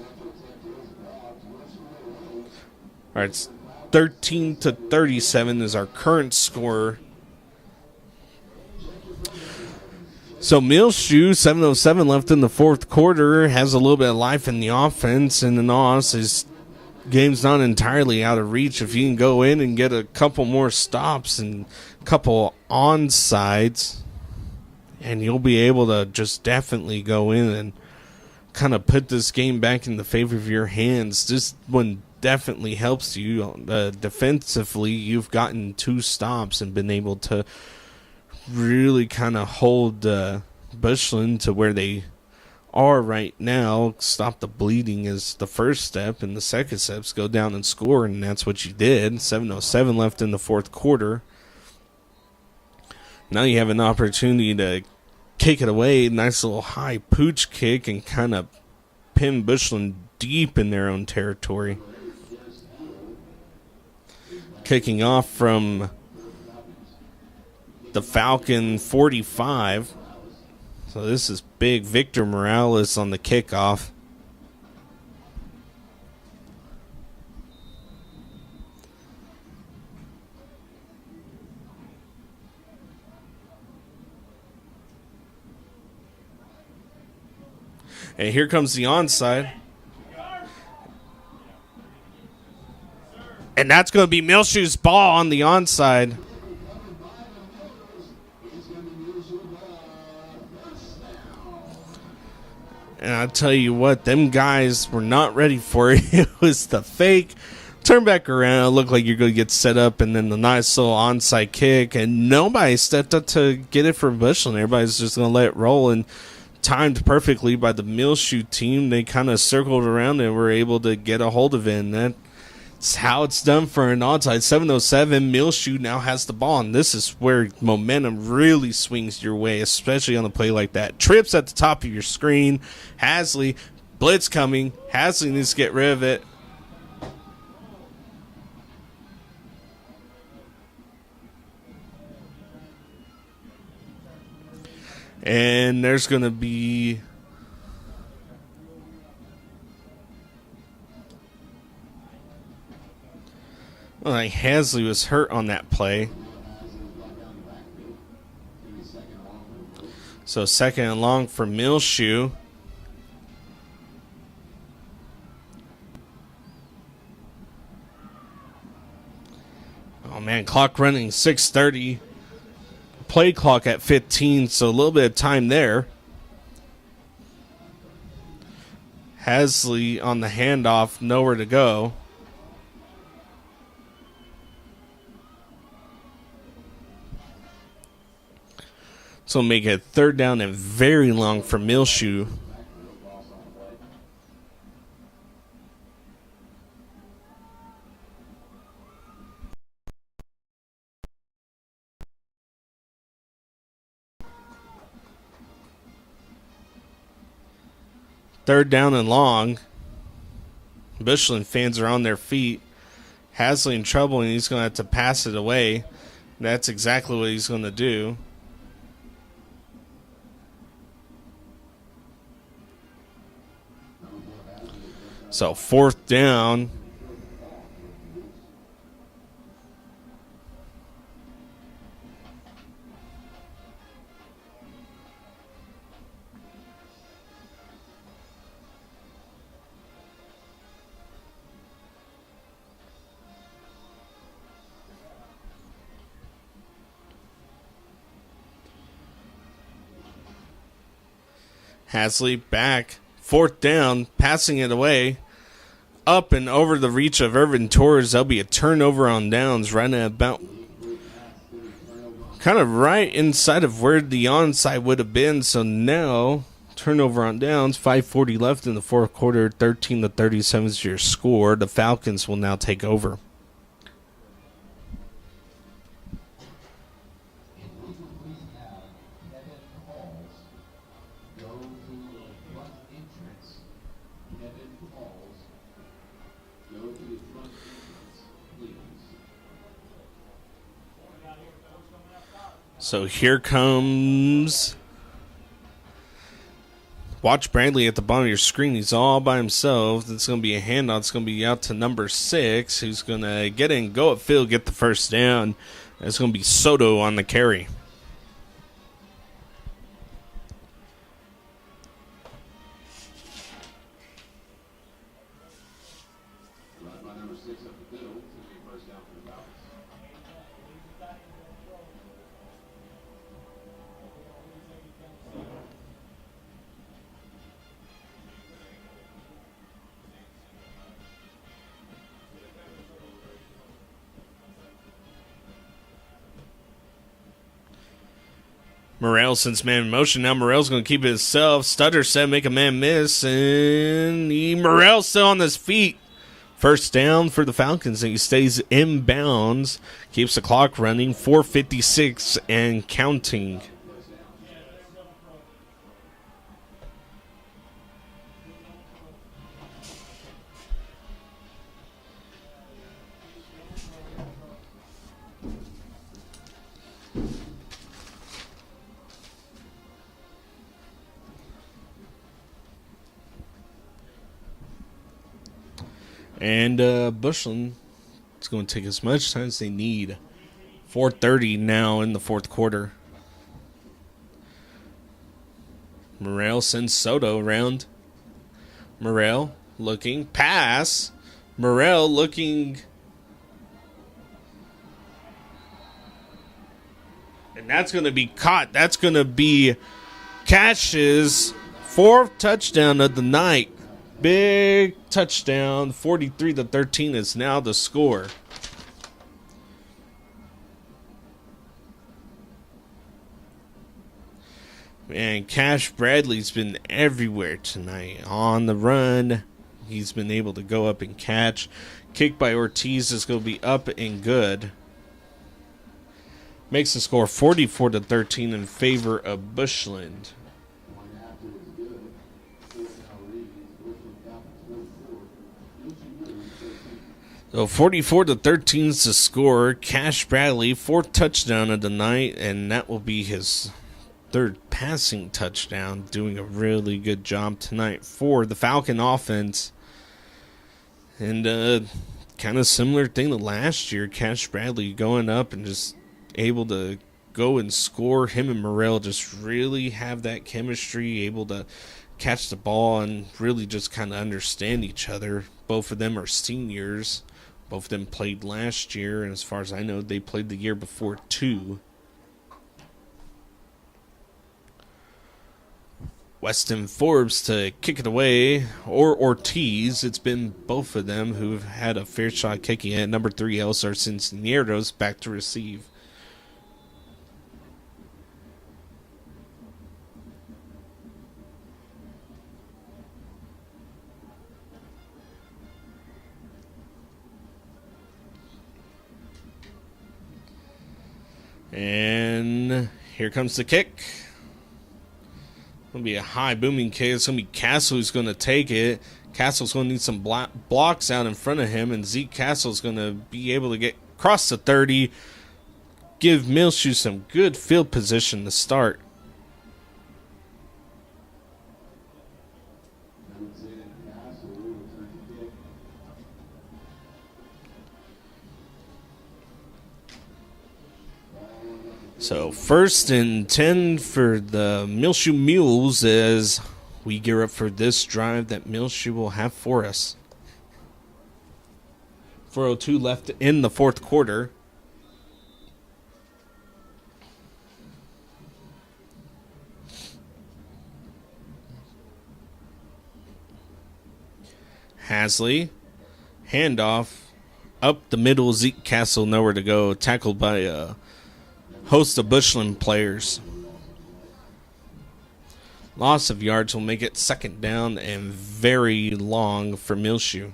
Speaker 2: right, it's 13-37 is our current score. So Muleshoe, 7:07 left in the fourth quarter, has a little bit of life in the offense, and in all honesty, game's not entirely out of reach. If you can go in and get a couple more stops and a couple onsides, and you'll be able to just definitely go in and kind of put this game back in the favor of your hands. This one definitely helps you. Defensively, you've gotten 2 stops and been able to really kind of hold Bushland to where they are right now. Stop the bleeding is the first step, and the second step is go down and score, and that's what you did. 7:07 left in the fourth quarter. Now you have an opportunity to kick it away. Nice little high pooch kick and kind of pin Bushland deep in their own territory. Kicking off from the Falcon 45. So this is big. Victor Morales on the kickoff. And here comes the onside. And that's going to be Muleshoe's ball on the onside. And I tell you what, them guys were not ready for it. It was the fake. Turn back around. It looked like you're going to get set up, and then the nice little onside kick. And nobody stepped up to get it for Bushland. Everybody's just going to let it roll. And timed perfectly by the Muleshoe team. They kind of circled around and were able to get a hold of it. And that's how it's done for an onside. 7:07. Muleshoe now has the ball. And this is where momentum really swings your way, especially on a play like that. Trips at the top of your screen. Hasley, blitz coming. Hasley needs to get rid of it. And there's going to be like Hasley was hurt on that play. So 2nd and long for Muleshoe. Oh man, clock running 6:30. Play clock at 15, so a little bit of time there. Hasley on the handoff, nowhere to go. So make it 3rd down and very long for Muleshoe. Third down and long. Bushland fans are on their feet. Hasley in trouble, and he's going to have to pass it away. That's exactly what he's going to do. So 4th down. Hasley back. 4th down. Passing it away. Up and over the reach of Irvin Torres. There'll be a turnover on downs right at about kind of right inside of where the onside would have been. So now turnover on downs. 5:40 left in the 4th quarter. 13-37 is your score. The Falcons will now take over. So here comes. Watch Bradley at the bottom of your screen. He's all by himself. It's going to be a handoff. It's going to be out to number 6, who's going to get in, go upfield, get the 1st down. It's going to be Soto on the carry. Morrell sends man in motion. Now Morrell's going to keep it himself. Stutter said make a man miss. And Morrell's still on his feet. 1st down for the Falcons. And he stays inbounds. Keeps the clock running. 4:56 and counting. And Bushland is going to take as much time as they need. 4:30 now in the 4th quarter. Morrell sends Soto around. Morrell looking. Pass. Morrell looking. And that's going to be caught. That's going to be Cash's Fourth touchdown of the night. Big touchdown. 43-13 is now the score. And Cash Bradley's been everywhere tonight. On the run, he's been able to go up and catch. Kick by Ortiz is going to be up and good. Makes the score 44-13 in favor of Bushland. So 44-13 is the score. Cash Bradley, fourth touchdown of the night, and that will be his third passing touchdown. Doing a really good job tonight for the Falcon offense. And kind of similar thing to last year. Cash Bradley going up and just able to go and score. Him and Morrell just really have that chemistry, able to catch the ball and really just kind of understand each other. Both of them are seniors. Both of them played last year, and as far as I know, they played the year before too. Weston Forbes to kick it away, or Ortiz. It's been both of them who've had a fair shot kicking it. Number 3, Elsar Cincineros back to receive. And here comes the kick. It's going to be a high booming kick. It's going to be Castle who's going to take it. Castle's going to need some blocks out in front of him, and Zeke Castle's going to be able to get across the 30. Give Muleshoe some good field position to start. So 1st and 10 for the Muleshoe Mules as we gear up for this drive that Muleshoe will have for us. 4:02 left in the fourth quarter. Hasley, handoff, up the middle, Zeke Castle, nowhere to go, tackled by a host of Bushland players. Loss of yards will make it 2nd down and very long for Muleshoe.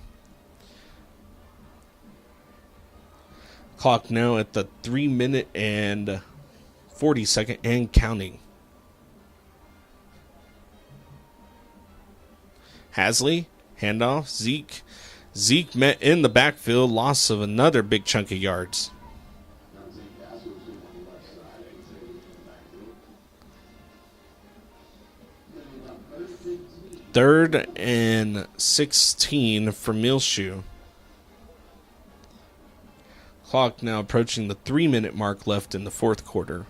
Speaker 2: Clock now at the 3-minute and 40-second and counting. Hasley, handoff, Zeke. Zeke met in the backfield, loss of another big chunk of yards. 3rd and 16 for Muleshoe. Clock now approaching the 3-minute mark left in the fourth quarter.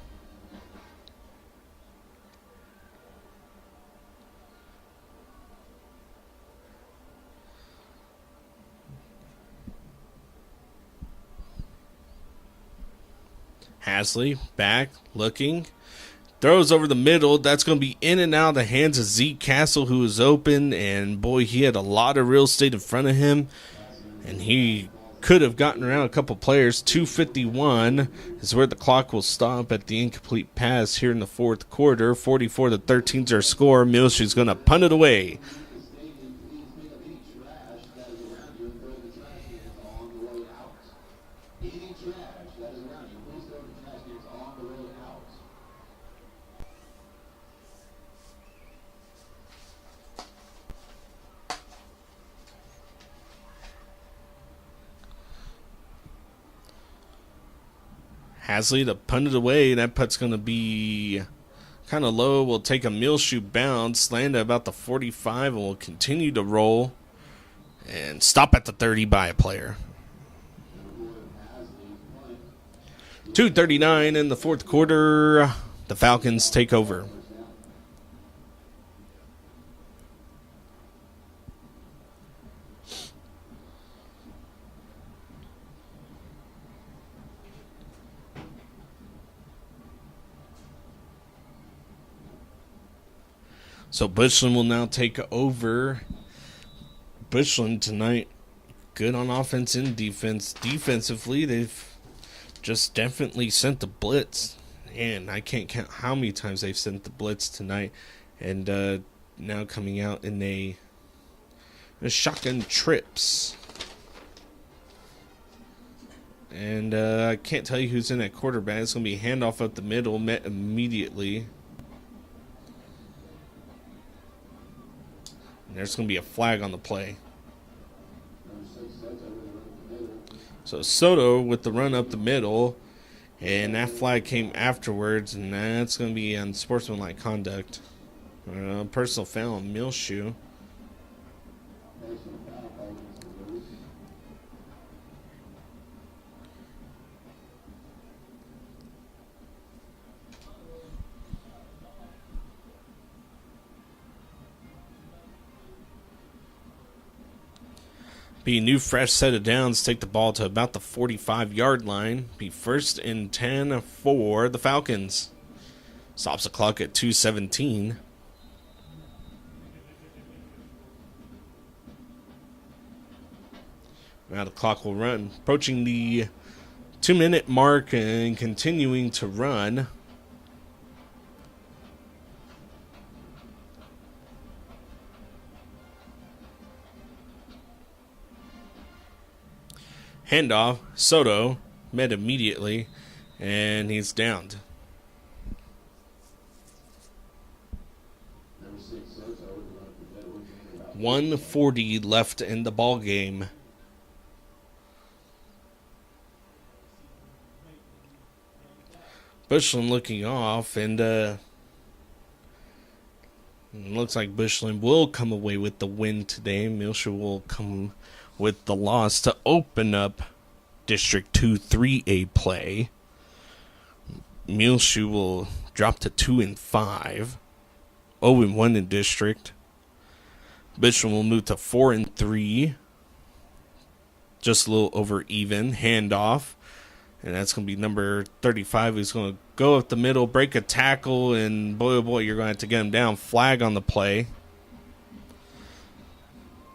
Speaker 2: Hasley back, looking. Throws over the middle. That's going to be in and out of the hands of Zeke Castle, who is open. And, boy, he had a lot of real estate in front of him. And he could have gotten around a couple players. 2:51 is where the clock will stop at the incomplete pass here in the fourth quarter. 44-13 is our score. Muleshoe's going to punt it away. Hasley to punt it away. That putt's going to be kind of low. We'll take a Muleshoe bounce, land at about the 45, and we'll continue to roll and stop at the 30 by a player. 2:39 in the fourth quarter. The Falcons take over. So Bushland will now take over. Bushland tonight, good on offense and defense. Defensively, they've just definitely sent the blitz. And I can't count how many times they've sent the blitz tonight. And now coming out in a shotgun trips. And I can't tell you who's in at quarterback. It's going to be a handoff up the middle, met immediately. And there's going to be a flag on the play. So Soto with the run up the middle. And that flag came afterwards. And that's going to be unsportsmanlike conduct. Personal foul on Muleshoe. Be a new fresh set of downs. Take the ball to about the 45-yard line. Be 1st and 10 for the Falcons. Stops the clock at 2:17. Now the clock will run. Approaching the 2-minute mark and continuing to run. Handoff, Soto, met immediately, and he's downed. 1:40 left in the ball game. Bushland looking off, and looks like Bushland will come away with the win today. Muleshoe will come with the loss to open up District 2 3A play. Muleshoe will drop to 2-5, 0-1 in district. Bushland will move to 4-3, just a little over even. Handoff, and that's going to be number 35 who's going to go up the middle, break a tackle, and boy, oh boy, you're going to have to get him down. Flag on the play.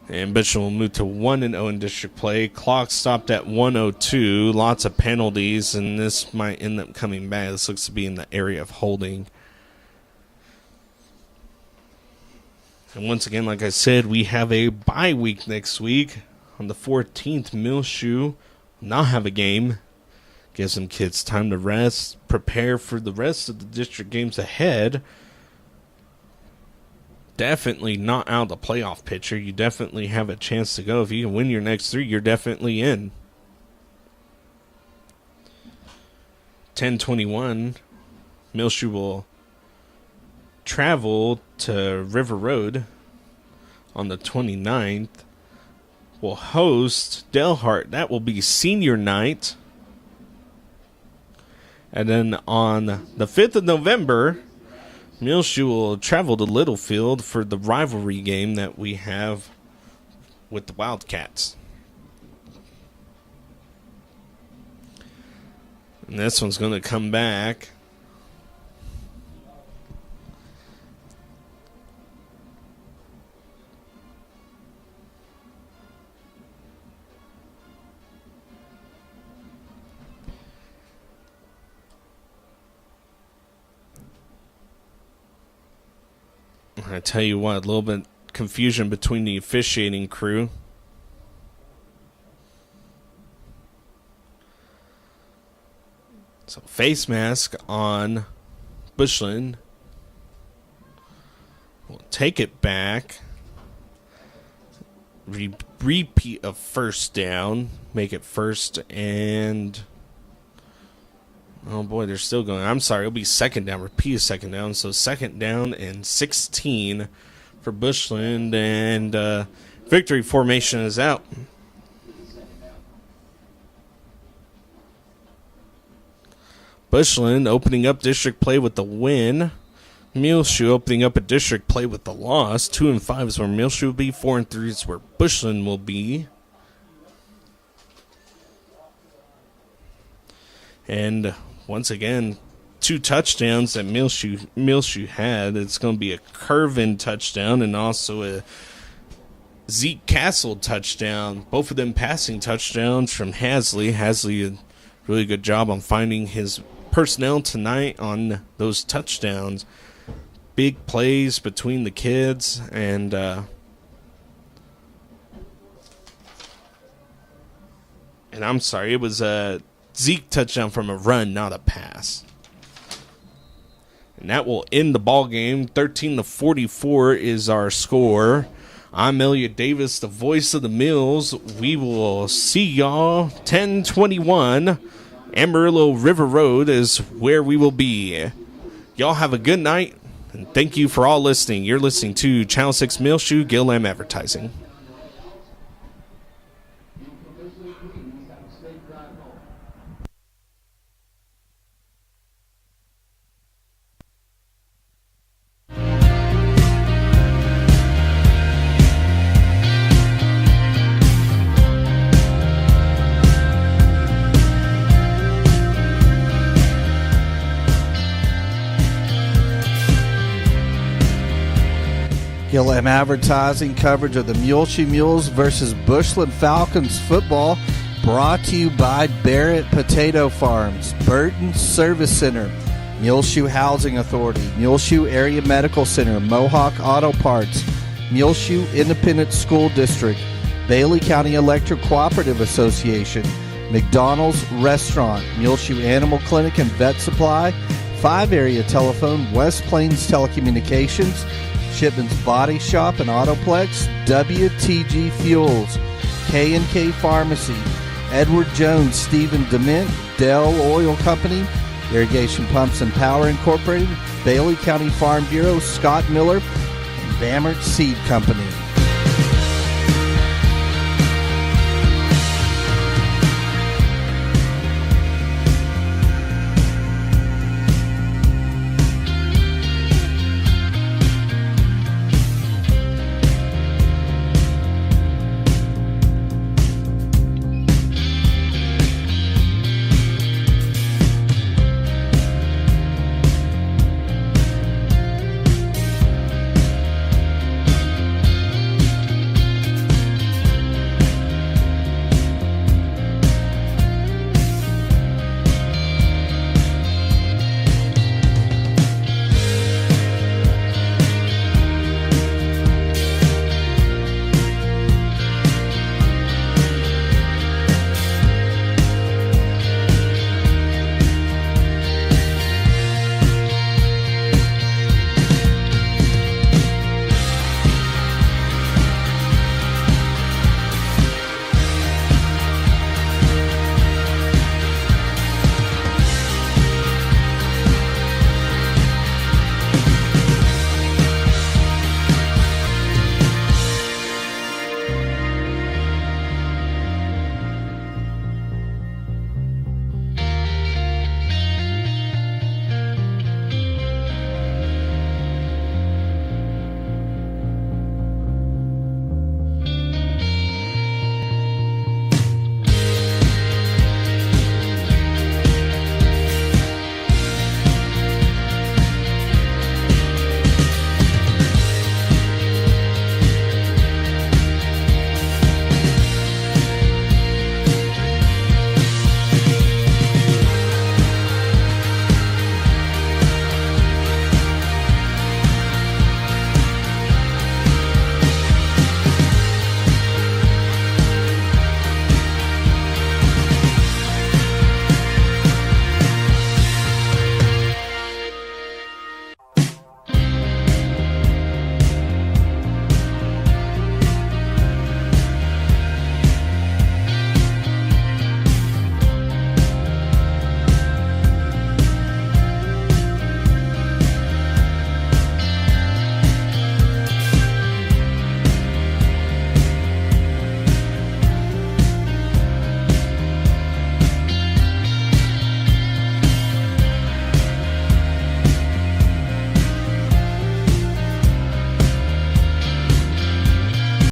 Speaker 2: And Bushland will move to 1-0 in district play. Clock stopped at 1:02. Lots of penalties, and this might end up coming back. This looks to be in the area of holding. And once again, like I said, we have a bye week next week. On the 14th, Muleshoe will not have a game. Gives some kids time to rest, prepare for the rest of the district games ahead. Definitely not out of the playoff picture. You definitely have a chance to go. If you can win your next 3, you're definitely in. 10:21, Muleshoe will travel to River Road on the 29th. Will host Delhart. That will be senior night. And then on the 5th of November, Muleshoe will travel to Littlefield for the rivalry game that we have with the Wildcats. And this one's going to come back. I tell you what, a little bit confusion between the officiating crew. So face mask on Bushland. We'll take it back. Repeat of 1st down. Make it 1st and... Oh boy, they're still going. I'm sorry, it'll be 2nd down. Repeat of 2nd down. So 2nd down and 16 for Bushland. And victory formation is out. Bushland opening up district play with the win. Muleshoe opening up a district play with the loss. 2-5 is where Muleshoe will be. 4-3 is where Bushland will be. And once again, 2 touchdowns that Muleshoe had. It's going to be a Curvin touchdown and also a Zeke Castle touchdown. Both of them passing touchdowns from Hasley. Hasley, a really good job on finding his personnel tonight on those touchdowns. Big plays between the kids, and I'm sorry, it was a Zeke touchdown from a run, not a pass. And that will end the ball game. 13-44 is our score. I'm Elliott Davis, the voice of the Mills. We will see y'all 10:21. Amarillo River Road is where we will be. Y'all have a good night, and thank you for all listening. You're listening to Channel 6 Muleshoe Gillam Advertising.
Speaker 1: Gillam Advertising coverage of the Muleshoe Mules versus Bushland Falcons football brought to you by Barrett Potato Farms, Burton Service Center, Muleshoe Housing Authority, Muleshoe Area Medical Center, Mohawk Auto Parts, Muleshoe Independent School District, Bailey County Electric Cooperative Association, McDonald's Restaurant, Muleshoe Animal Clinic and Vet Supply, 5 Area Telephone, West Plains Telecommunications, Shipman's Body Shop and Autoplex, WTG Fuels, K&K Pharmacy, Edward Jones, Stephen Dement, Dell Oil Company, Irrigation Pumps and Power Incorporated, Bailey County Farm Bureau, Scott Miller, and Bamert Seed Company.